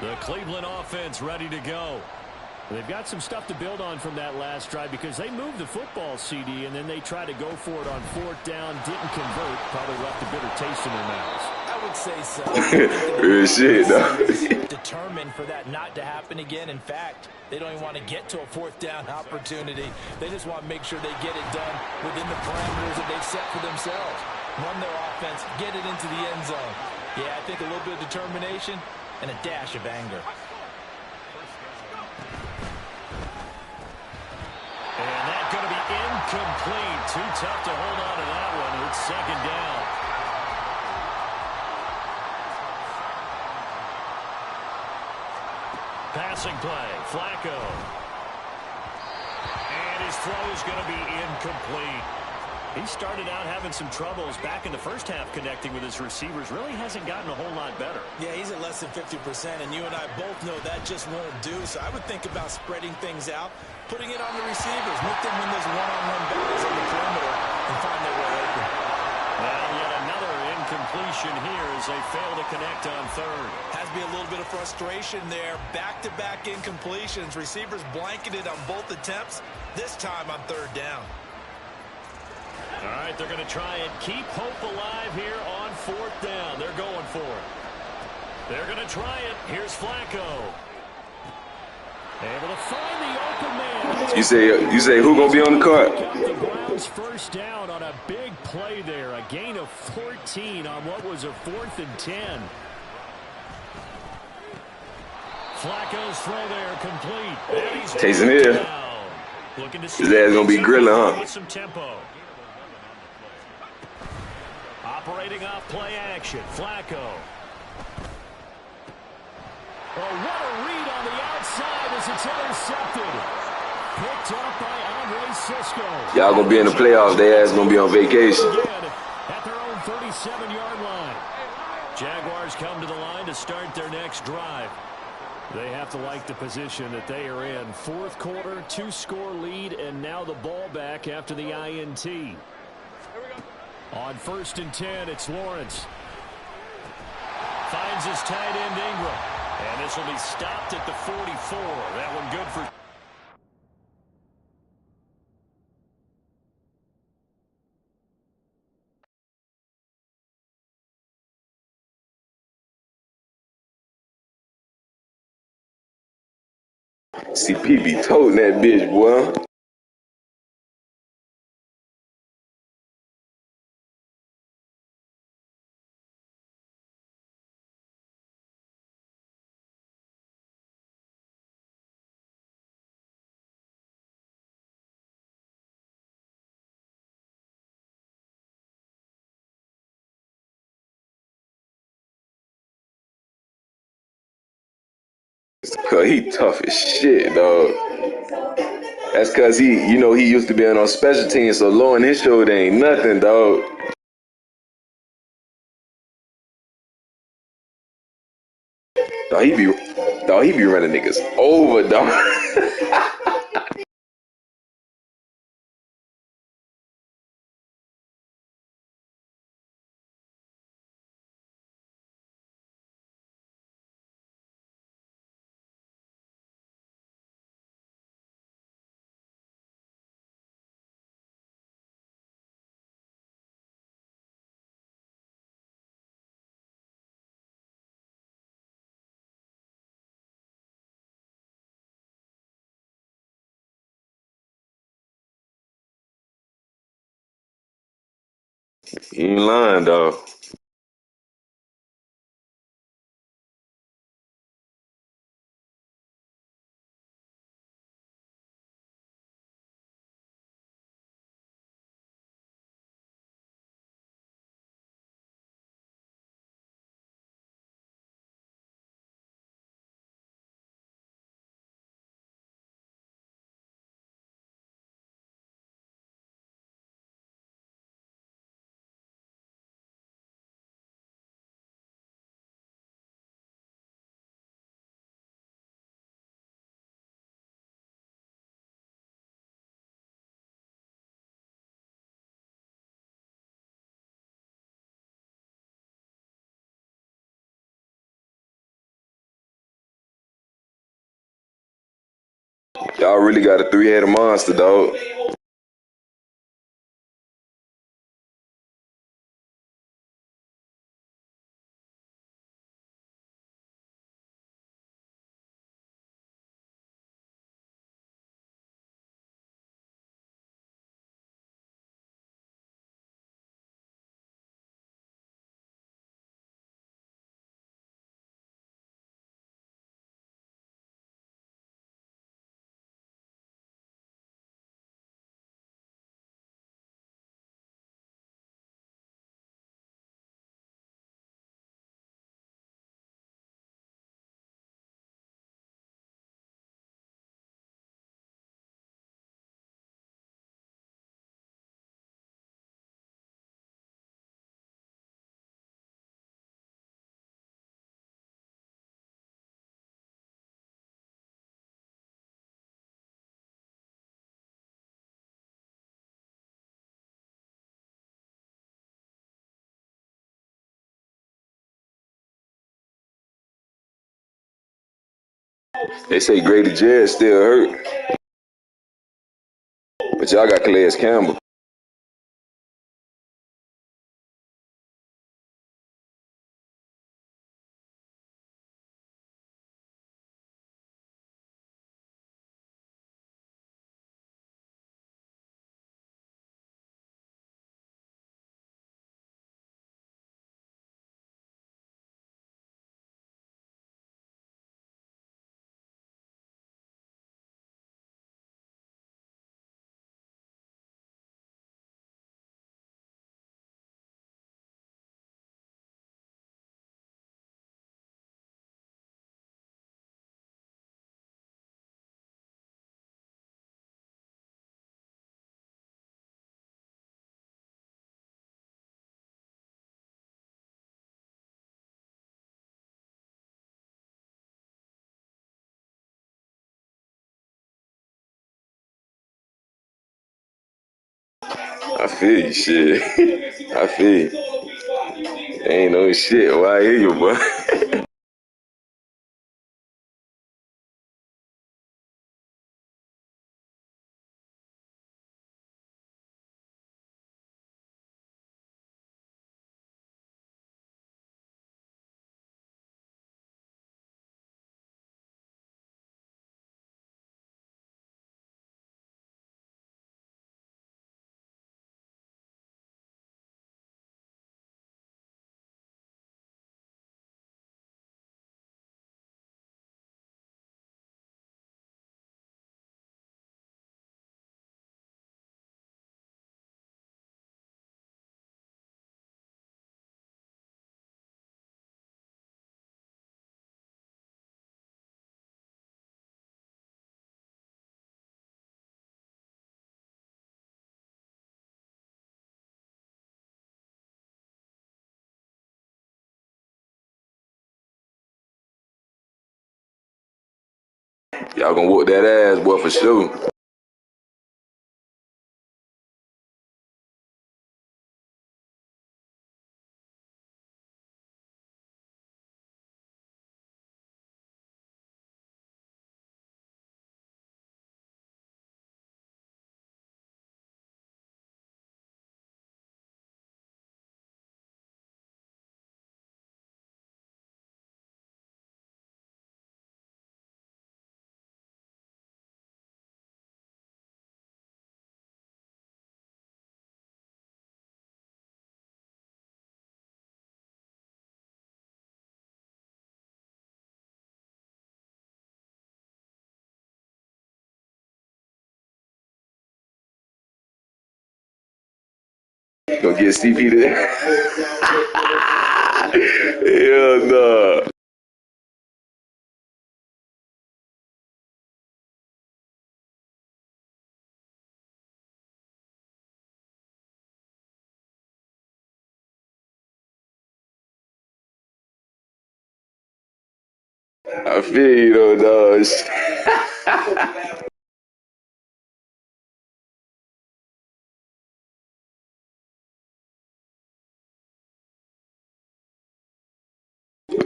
The Cleveland offense ready to go. They've got some stuff to build on from that last drive because they moved the football, CD, and then they tried to go for it on 4th down, didn't convert, probably left a bitter taste in their mouths. I would say so. Real shit, dog. Determined for that not to happen again. In fact, they don't even want to get to a 4th down opportunity. They just want to make sure they get it done within the parameters that they've set for themselves. Run their offense, get it into the end zone. Yeah, I think a little bit of determination and a dash of anger. And that's going to be incomplete. Too tough to hold on to that one. It's 2nd down. Passing play, Flacco. And his throw is going to be incomplete. He started out having some troubles back in the first half connecting with his receivers. Really hasn't gotten a whole lot better. Yeah, he's at less than 50%, and you and I both know that just won't do. So I would think about spreading things out, putting it on the receivers, make them win those one-on-one battles on the perimeter and find their way open. Well, yet another incompletion here as they fail to connect on 3rd. Has to be a little bit of frustration there. Back-to-back incompletions. Receivers blanketed on both attempts, this time on 3rd down. All right, they're going to try and keep hope alive here on 4th down. They're going for it. They're going to try it. Here's Flacco. Able to find the open man. You say who gonna be on the card? The Browns 1st down on a big play there. A gain of 14 on what was a 4th and 10. Flacco's throw there complete. Taysom Hill. Looking to His ass gonna be grilling, huh? With some tempo. Operating off play action. Flacco. Oh, what a read on the outside as it's intercepted. Picked up by Andre Cisco. Y'all gonna be in the playoffs. Their ass gonna be on vacation. At their own 37-yard line. Jaguars come to the line to start their next drive. They have to like the position that they are in. 4th quarter, 2-score lead, and now the ball back after the INT. On 1st and 10, it's Lawrence. Finds his tight end Ingram. And this will be stopped at the 44. That one good for... CP be toting that bitch, boy. Cause he tough as shit, dog. That's cause he used to be on special teams, so lowering his shoulder ain't nothing, dog. Dog, he be running niggas over, dog. He ain't lying, dog. Y'all really got a three-headed monster, dog. They say Grady Jarrett still hurt, but y'all got Calais Campbell. I feel you, shit. I feel you. Ain't no shit. Why I hear you, boy? Y'all gonna whoop that ass, boy, for sure. Gonna get CP there. Hell no. I feel you though, dog.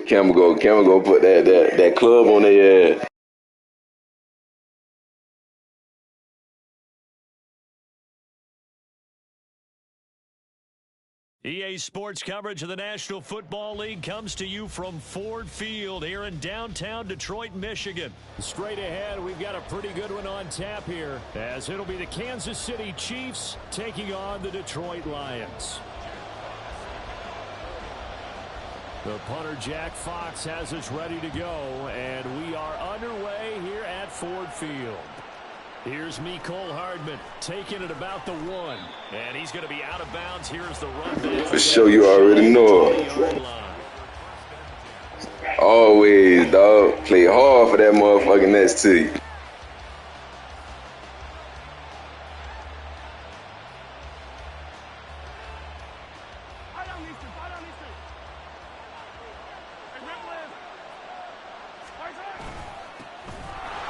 Camel go put that club on their ass. EA Sports coverage of the National Football League comes to you from Ford Field here in downtown Detroit, Michigan. Straight ahead, we've got a pretty good one on tap here, as it'll be the Kansas City Chiefs taking on the Detroit Lions. The punter, Jack Fox, has us ready to go, and we are underway here at Ford Field. Here's Mecole Hardman taking it about the 1. And he's going to be out of bounds. Here's the run back. For sure, you already know it. Always, dog. Play hard for that motherfucking next tee.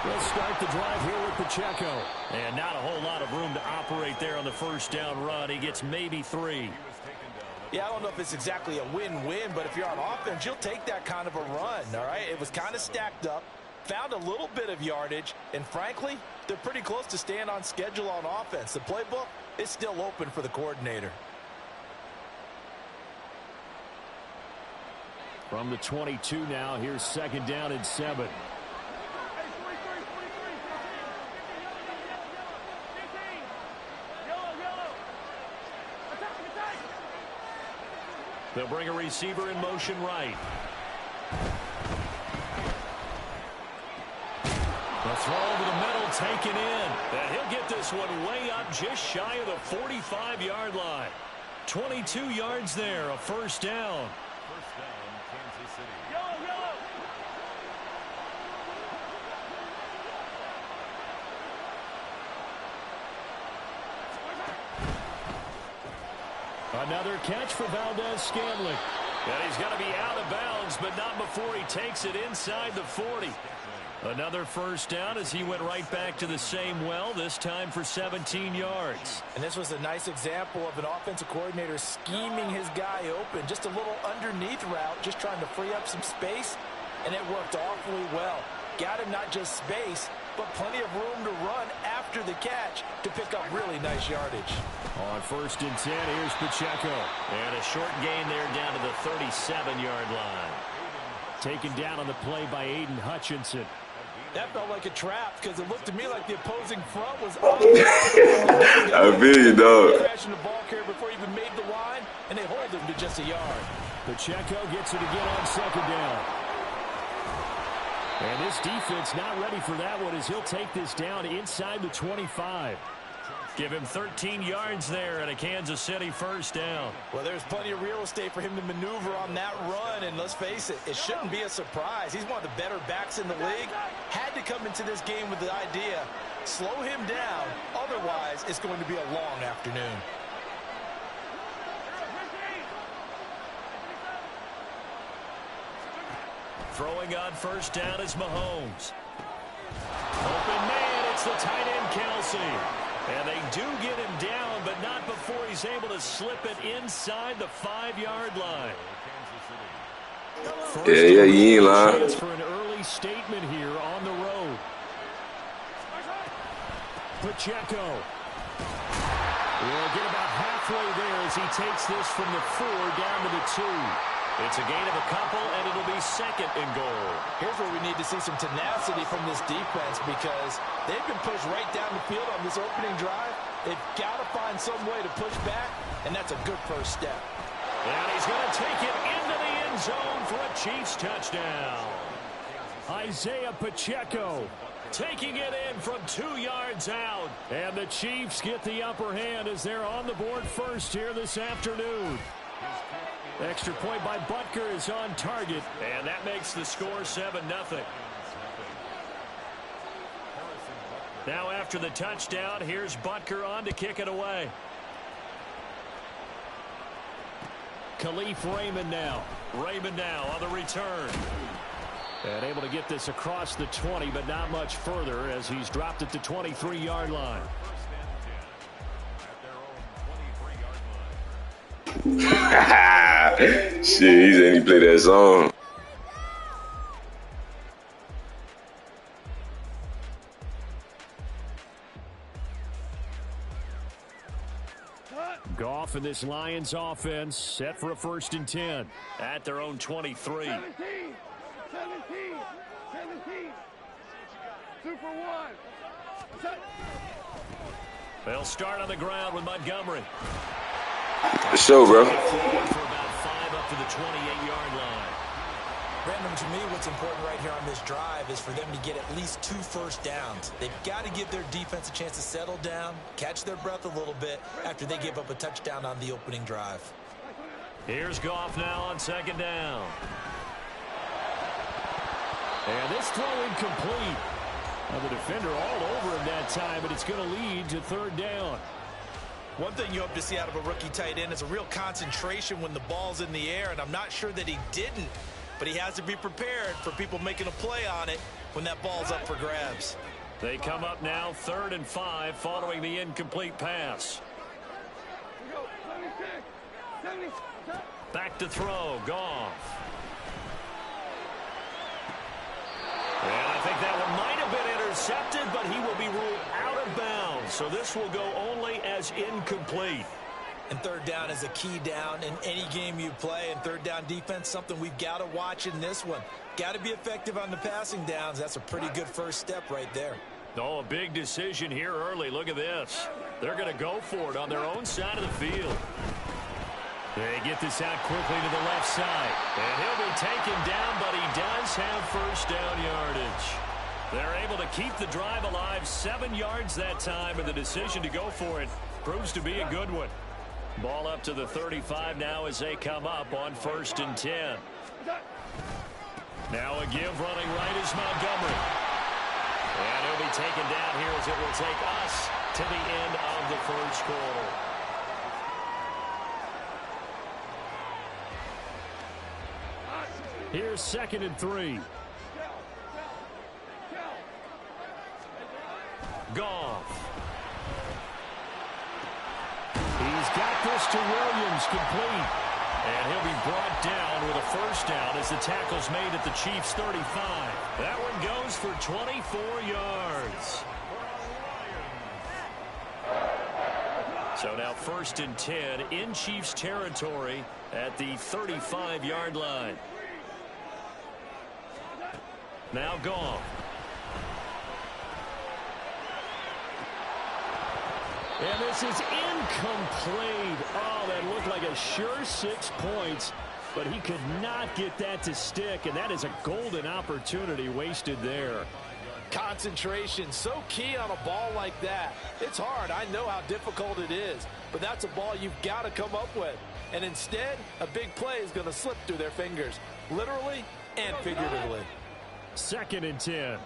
Let's start the drive here with Pacheco. And not a whole lot of room to operate there on the first down run. He gets maybe 3. Yeah, I don't know if it's exactly a win-win, but if you're on offense, you'll take that kind of a run, all right? It was kind of stacked up, found a little bit of yardage, and frankly, they're pretty close to staying on schedule on offense. The playbook is still open for the coordinator. From the 22 now, here's 2nd down and 7. They'll bring a receiver in motion right. The throw over the middle taken in. And he'll get this one way up just shy of the 45-yard line. 22 yards there, a first down. First down, Kansas City. Another catch for Valdez-Scantling. And he's going to be out of bounds, but not before he takes it inside the 40. Another first down as he went right back to the same well, this time for 17 yards. And this was a nice example of an offensive coordinator scheming his guy open. Just a little underneath route, just trying to free up some space, and it worked awfully well. Got him not just space, but plenty of room to run after the catch to pick up really nice yardage. On 1st and 10, here's Pacheco. And a short gain there down to the 37-yard line. Taken down on the play by Aiden Hutchinson. That felt like a trap because it looked to me like the opposing front was I feel you, dog. Crashing the ball carrier before he even made the line, and they hold him to just a yard. Pacheco gets it again on 2nd down. And this defense not ready for that one as he'll take this down inside the 25. Give him 13 yards there and a Kansas City first down. Well, there's plenty of real estate for him to maneuver on that run, and let's face it, it shouldn't be a surprise. He's one of the better backs in the league. Had to come into this game with the idea, slow him down, otherwise it's going to be a long afternoon. Throwing on first down is Mahomes. Open man, it's the tight end, Kelsey. And they do get him down, but not before he's able to slip it inside the 5-yard line. Yeah, you ain't lying. Chance for an early statement here on the road. Pacheco. We'll get about halfway there as he takes this from the 4 down to the 2. It's a gain of a couple, and it'll be 2nd and goal. Here's where we need to see some tenacity from this defense because they've been pushed right down the field on this opening drive. They've got to find some way to push back, and that's a good first step. And he's going to take it into the end zone for a Chiefs touchdown. Isaiah Pacheco Taking it in from 2 yards out. And the Chiefs get the upper hand as they're on the board first here this afternoon. Extra point by Butker is on target. And that makes the score 7-0. Now after the touchdown, here's Butker on to kick it away. Khalif Raymond now. Raymond now on the return. And able to get this across the 20, but not much further as he's dropped it to 23-yard line. Shit, he said he played that song. Goff and this Lions offense set for a 1st and 10. At their own 23. 17. 2 for 1. They'll start on the ground with Montgomery. For sure, bro. For about 5 up to the 28-yard line. Brandon, to me, what's important right here on this drive is for them to get at least 2 first downs. They've got to give their defense a chance to settle down, catch their breath a little bit after they give up a touchdown on the opening drive. Here's Goff now on 2nd down. And this throw incomplete. Now the defender all over him that time, but it's going to lead to 3rd down. One thing you hope to see out of a rookie tight end is a real concentration when the ball's in the air, and I'm not sure that he didn't, but he has to be prepared for people making a play on it when that ball's up for grabs. They come up now 3rd and 5 following the incomplete pass. Back to throw, Goff. And I think that one might have been intercepted, but he will be ruled out of bounds. So this will go only as incomplete. And 3rd down is a key down in any game you play. And 3rd down defense, something we've got to watch in this one. Got to be effective on the passing downs. That's a pretty good first step right there. Oh, a big decision here early. Look at this. They're going to go for it on their own side of the field. They get this out quickly to the left side. And he'll be taken down, but he does have 1st down yardage. They're able to keep the drive alive, 7 yards that time, and the decision to go for it proves to be a good one. Ball up to the 35 now as they come up on 1st and 10. Now a give running right is Montgomery. And he'll be taken down here as it will take us to the end of the 1st quarter. Here's 2nd and 3. Goff. He's got this to Williams, complete. And he'll be brought down with a 1st down as the tackle's made at the Chiefs' 35. That one goes for 24 yards. So now 1st and 10 in Chiefs territory at the 35-yard line. Now Goff. And this is incomplete. Oh, that looked like a sure 6 points, but he could not get that to stick, and that is a golden opportunity wasted there. Concentration, so key on a ball like that. It's hard. I know how difficult it is, but that's a ball you've got to come up with. And instead, a big play is going to slip through their fingers, literally and figuratively. 2nd and 10.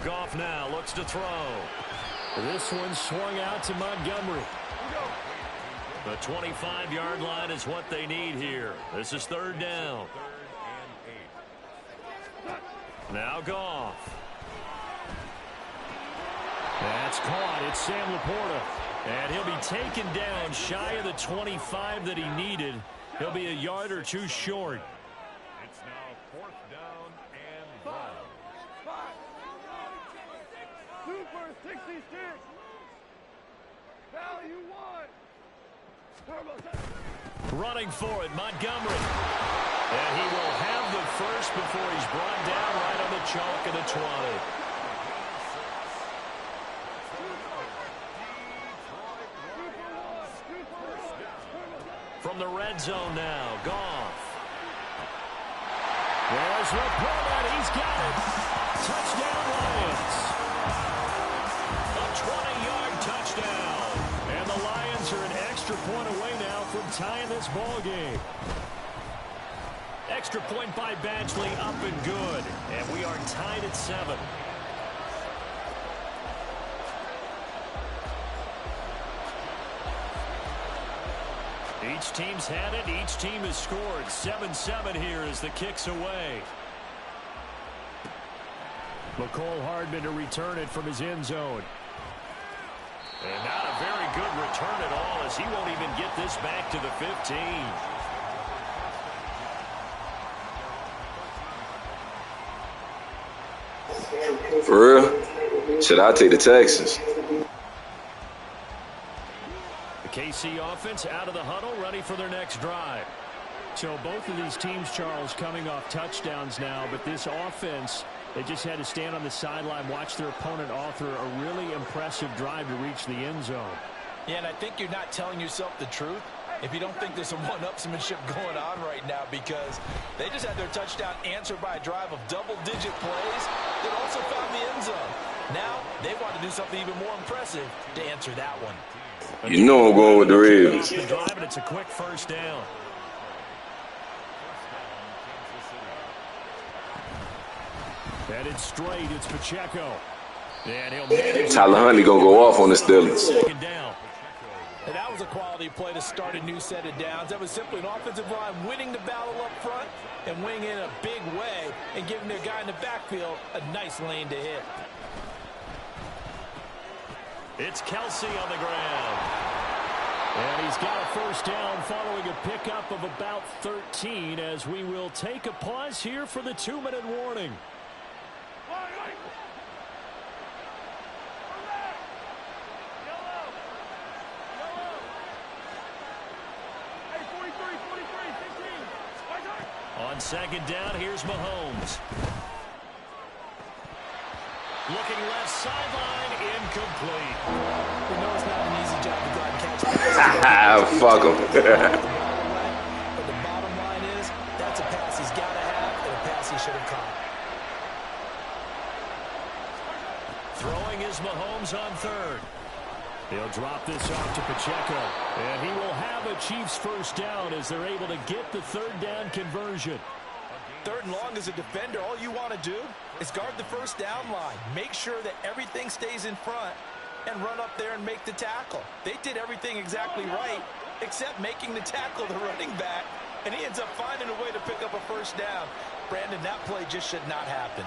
Goff now looks to throw. This one swung out to Montgomery. The 25-yard line is what they need here. This is 3rd down. Now Goff. That's caught. It's Sam Laporta. And he'll be taken down shy of the 25 that he needed. He'll be a yard or two short. It's now 4th down and 1. 2 for 66. Value 1. Running for it, Montgomery. And he will have the first before he's brought down right on the chalk of the 20. From the red zone now, Goff. There's Laporta. He's got it. Touchdown, Lions. A 20-yard touchdown. And the Lions are an extra point away now from tying this ball game. Extra point by Badgley, up and good. And we are tied at 7. Each team's had it. Each team has scored. 7-7 here as the kick's away. McCole Hardman to return it from his end zone. And not a very good return at all, as he won't even get this back to the 15. For real? Should I take the Texans? The KC offense out of the huddle, ready for their next drive. So both of these teams, Charles, coming off touchdowns now, but this offense, they just had to stand on the sideline, watch their opponent author a really impressive drive to reach the end zone. Yeah, and I think you're not telling yourself the truth if you don't think there's some one-upsmanship going on right now, because they just had their touchdown answered by a drive of double-digit plays that also found the end zone. Now they want to do something even more impressive to answer that one. You know I'm going with the Ravens. It's a quick first down. Headed straight, it's Pacheco. And he'll Tyler Huntley going to go off on the Steelers. Second down. And that was a quality play to start a new set of downs. That was simply an offensive line winning the battle up front and winning in a big way and giving their guy in the backfield a nice lane to hit. It's Kelsey on the ground. And he's got a first down following a pickup of about 13, as we will take a pause here for the 2-minute warning. On second down, here's Mahomes. Looking left sideline, incomplete. We know it's not an easy job to go out and catch. Fuck him. But the bottom line is, that's a pass he's got to have and a pass he should have caught. Throwing is Mahomes on third. He'll drop this off to Pacheco. And he will have a Chiefs first down as they're able to get the third down conversion. Third and long as a defender, all you want to do is guard the first down line. Make sure that everything stays in front and run up there and make the tackle. They did everything exactly right except making the tackle the running back, and he ends up finding a way to pick up a first down. Brandon, that play just should not happen.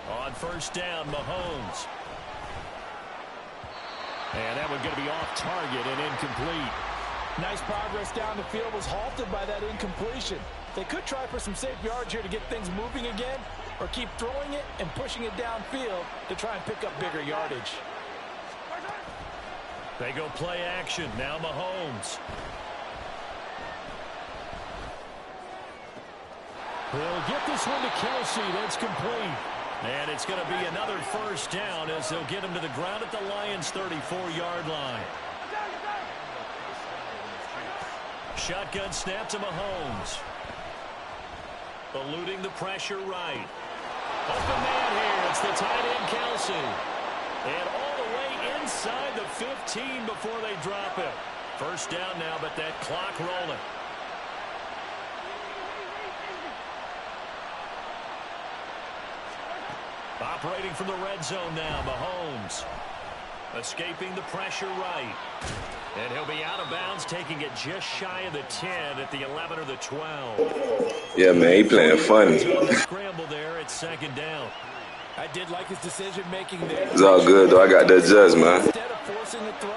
On first down, Mahomes. And that one going to be off target and incomplete. Nice progress down the field was halted by that incompletion. They could try for some safe yards here to get things moving again, or keep throwing it and pushing it downfield to try and pick up bigger yardage. They go play action. Now Mahomes. They'll get this one to Kelsey. That's complete. And it's going to be another first down as they'll get him to the ground at the Lions' 34-yard line. Shotgun snap to Mahomes. Eluding the pressure right. Open man here. It's the tight end, Kelsey. And all the way inside the 15 before they drop it. First down now, but that clock rolling. Operating from the red zone now, Mahomes. Escaping the pressure right. And he'll be out of bounds, taking it just shy of the 10 at the 11 or the 12. Yeah, man, he playing funny. Scramble there at second down. I did like his decision-making there. It's all good, though. I got that judge, man. Instead of forcing the throw.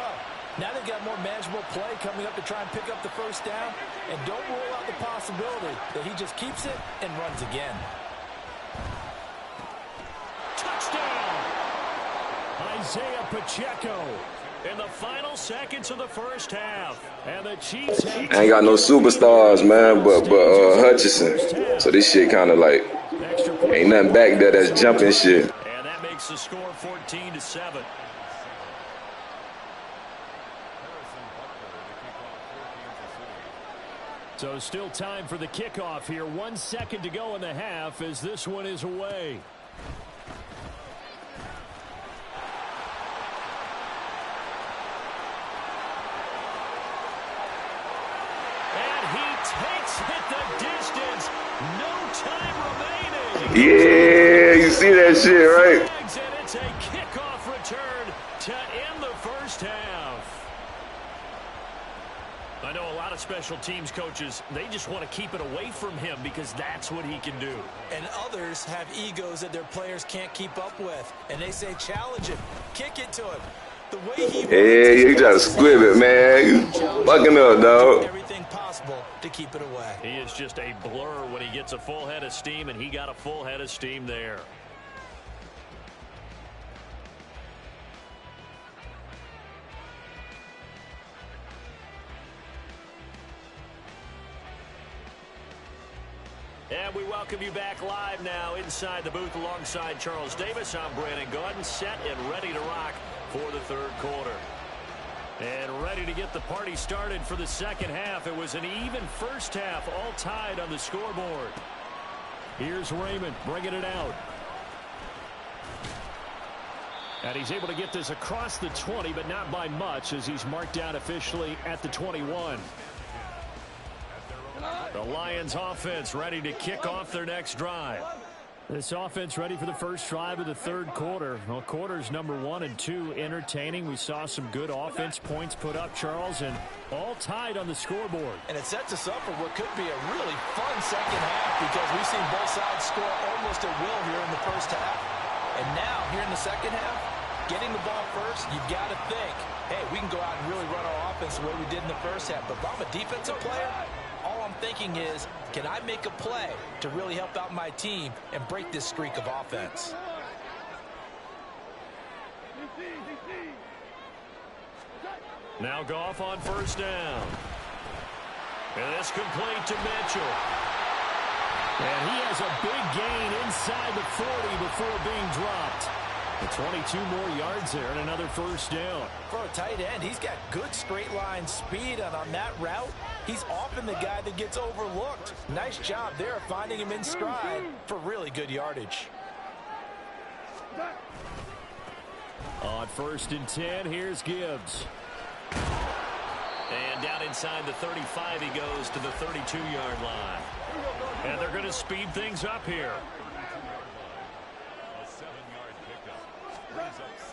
Now they've got more manageable play coming up to try and pick up the first down. And don't rule out the possibility that he just keeps it and runs again. Touchdown! Isaiah Pacheco in the final seconds of the first half. And the Chiefs have I ain't got no superstars, man, but Hutchinson. So this shit kind of like ain't nothing back there that's jumping shit. And that makes the score 14-7. So still time for the kickoff here. 1 second to go in the half as this one is away. And he takes it the distance. No time remaining. Yeah, you see that shit, right? And it's a kickoff return to end the first half. I know a lot of special teams coaches, they just want to keep it away from him because that's what he can do. And others have egos that their players can't keep up with. And they say, challenge him. Kick it to him. The way he Yeah, you gotta squib it, man. You fucking up, dog. everything possible to keep it away. He is just a blur when he gets a full head of steam, and he got a full head of steam there. And we welcome you back live now inside the booth alongside Charles Davis. I'm Brandon Gaudin, set and ready to rock for the third quarter. And ready to get the party started for the second half. It was an even first half, all tied on the scoreboard. Here's Raymond bringing it out. And he's able to get this across the 20, but not by much as he's marked down officially at the 21. The Lions offense ready to kick off their next drive. This offense ready for the first drive of the third quarter. Well, quarters number 1 and 2 entertaining. We saw some good offense points put up, Charles, and all tied on the scoreboard. And it sets us up for what could be a really fun second half because we've seen both sides score almost at will here in the first half. And now, here in the second half, getting the ball first, you've got to think, hey, we can go out and really run our offense the way we did in the first half. But if I'm a defensive player, all I'm thinking is, can I make a play to really help out my team and break this streak of offense? Now Goff on first down. And it's complete to Mitchell. And he has a big gain inside the 40 before being dropped. The 22 more yards there and another first down. For a tight end, he's got good straight line speed, and on that route, he's often the guy that gets overlooked. Nice job there finding him in stride for really good yardage. On 1st and 10, here's Gibbs. And down inside the 35, he goes to the 32-yard line. And they're going to speed things up here.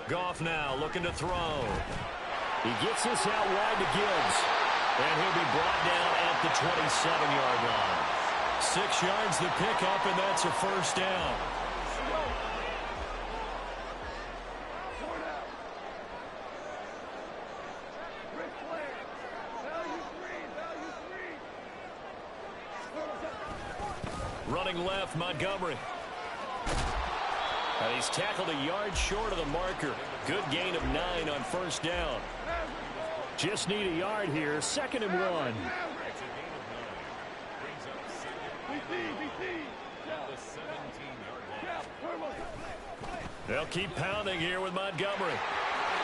Goff now looking to throw. He gets this out wide to Gibbs. And he'll be brought down at the 27-yard line. 6 yards the pickup, and that's a first down. Running left, Montgomery. And he's tackled a yard short of the marker. Good gain of 9 on first down. Just need a yard here. 2nd and 1. They'll keep pounding here with Montgomery.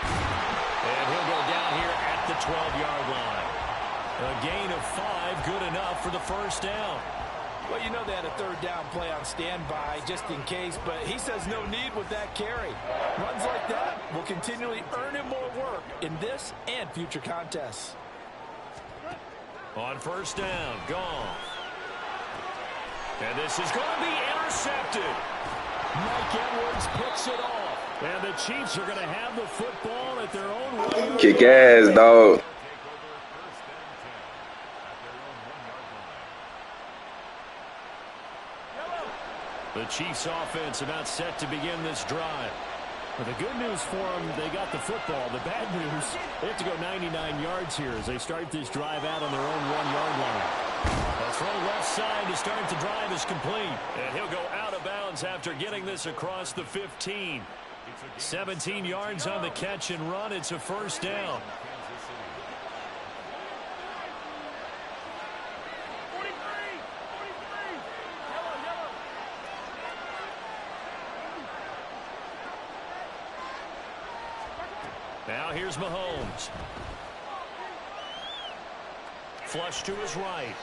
And he'll go down here at the 12-yard line. A gain of 5, good enough for the first down. Well, you know they had a third down play on standby just in case, but he says no need with that carry. Runs like that will continually earn him more work in this and future contests. On first down, Goff. And this is going to be intercepted. Mike Edwards picks it off. And the Chiefs are going to have the football ball at their own 1 yard. Kick ass, dog. The Chiefs offense about set to begin this drive. But the good news for them, they got the football. The bad news, they have to go 99 yards here as they start this drive out on their own 1 yard line. The throw left side to start the drive is complete. And he'll go out of bounds after getting this across the 15. 17 yards on the catch and run. It's a first down. Now here's Mahomes. Flush to his right.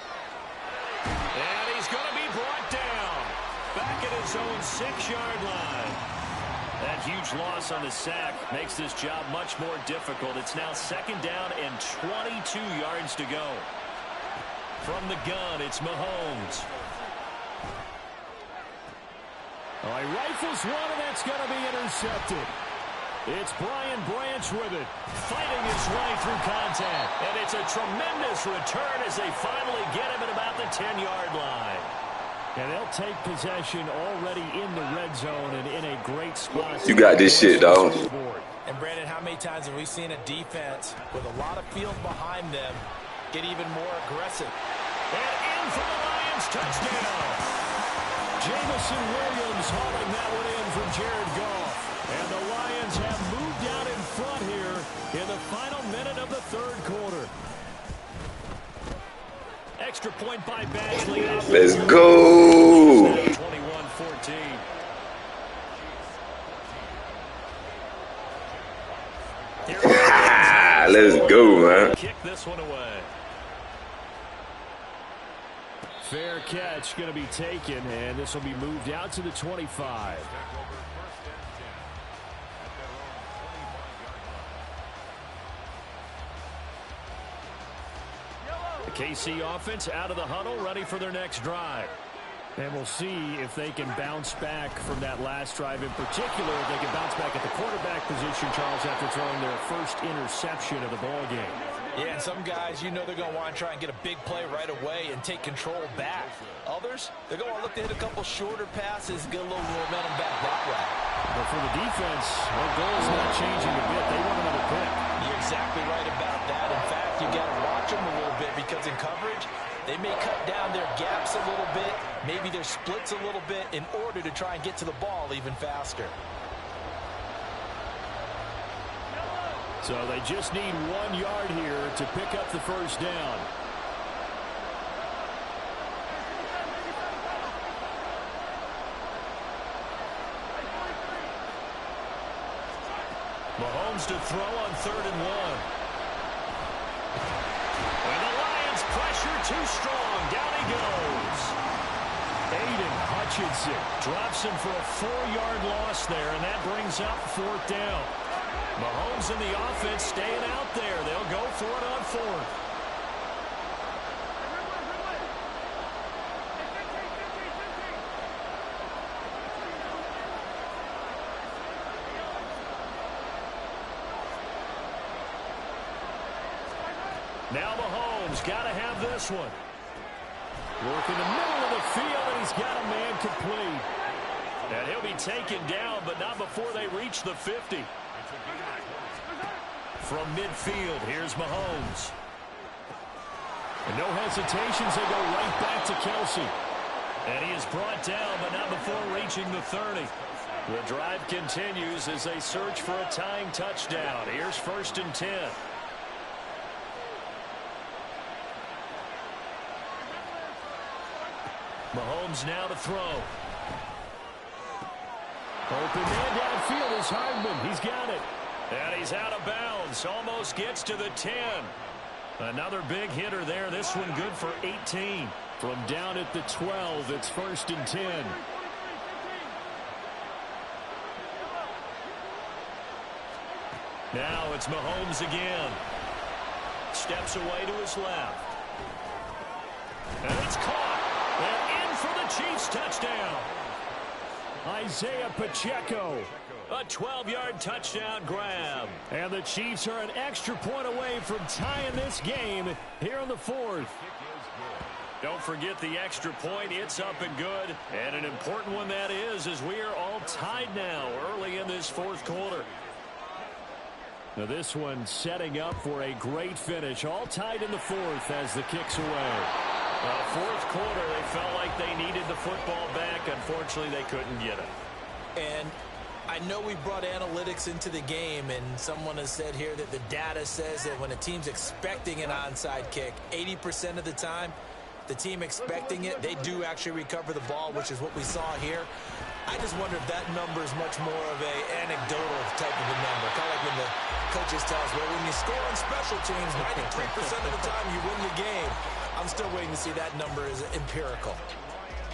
And he's going to be brought down. Back at his own 6-yard line. That huge loss on the sack makes this job much more difficult. It's now 2nd down and 22 yards to go. From the gun, it's Mahomes. Oh, he rifles one, and that's going to be intercepted. It's Brian Branch with it, fighting his way through contact. And it's a tremendous return as they finally get him at about the 10-yard line. And they'll take possession already in the red zone and in a great spot. You got this shit, dog. And Brandon, how many times have we seen a defense with a lot of field behind them get even more aggressive? And in for the Lions, touchdown. Jamison Williams hauling that one in from Jared Goff. And the Lions have moved out in front here in the final minute of the 3rd quarter. Extra point by Badgley. Let's go. 21-14. Let's go, man. Kick this one away. Fair catch going to be taken, and this will be moved out to the 25. The KC offense out of the huddle, ready for their next drive. And we'll see if they can bounce back from that last drive in particular. If they can bounce back at the quarterback position, Charles, after throwing their first interception of the ballgame. Yeah, and some guys, you know they're going to want to try and get a big play right away and take control back. Others, they're going to look to hit a couple shorter passes, get a little momentum back that way. But for the defense, their goal is not changing a bit. They want another pick. You're exactly right about that. In fact, you got to watch them a little bit because in coverage, they may cut down their gaps a little bit, maybe their splits a little bit in order to try and get to the ball even faster. So they just need 1 yard here to pick up the first down. Mahomes to throw on 3rd and 1. And the Lions pressure too strong. Down he goes. Aiden Hutchinson drops him for a 4-yard loss there, and that brings up 4th down. Mahomes and the offense staying out there. They'll go for it on 4th. Now Mahomes got to have this one. Work in the middle of the field, and he's got a man complete. And he'll be taken down, but not before they reach the 50. From midfield, here's Mahomes. And no hesitations, they go right back to Kelsey. And he is brought down, but not before reaching the 30. The drive continues as they search for a tying touchdown. Here's 1st and 10. Mahomes now to throw. Open man downfield is Hardman. He's got it. And he's out of bounds. Almost gets to the 10. Another big hitter there. This one good for 18. From down at the 12, it's 1st and 10. Now it's Mahomes again. Steps away to his left. And it's caught. And in for the Chiefs touchdown. Isaiah Pacheco A 12-yard touchdown grab. And the Chiefs are an extra point away from tying this game here in the fourth. Don't forget the extra point. It's up and good. And an important one that is, as we are all tied now early in this fourth quarter. Now this one setting up for a great finish. All tied in the fourth as the kick's away. Fourth quarter, they felt like they needed the football back. Unfortunately, they couldn't get it. And I know we brought analytics into the game, and someone has said here that the data says that when a team's expecting an onside kick, 80% of the time, the team expecting it, they do actually recover the ball, which is what we saw here. I just wonder if that number is much more of an anecdotal type of a number. Kind of like when the coaches tell us, well, when you score on special teams, 93% of the time you win the game. I'm still waiting to see that number is empirical.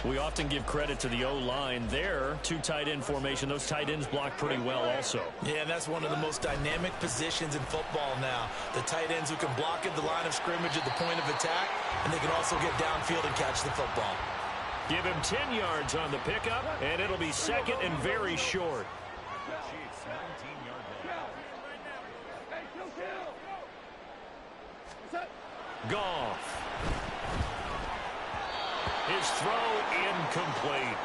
We often give credit to the O-line there. Two tight end formation. Those tight ends block pretty well also. Yeah, and that's one of the most dynamic positions in football now. The tight ends who can block at the line of scrimmage at the point of attack, and they can also get downfield and catch the football. Give him 10 yards on the pickup, and it'll be second and very short. Goff. His throw incomplete.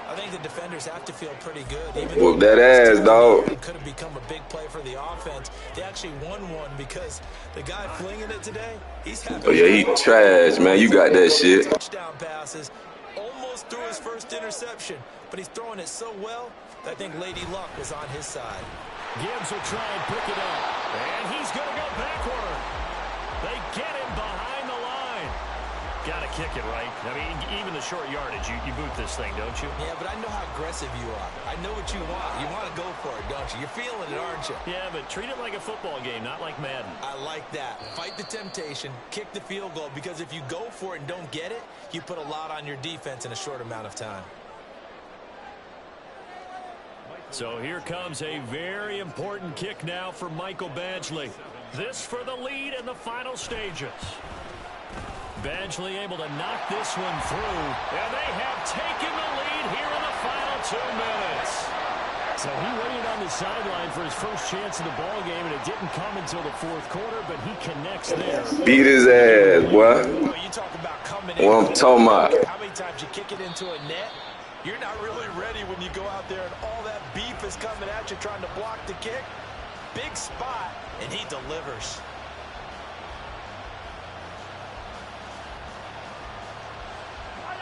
I think the defenders have to feel pretty good. Even Whoop that ass, dog. It could have become a big play for the offense. They actually won one because the guy flinging it today, he's happy. Oh, yeah, he trash, man. You got that shit. Touchdown passes. Almost threw his first interception, but he's throwing it so well that I think Lady Luck was on his side. Gibbs will try and pick it up. And he's going to go backward. They get him behind the line. Got to kick it, right? I mean, even the short yardage, you boot this thing, don't you? Yeah, but I know how aggressive you are. I know what you want. You want to go for it, don't you? You're feeling it, aren't you? Yeah, but treat it like a football game, not like Madden. I like that. Fight the temptation, kick the field goal, because if you go for it and don't get it, you put a lot on your defense in a short amount of time. So here comes a very important kick now for Michael Badgley. This for the lead in the final stages. Badgley able to knock this one through, and they have taken the lead here in the final 2 minutes. So he waited on the sideline for his first chance in the ball game, and it didn't come until the fourth quarter, but he connects there. Beat his ass, boy. Well, you talk about coming in. What I'm talking about. How many times you kick it into a net? You're not really ready when you go out there and all that beef is coming at you trying to block the kick. Big spot, and he delivers.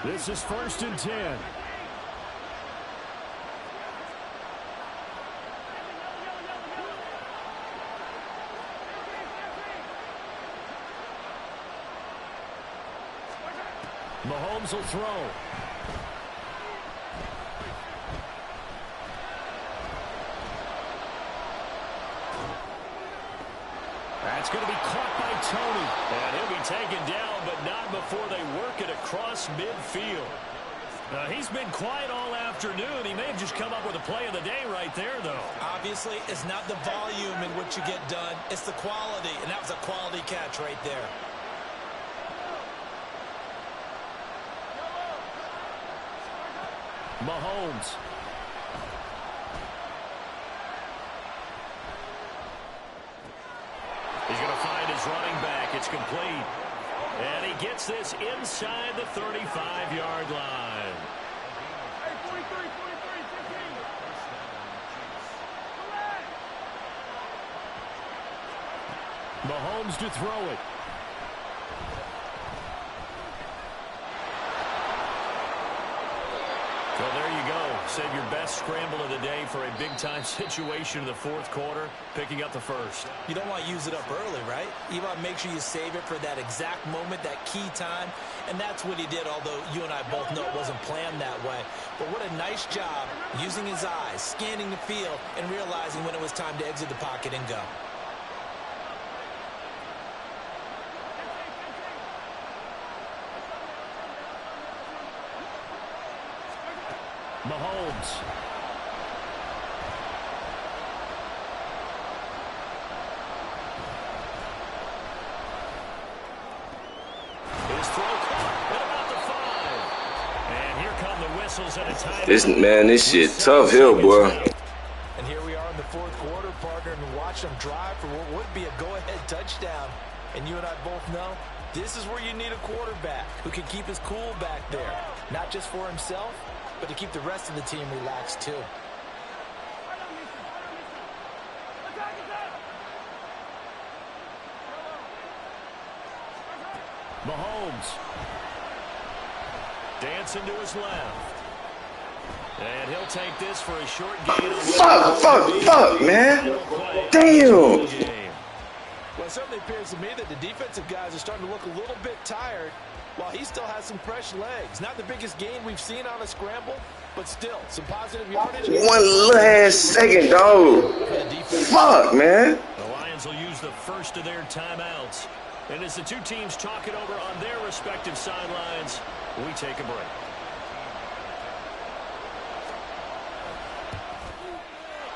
This is 1st and 10. Mahomes will throw. That's going to be caught by Tony. And he'll be taken down, but not before they work it across midfield. He's been quiet all afternoon. He may have just come up with a play of the day right there, though. Obviously, it's not the volume in which you get done. It's the quality, and that was a quality catch right there. Mahomes. He's going to find his running back. It's complete. And he gets this inside the 35-yard line. Hey, 43, 15. Mahomes to throw it. Well, there you go. Save your best scramble of the day for a big-time situation in the fourth quarter, picking up the first. You don't want to use it up early, right? You want to make sure you save it for that exact moment, that key time. And that's what he did, although you and I both know it wasn't planned that way. But what a nice job using his eyes, scanning the field, and realizing when it was time to exit the pocket and go. Mahomes. His throw caught at about the 5. And here come the whistles at a time. This shit tough here, boy. watching them drive for what would be a go-ahead touchdown. And you and I both know this is where you need a quarterback who can keep his cool back there. Not just for himself, but to keep the rest of the team relaxed too. Mahomes. Dancing to his left. And he'll take this for a short gain. Fuck, man. Damn. Well, it certainly appears to me that the defensive guys are starting to look a little bit tired while he still has some fresh legs. Not the biggest gain we've seen on a scramble, but still some positive yardage. One little ass second, dog. Fuck, man. The Lions will use the first of their timeouts. And as the two teams talk it over on their respective sidelines, we take a break.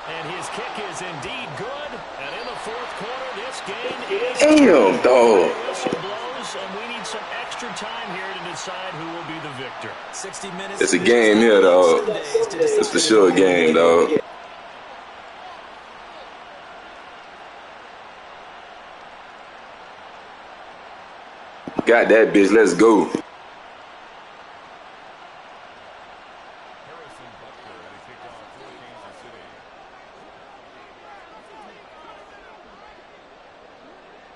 And his kick is indeed good. And in the fourth quarter, this game is... Damn, dog. Whistle blows, and we need some extra time here to decide who will be the victor. 60 minutes. It's a game here, dog. It's for sure a game, dog. Got that bitch. Let's go.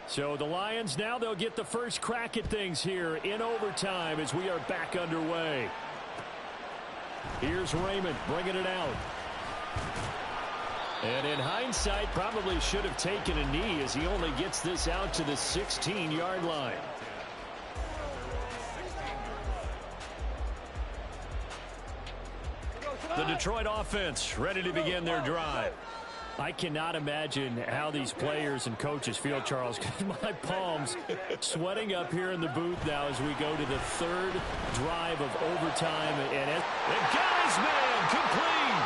So the Lions now, they'll get the first crack at things here in overtime as we are back underway. Here's Raymond bringing it out. And in hindsight, probably should have taken a knee as he only gets this out to the 16-yard line. The Detroit offense ready to begin their drive. I cannot imagine how these players and coaches feel, Charles. My palms sweating up here in the booth now as we go to the third drive of overtime. And it got his man complete.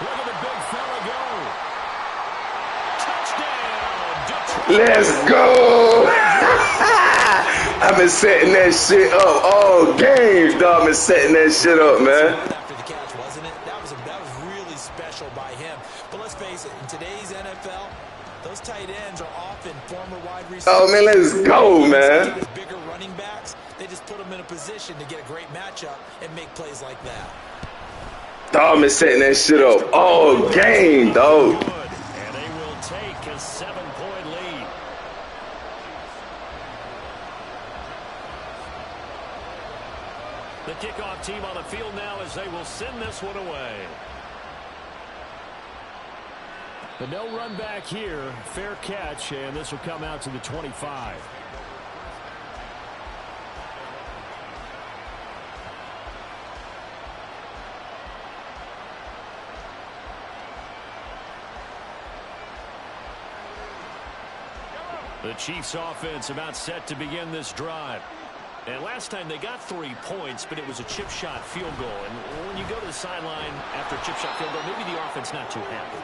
Look at the big fella go. Touchdown, Detroit. Let's go. I've been setting that shit up all games, dog. I've been setting that shit up, man. In today's NFL, those tight ends are often former wide receivers. Oh, man, let's go, man. Bigger running backs, they just put them in a position to get a great matchup and make plays like that. Dog, been setting that shit up all game, dog. And they will take a 7-point lead. The kickoff team on the field now as they will send this one away. The no run back here, fair catch, and this will come out to the 25. The Chiefs offense about set to begin this drive. And last time they got 3 points, but it was a chip shot field goal. And when you go to the sideline after a chip shot field goal, maybe the offense not too happy.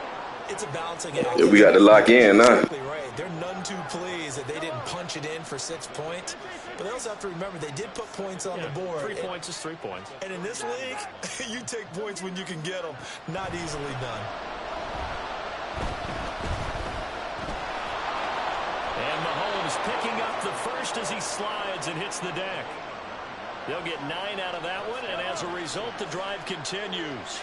It's a balancing act. Yeah, we got to lock in, huh? Exactly right. They're none too pleased that they didn't punch it in for 6 points. But they also have to remember they did put points on the board. 3 points is 3 points. And in this league, you take points when you can get them. Not easily done. And Mahomes picking up the first as he slides and hits the deck. They'll get 9 out of that one, and as a result, the drive continues.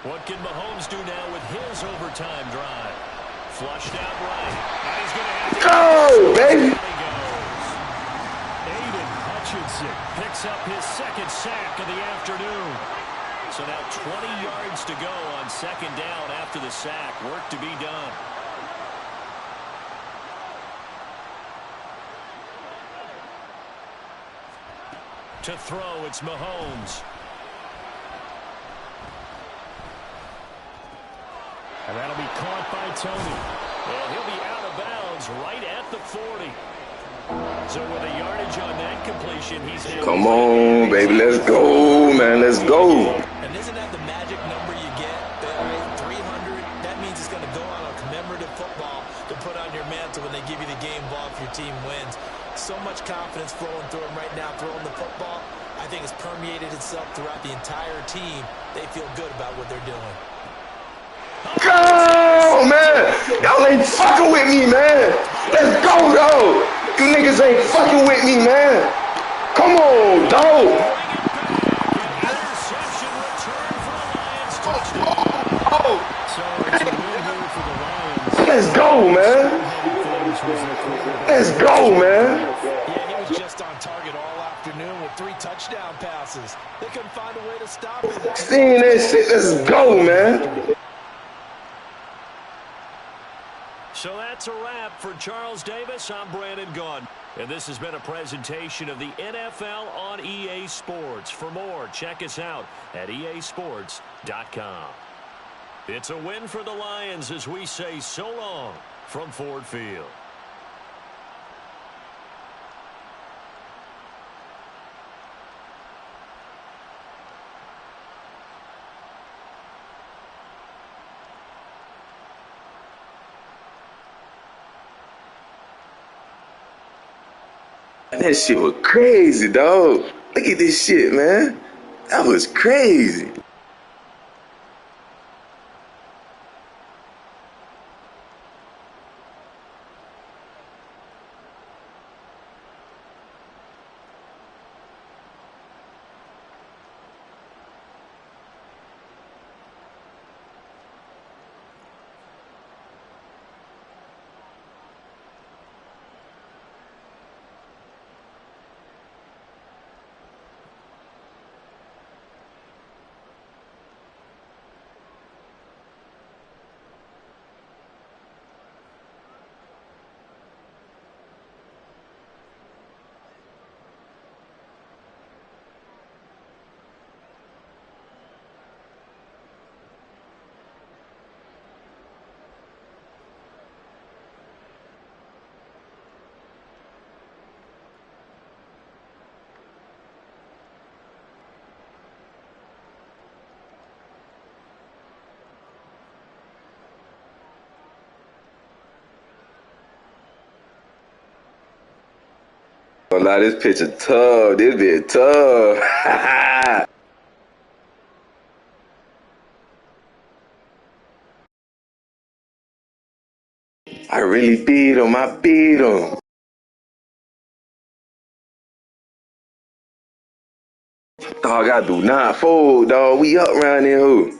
What can Mahomes do now with his overtime drive? Flushed out right. And he's going to have to go, baby. Aiden Hutchinson picks up his second sack of the afternoon. So now 20 yards to go on second down after the sack. Work to be done. To throw, it's Mahomes. And that'll be caught by Tony. And he'll be out of bounds right at the 40. So with a yardage on that completion, he's now... Come on, baby. Let's go, man. Let's go. And isn't that the magic number you get? 300. That means it's going to go on a commemorative football to put on your mantle when they give you the game ball if your team wins. so much confidence flowing through him right now, throwing the football. I think it's permeated itself throughout the entire team. They feel good about what they're doing. Go, man! Y'all ain't fucking with me, man! Let's go, dog! You niggas ain't fucking with me, man! Come on, dog! Interception return for the Lions touchdown. Oh! So it's a win here for the Lions. Let's go, man! Let's go, man! Yeah, he was just on target all afternoon with 3 touchdown passes. They couldn't find a way to stop him. Seeing that shit, let's go, man! So that's a wrap for Charles Davis. I'm Brandon Gunn. And this has been a presentation of the NFL on EA Sports. For more, check us out at easports.com. It's a win for the Lions as we say so long from Ford Field. That shit was crazy, dog. Look at this shit, man. That was crazy. Nah, this picture tough. This bit tough. I really beat him. I beat him. Dog, I do not fold, dog. We up round here, who?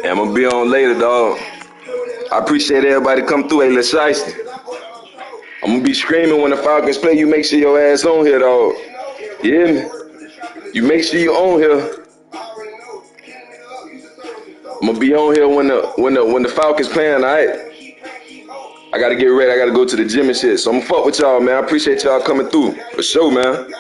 Yeah, I'm gonna be on later, dog. I appreciate everybody come through. Hey, let's shiesty. I'm gonna be screaming when the Falcons play. You make sure your ass on here, dog. You hear me? You make sure you on here. I'm gonna be on here when the Falcons playing, alright? I gotta get ready. I gotta go to the gym and shit. So I'm gonna fuck with y'all, man. I appreciate y'all coming through. For sure, man.